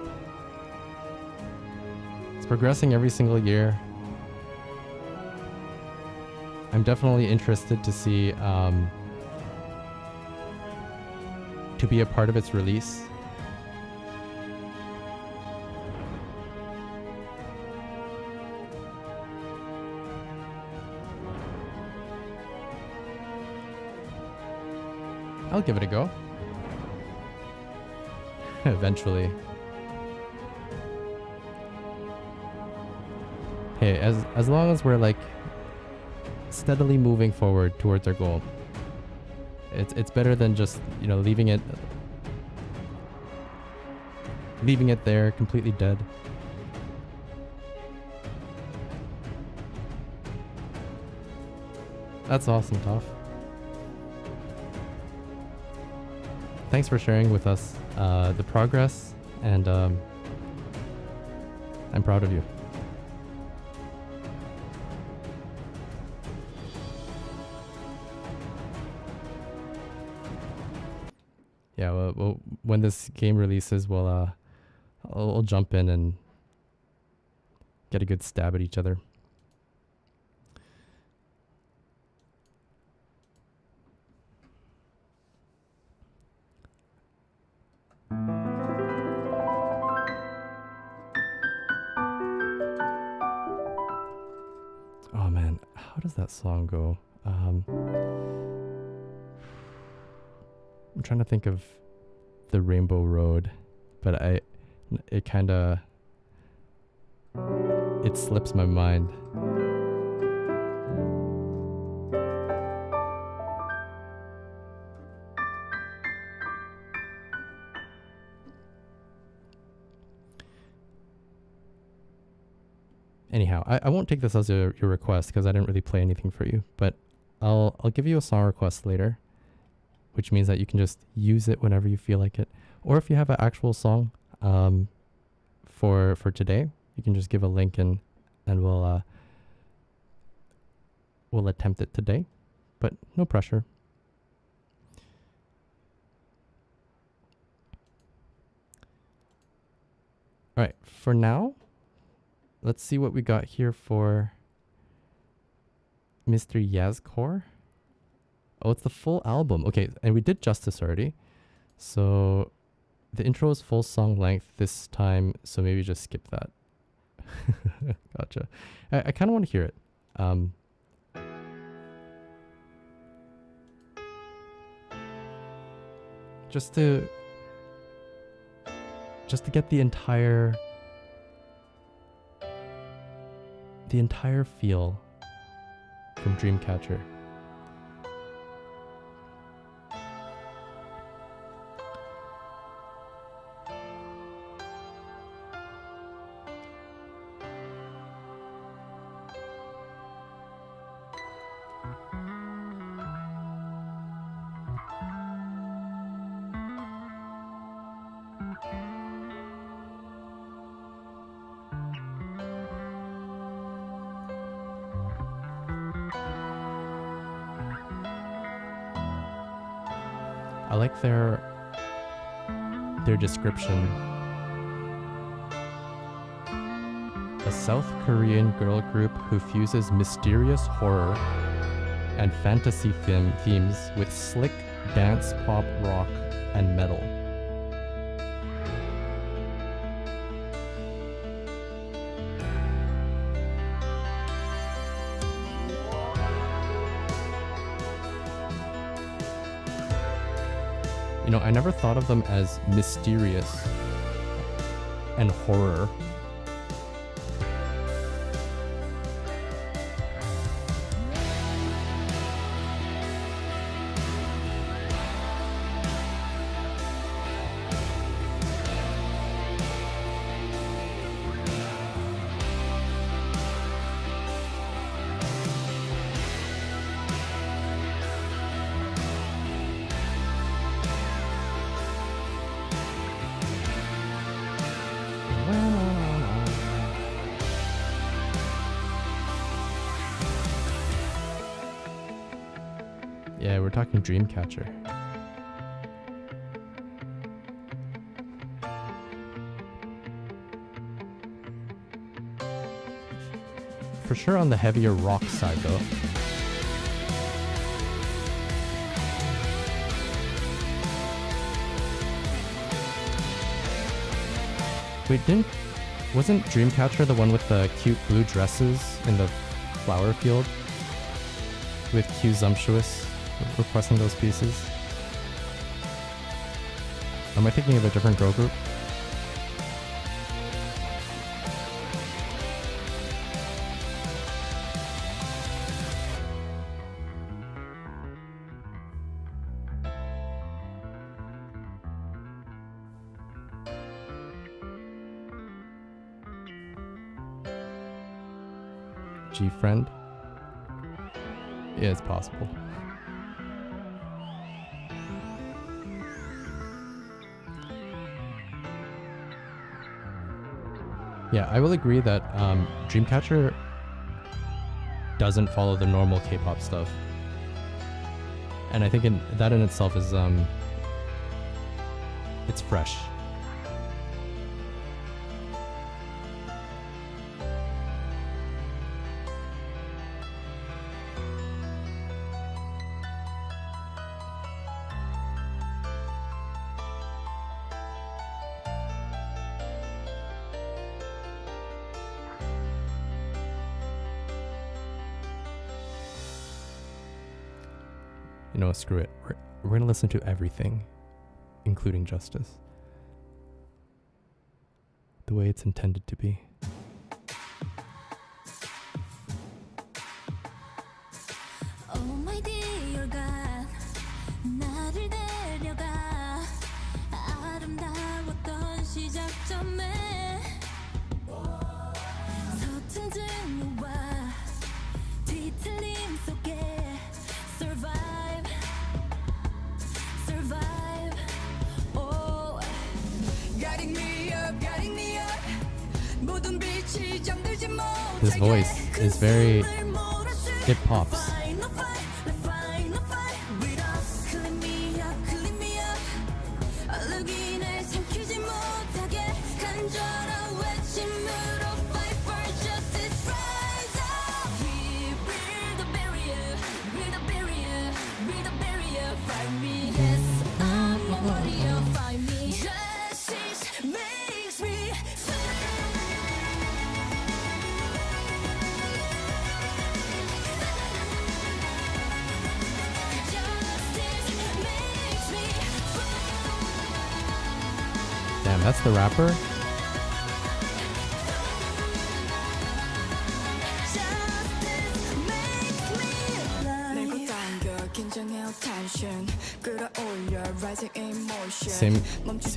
It's progressing every single year. I'm definitely interested to see, to be a part of its release. I'll give it a go. Eventually. Hey, as long as we're like steadily moving forward towards our goal, it's better than just, you know, leaving it there completely dead. That's awesome, Toph. Thanks for sharing with us the progress, and I'm proud of you. Yeah, well, when this game releases, I'll jump in and get a good stab at each other. Oh man, how does that song go? I'm trying to think of the Rainbow Road, but it slips my mind. Anyhow, I won't take this as your request because I didn't really play anything for you, but I'll give you a song request later, which means that you can just use it whenever you feel like it. Or if you have an actual song for today, you can just give a link and we'll attempt it today, but no pressure. All right, for now, let's see what we got here for Mr. Yazcore. Oh, it's the full album. Okay, and we did Justice already. So the intro is full song length this time, so maybe just skip that. Gotcha. I kind of want to hear it. Just to get the entire feel from Dreamcatcher. I like their description. A South Korean girl group who fuses mysterious horror and fantasy themes with slick dance, pop, rock, and metal. You know, I never thought of them as mysterious and horror. Yeah, we're talking Dreamcatcher. For sure on the heavier rock side though. Wait, wasn't Dreamcatcher the one with the cute blue dresses in the flower field? With Q Zumptuous requesting those pieces? Am I thinking of a different girl group? G-Friend? Yeah, it's possible. Yeah, I will agree that Dreamcatcher doesn't follow the normal K-pop stuff. And I think that in itself is, it's fresh. You know, screw it. We're gonna listen to everything, including Justice, the way it's intended to be. Oh my dear God, 나를 데려가 아름다웠던 시작점에 서툰 증오와 뒤틀림 속에 survive, oh. Guiding me up, 모든 빛이 잠들지 못하게. His voice is very, it pops. Damn, that's the rapper? Same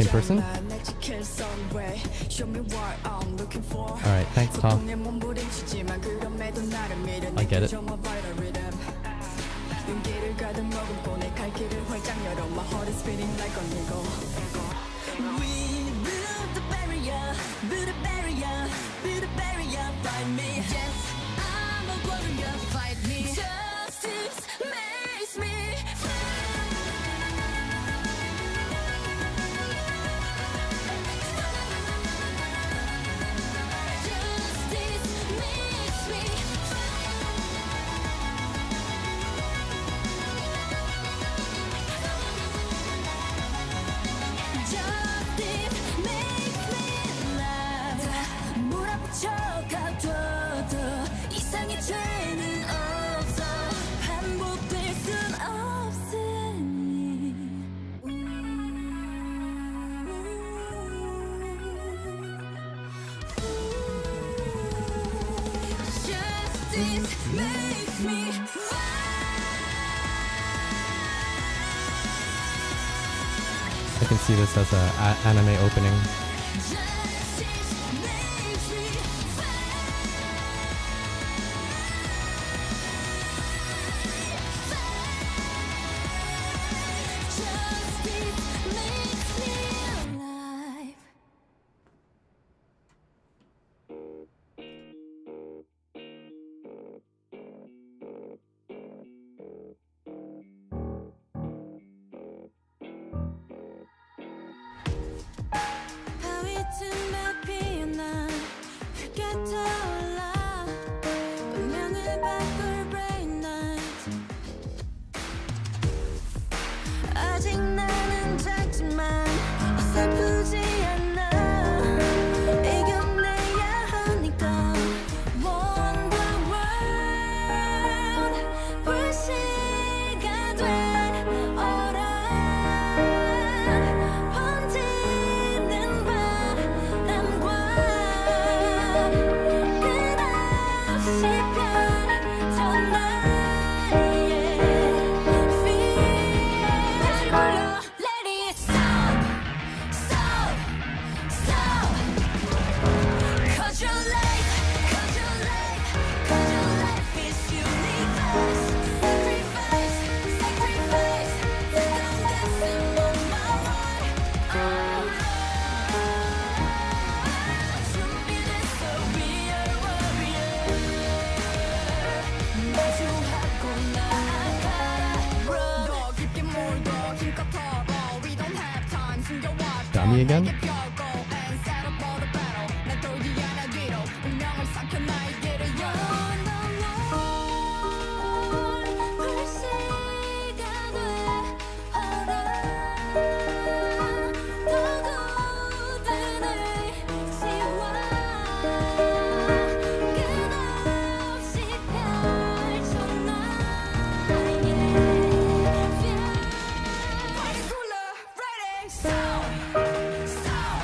person? Alright, thanks Tom. I get it. Build a barrier, find me. Yes, I'm a warrior, fight me. Justice makes me free. I can see this as a anime opening. 바위틈에 피어난 붉게 타올라 운명을 바꿀 brain night 아직 나는 작지만 어설프지 않아 이겨내야 하니까 Wonder World 불씨가 돼 어라 번지는 바람과 끝없이 펼쳐 나의 feel 불러 Let it stop stop stop Cause your life is universe Sacrifice 뜨거운 가슴 on my heart 준비됐어 be a warrior 마주하고 나아가라 더 깊게 몰고 힘껏 털어 We don't have time 숨겨왔던 Dummy again? 내게 펴고 and set up all the battle 날 돌기 하나 뒤로 운명을 삼켜 나에게로 불씨가 돼 어라 더 굳은 의지와 끝없이 펼쳐 나의 feel Party cooler, ready, stop, stop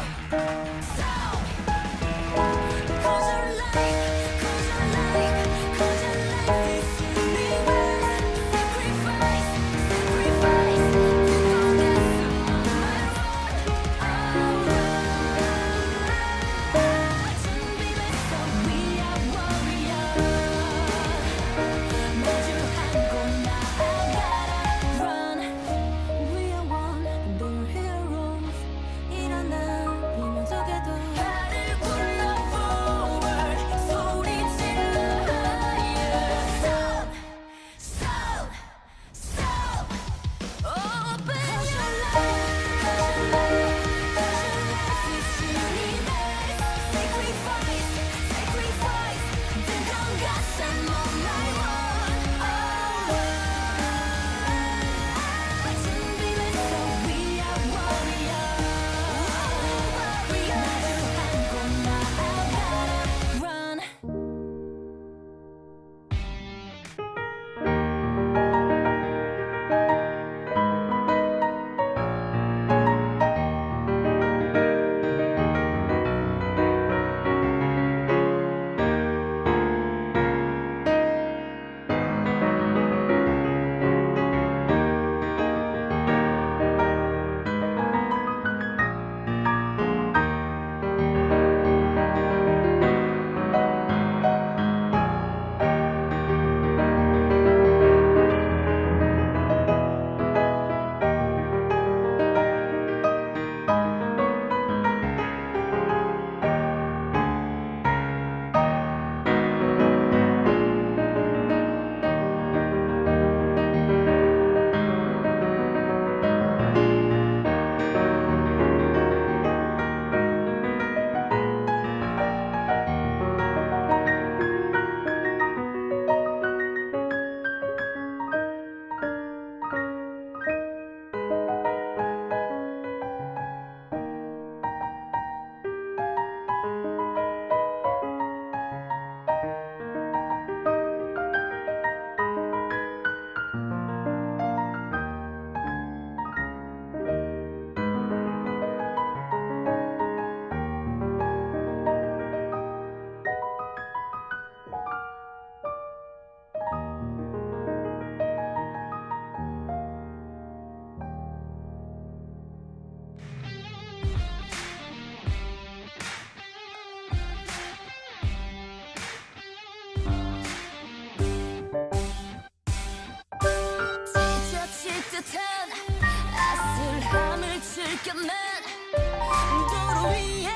도로 위에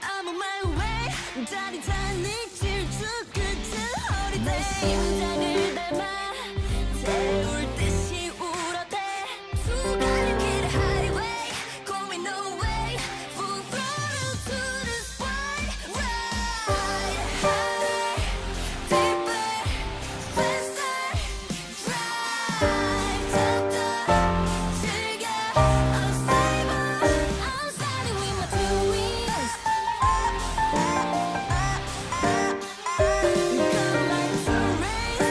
I'm on my way 짜릿한 이 질주 끝은 holiday 심장을 닮아 태울 듯이 울어대 수많은 길의 highway going away full throttle to the sky ride higher deeper faster drive tougher 즐겨 I'm stable I'm sliding with my two wheels come like to race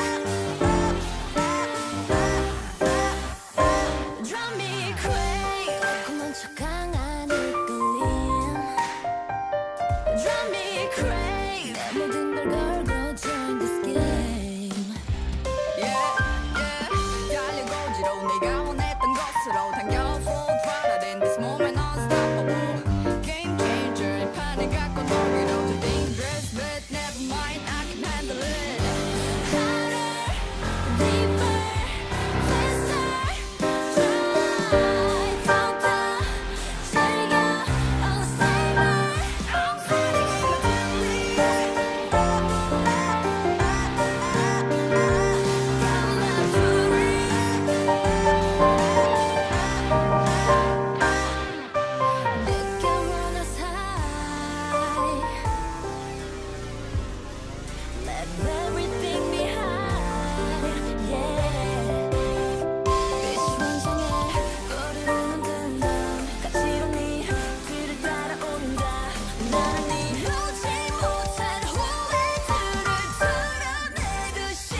drive me crazy 고만 척 강한 이끌림 drive me crazy 내 모든 걸 걸고 join this game 달려고지로 네가 원했던 곳으로 당겨 full throttle in this moment unstoppable game changer 이 판을 갖고 놀기로 too dangerous but never mind I can handle it harder deeper faster drive tougher 즐겨 unstable I'm sliding with my two wheels come like to Look at one us high Let everything behind Yeah 비추원상에 거리를 흔든다 가치로니 뒤를 따라오른다 나란히 오지 못한 후회들을 털어내듯이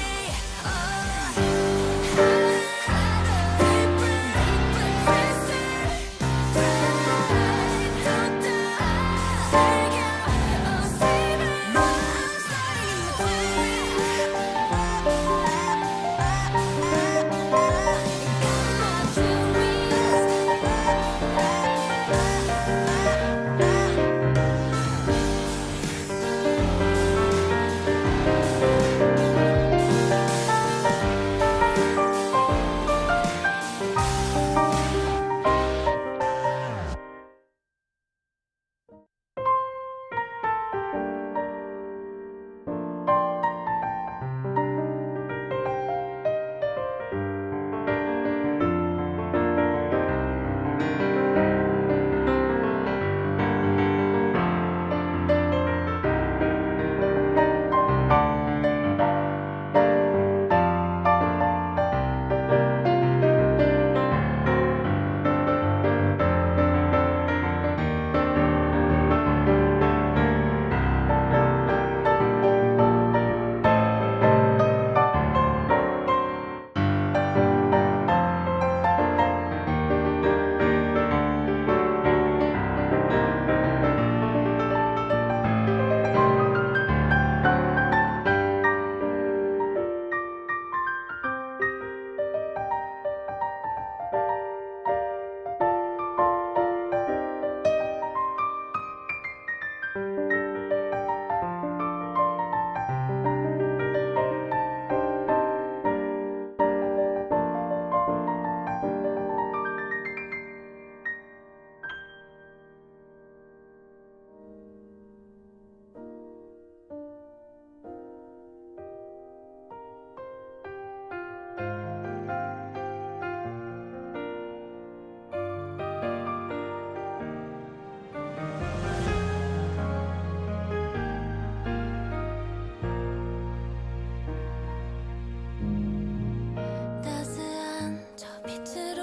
따스한 저 빛으로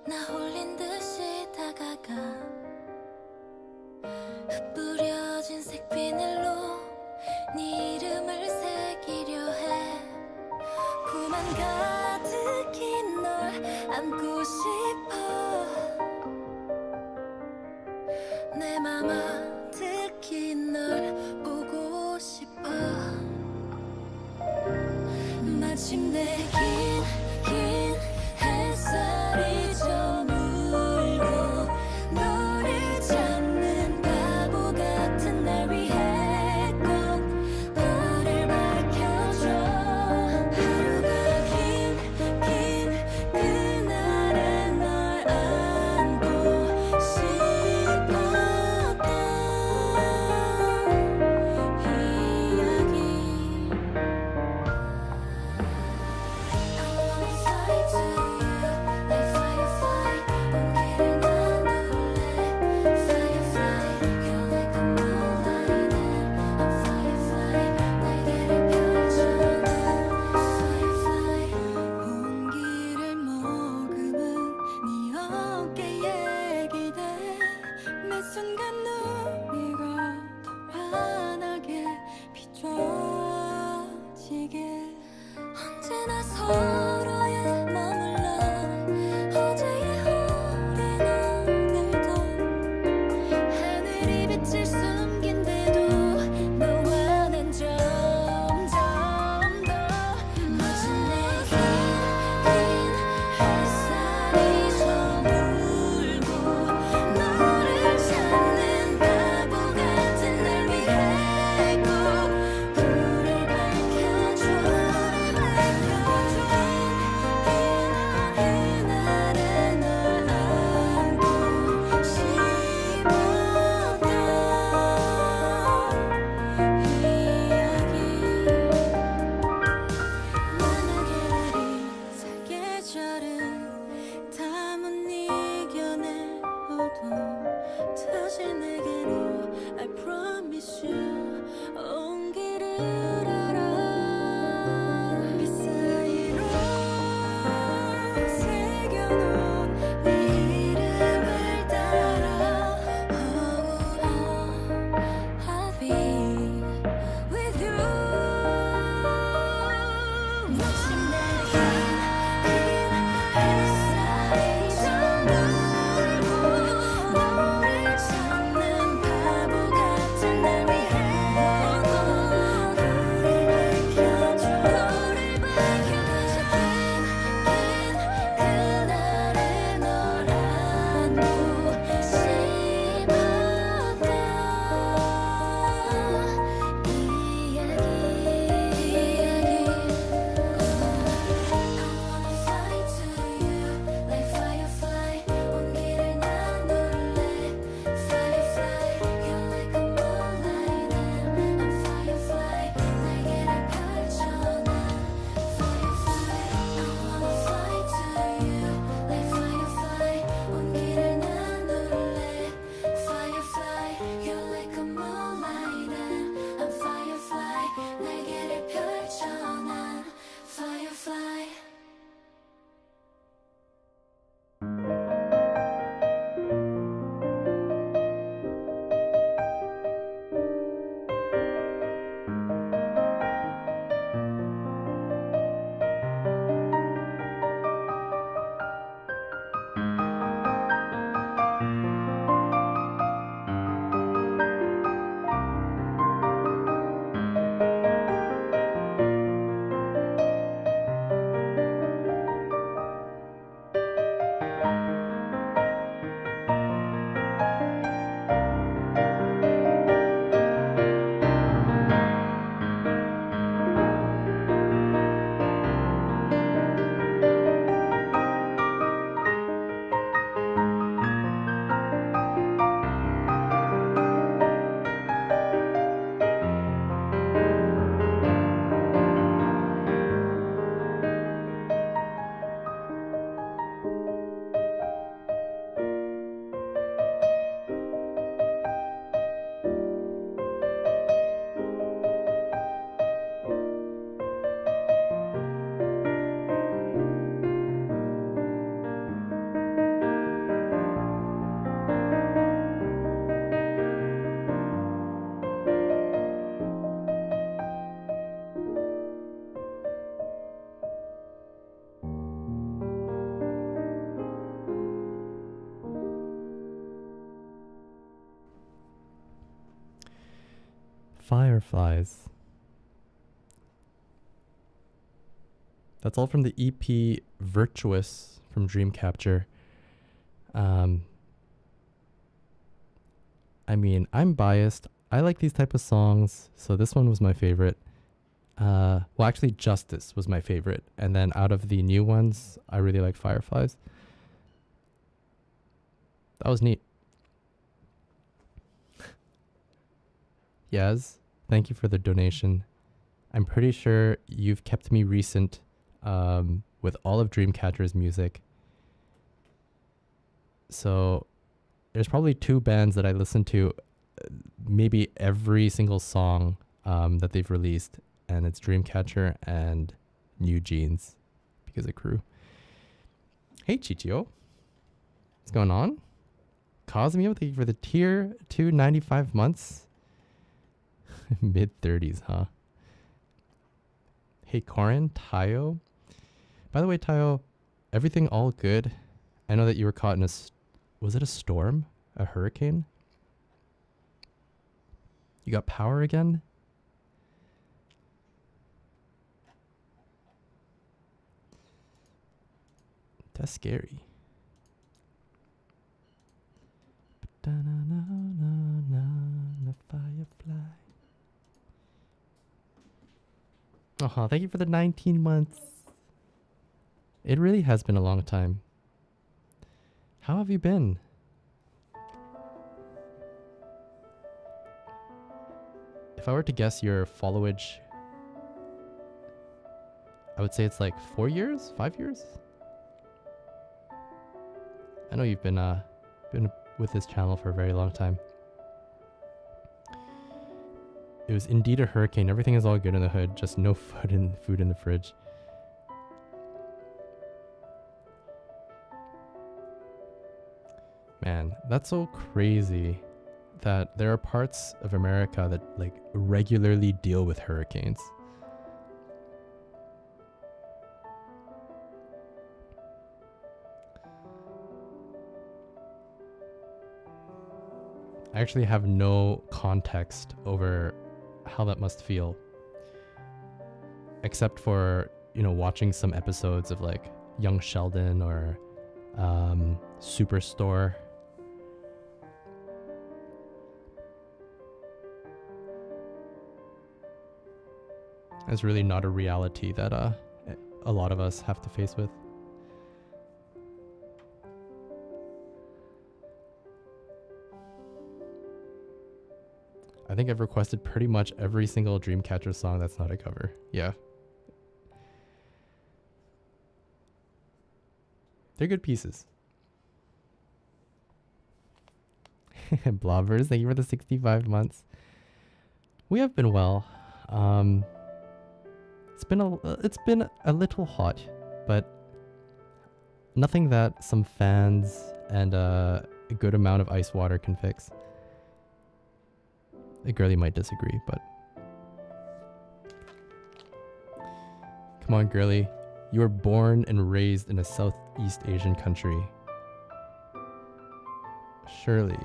나 홀린 듯이 다가가 흩뿌려진 색비늘로 네 이름을 새기려 해 꿈안 가득히 널 안고 싶어 내 맘 아득히 널 보고 싶어 마침내 긴 햇살이 저물고 너를 찾는 바보 같은 날 위해 꼭 불을 밝혀줘 하루가 긴 그날에 널 안고 싶어 miss you 온 길을 알아 그 사이로 새겨놓은 네 이름을 따라 I'll be with you 마침내 긴 햇살이 져들고 너를 찾는 바보 같은 날 위해 너를 밝혀줘 너를 밝혀줘 긴 그날의 널 안고 싶었던 I wanna fly to you like firefly 온 길을 나눌래 Firefly you're like a moonlight and I'm firefly 날개를 펼쳐 난 Firefly I wanna fly to you like firefly 온 길을 나눌래 Firefly you're like a moonlight and I'm firefly 날개를 펼쳐 난 Firefly Fireflies. That's all from the EP Virtuous from Dreamcatcher. I mean, I'm biased. I like these type of songs, so this one was my favorite. Well, actually, Justice was my favorite. And then out of the new ones, I really like Fireflies. That was neat. Yes, thank you for the donation. I'm pretty sure you've kept me recent with all of Dreamcatcher's music. So there's probably two bands that I listen to maybe every single song that they've released, and it's Dreamcatcher and New Jeans because of Crew. Hey Chichio, what's going on? Cosmeo, thank you for the tier 2 95 months. Mid 30s, huh? Hey Corin, Tayo. By the way, Tayo, everything all good? I know that you were caught in was it a storm? A hurricane? You got power again? That's scary. The firefly. Oh, thank you for the 19 months. It really has been a long time. How have you been? If I were to guess your followage, I would say it's like 4 years, 5 years. I know you've been with this channel for a very long time. It was indeed a hurricane. Everything is all good in the hood, just no food in the fridge. Man, that's so crazy that there are parts of America that like regularly deal with hurricanes. I actually have no context over how that must feel, except for, you know, watching some episodes of like Young Sheldon or Superstore. It's really not a reality that a lot of us have to face with. I think I've requested pretty much every single Dreamcatcher song that's not a cover. Yeah. They're good pieces. Blobbers, thank you for the 65 months. We have been well. It's been a little hot, but nothing that some fans and a good amount of ice water can fix. A girlie might disagree, but come on, girlie. You were born and raised in a Southeast Asian country. Surely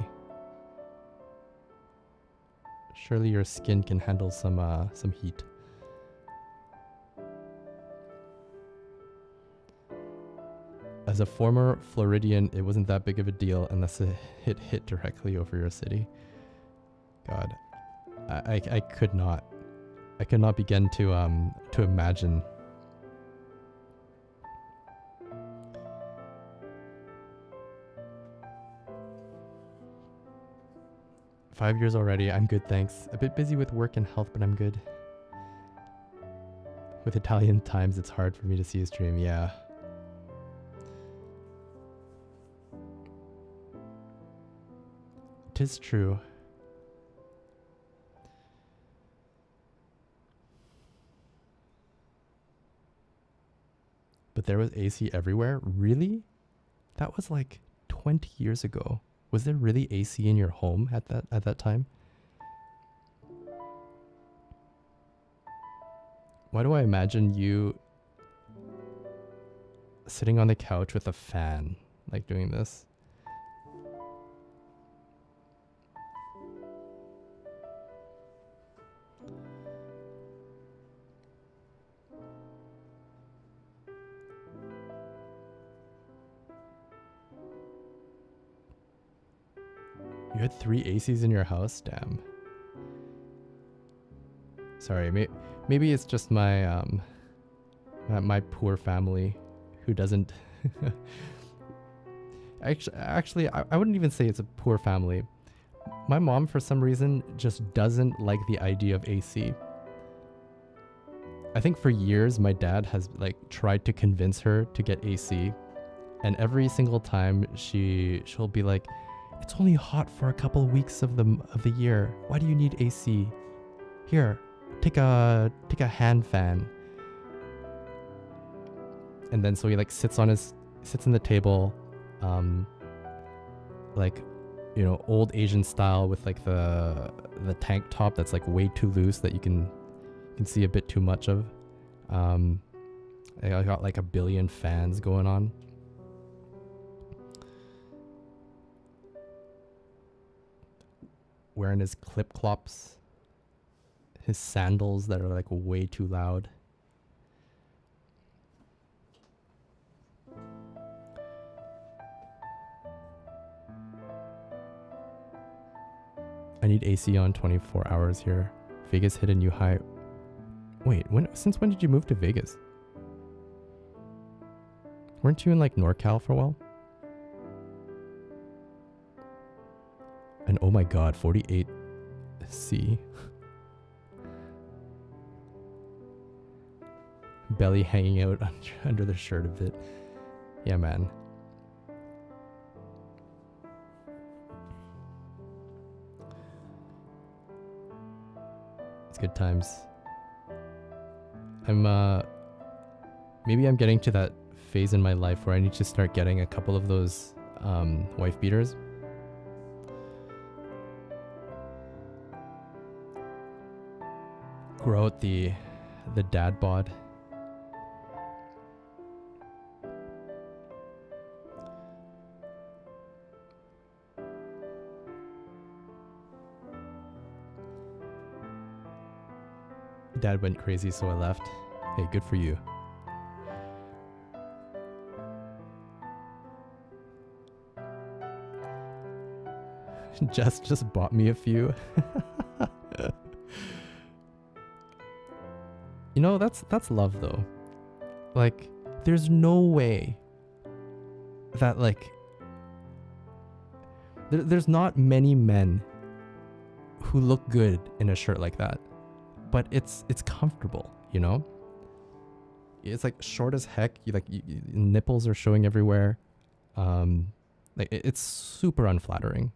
your skin can handle some heat. As a former Floridian, it wasn't that big of a deal unless it hit directly over your city. God, I could not begin to imagine. Five years already. I'm good, thanks. A bit busy with work and health, but I'm good. With Italian times, it's hard for me to see a stream. Yeah. Tis true. But there was AC everywhere? Really? That was like 20 years ago. Was there really AC in your home at that time? Why do I imagine you sitting on the couch with a fan, like doing this? You had 3 ACs in your house? Damn. Sorry, maybe it's just my my poor family who doesn't. Actually, I wouldn't even say it's a poor family. My mom, for some reason, just doesn't like the idea of AC. I think for years my dad has like tried to convince her to get AC, and every single time she'll be like, "It's only hot for a couple of weeks of the year. Why do you need AC? Here, take a hand fan." And then so he like sits in the table, like, you know, old Asian style with like the tank top that's like way too loose that you can see a bit too much of. I got like a billion fans going on. Wearing his clip-clops, his sandals that are like way too loud. I need AC on 24 hours here. Vegas hit a new high. Wait, since when did you move to Vegas? Weren't you in like NorCal for a while? And oh my god, 48C. Belly hanging out under the shirt a bit. Yeah, man. good times. Maybe I'm getting to that phase in my life where I need to start getting a couple of those wife beaters. Grow out the dad bod. Dad went crazy, so I left. Hey, good for you. Jess just bought me a few. You know, that's love though. Like, there's no way that like there's not many men who look good in a shirt like that. But it's comfortable, you know? It's like short as heck. Nipples are showing everywhere. It's super unflattering.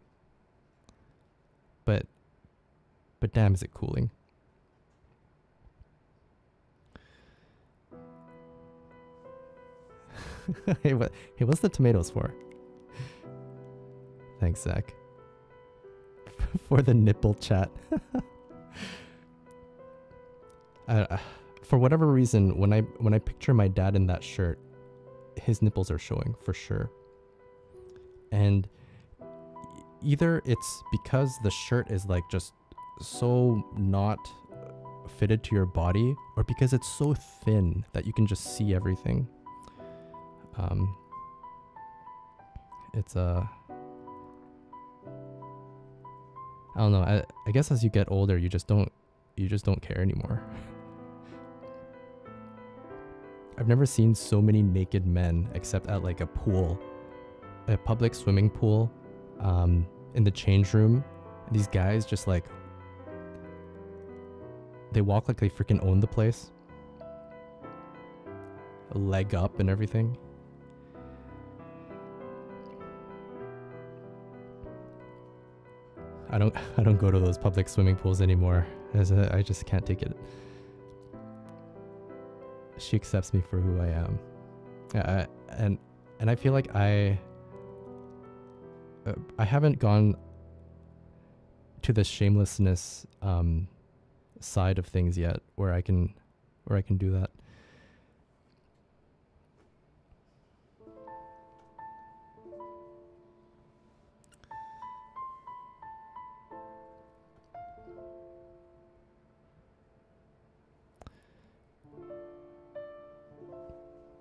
But damn, is it cooling? Hey, what's the tomatoes for? Thanks, Zach. For the nipple chat. For whatever reason, when I picture my dad in that shirt, his nipples are showing for sure. And either it's because the shirt is like just so not fitted to your body, or because it's so thin that you can just see everything. It's I don't know. I guess as you get older, you just don't care anymore. I've never seen so many naked men except at like a pool, a public swimming pool, in the change room. These guys just like, they walk like they freaking own the place. A leg up and everything. I don't go to those public swimming pools anymore. I just can't take it. She accepts me for who I am. And I feel like I haven't gone to the shamelessness side of things yet, where I can do that.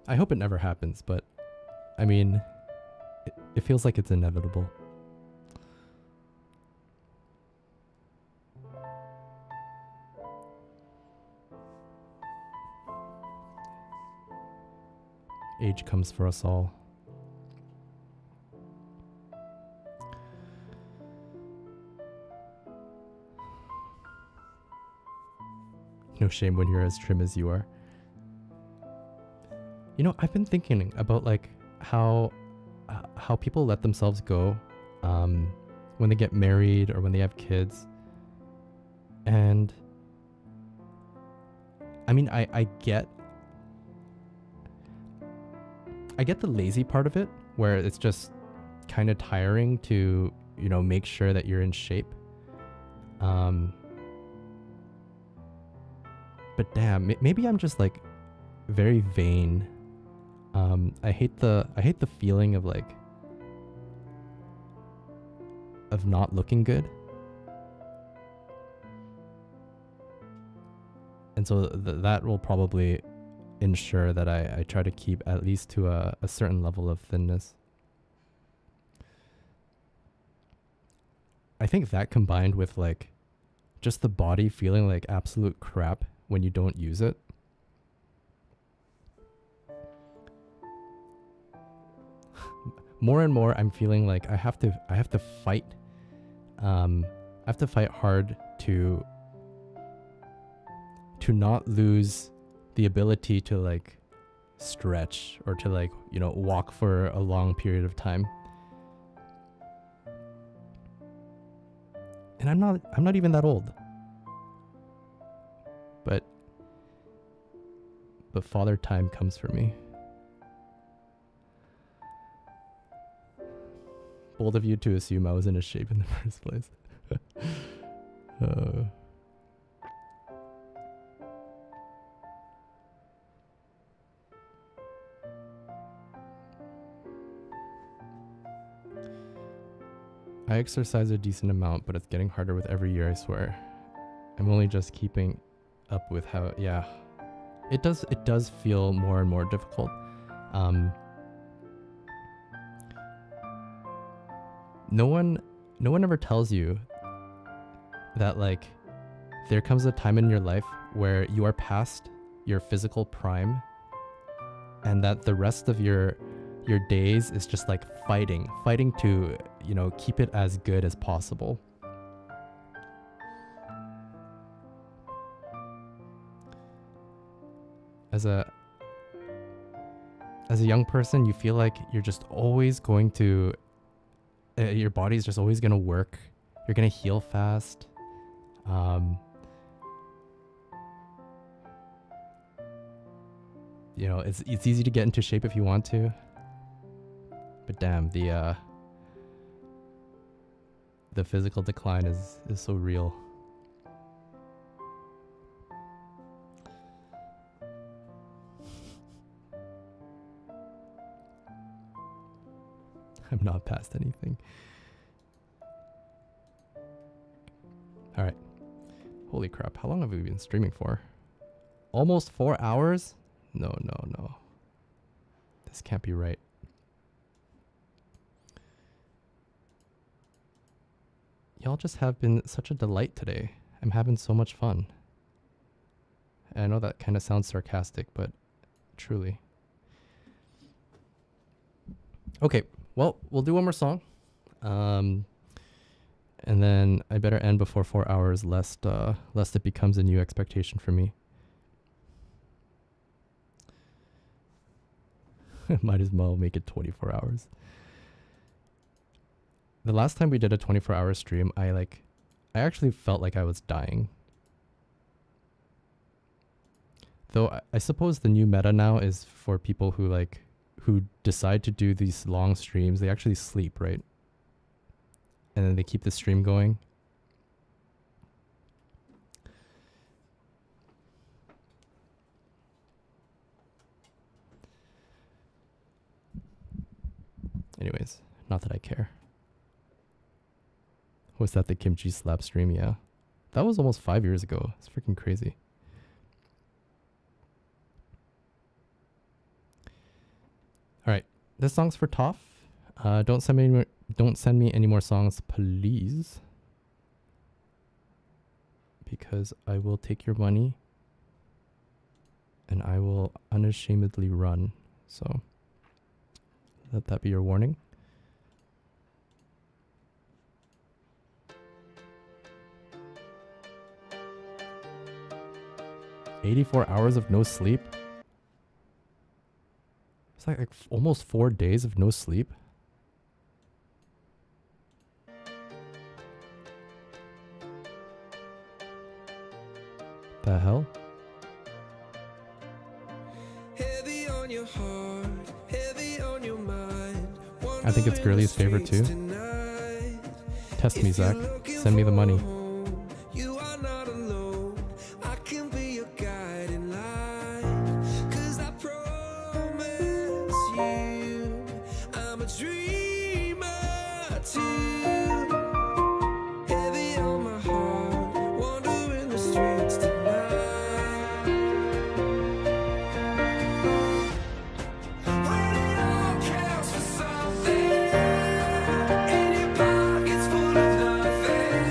I hope it never happens, but I mean, it feels like it's inevitable. Age comes for us all. No shame when you're as trim as you are. You know, I've been thinking about like how people let themselves go when they get married or when they have kids. And I mean, I get the lazy part of it, where it's just kind of tiring to, you know, make sure that you're in shape. But damn, maybe I'm just like very vain. I hate the feeling of like of not looking good. And so that will probably ensure that I try to keep at least to a certain level of thinness. I think that combined with like just the body feeling like absolute crap when you don't use it. More and more I'm feeling like I have to fight. I have to fight hard to not lose the ability to like stretch or to like, you know, walk for a long period of time. And I'm not even that old. but father time comes for me. Bold of you to assume I was in a shape in the first place. I exercise a decent amount, but it's getting harder with every year, I swear. I'm only just keeping up with how, yeah. It does feel more and more difficult. No one ever tells you that, like, there comes a time in your life where you are past your physical prime and that the rest of your days is just like fighting to, you know, keep it as good as possible. As a young person, you feel like you're just always going to your body's just always going to work. You're going to heal fast. You know, it's easy to get into shape if you want to. But damn, the physical decline is so real. I'm not past anything. All right. Holy crap. How long have we been streaming for? Almost 4 hours? No. This can't be right. Y'all just have been such a delight today. I'm having so much fun. And I know that kind of sounds sarcastic, but truly. Okay. Well, we'll do one more song. And then I better end before 4 hours, lest it becomes a new expectation for me. Might as well make it 24 hours. The last time we did a 24-hour stream, I actually felt like I was dying. Though I suppose the new meta now is for people who decide to do these long streams, they actually sleep, right? And then they keep the stream going. Anyways, not that I care. Was that the Kimchi Slap stream? Yeah. That was almost 5 years ago. It's freaking crazy. Alright. This song's for Toph. Don't send me any more songs, please. Because I will take your money and I will unashamedly run. So let that be your warning. "84 hours of no sleep." It's like almost 4 days of no sleep. The hell? Heavy on your heart, heavy on your mind. I think it's Girly's favorite too. Test me, Zach. Send me the money. You are not alone. I can be your guiding light. 'Cause I promise you, I'm a dreamer too. Heavy on my heart, wandering the streets tonight. When it all counts for something, and your pockets full of nothing.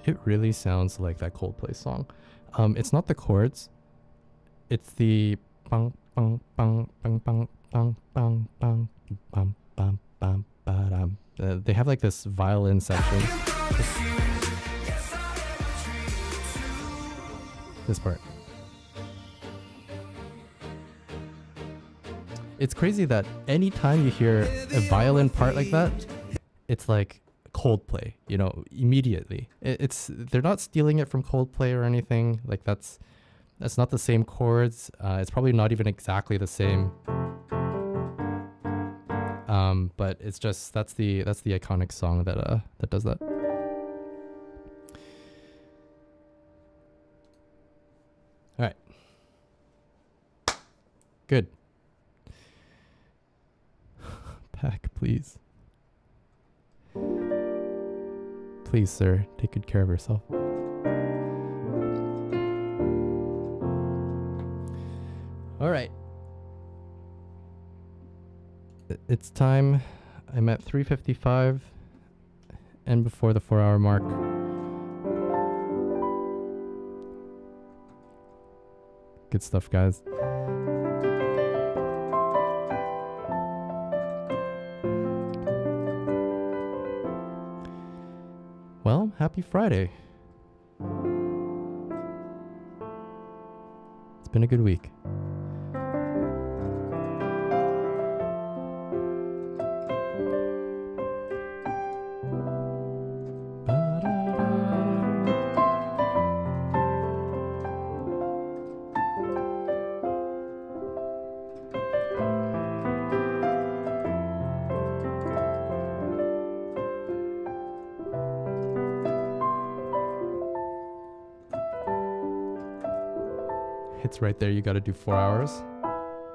It really sounds like that Coldplay song. It's not the chords. It's the bang bang bang bang bang bang bang bang bang bang bang bang. They have like this violin section. This part. It's crazy that anytime you hear a violin part like that, it's like Coldplay, you know, immediately. They're not stealing it from Coldplay or anything. Like that's not the same chords. It's probably not even exactly the same. But it's just that's the iconic song that does that. All right. Good. Pack, please. Please, sir, take good care of yourself. All right. It's time. I'm at 3:55 and before the 4-hour mark. Good stuff, guys. Well, happy Friday. It's been a good week. It's right there. You got to do 4 hours.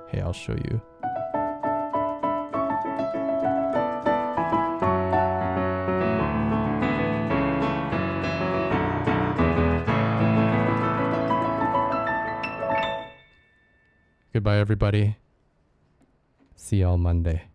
Hey, I'll show you. Goodbye, everybody. See y'all Monday.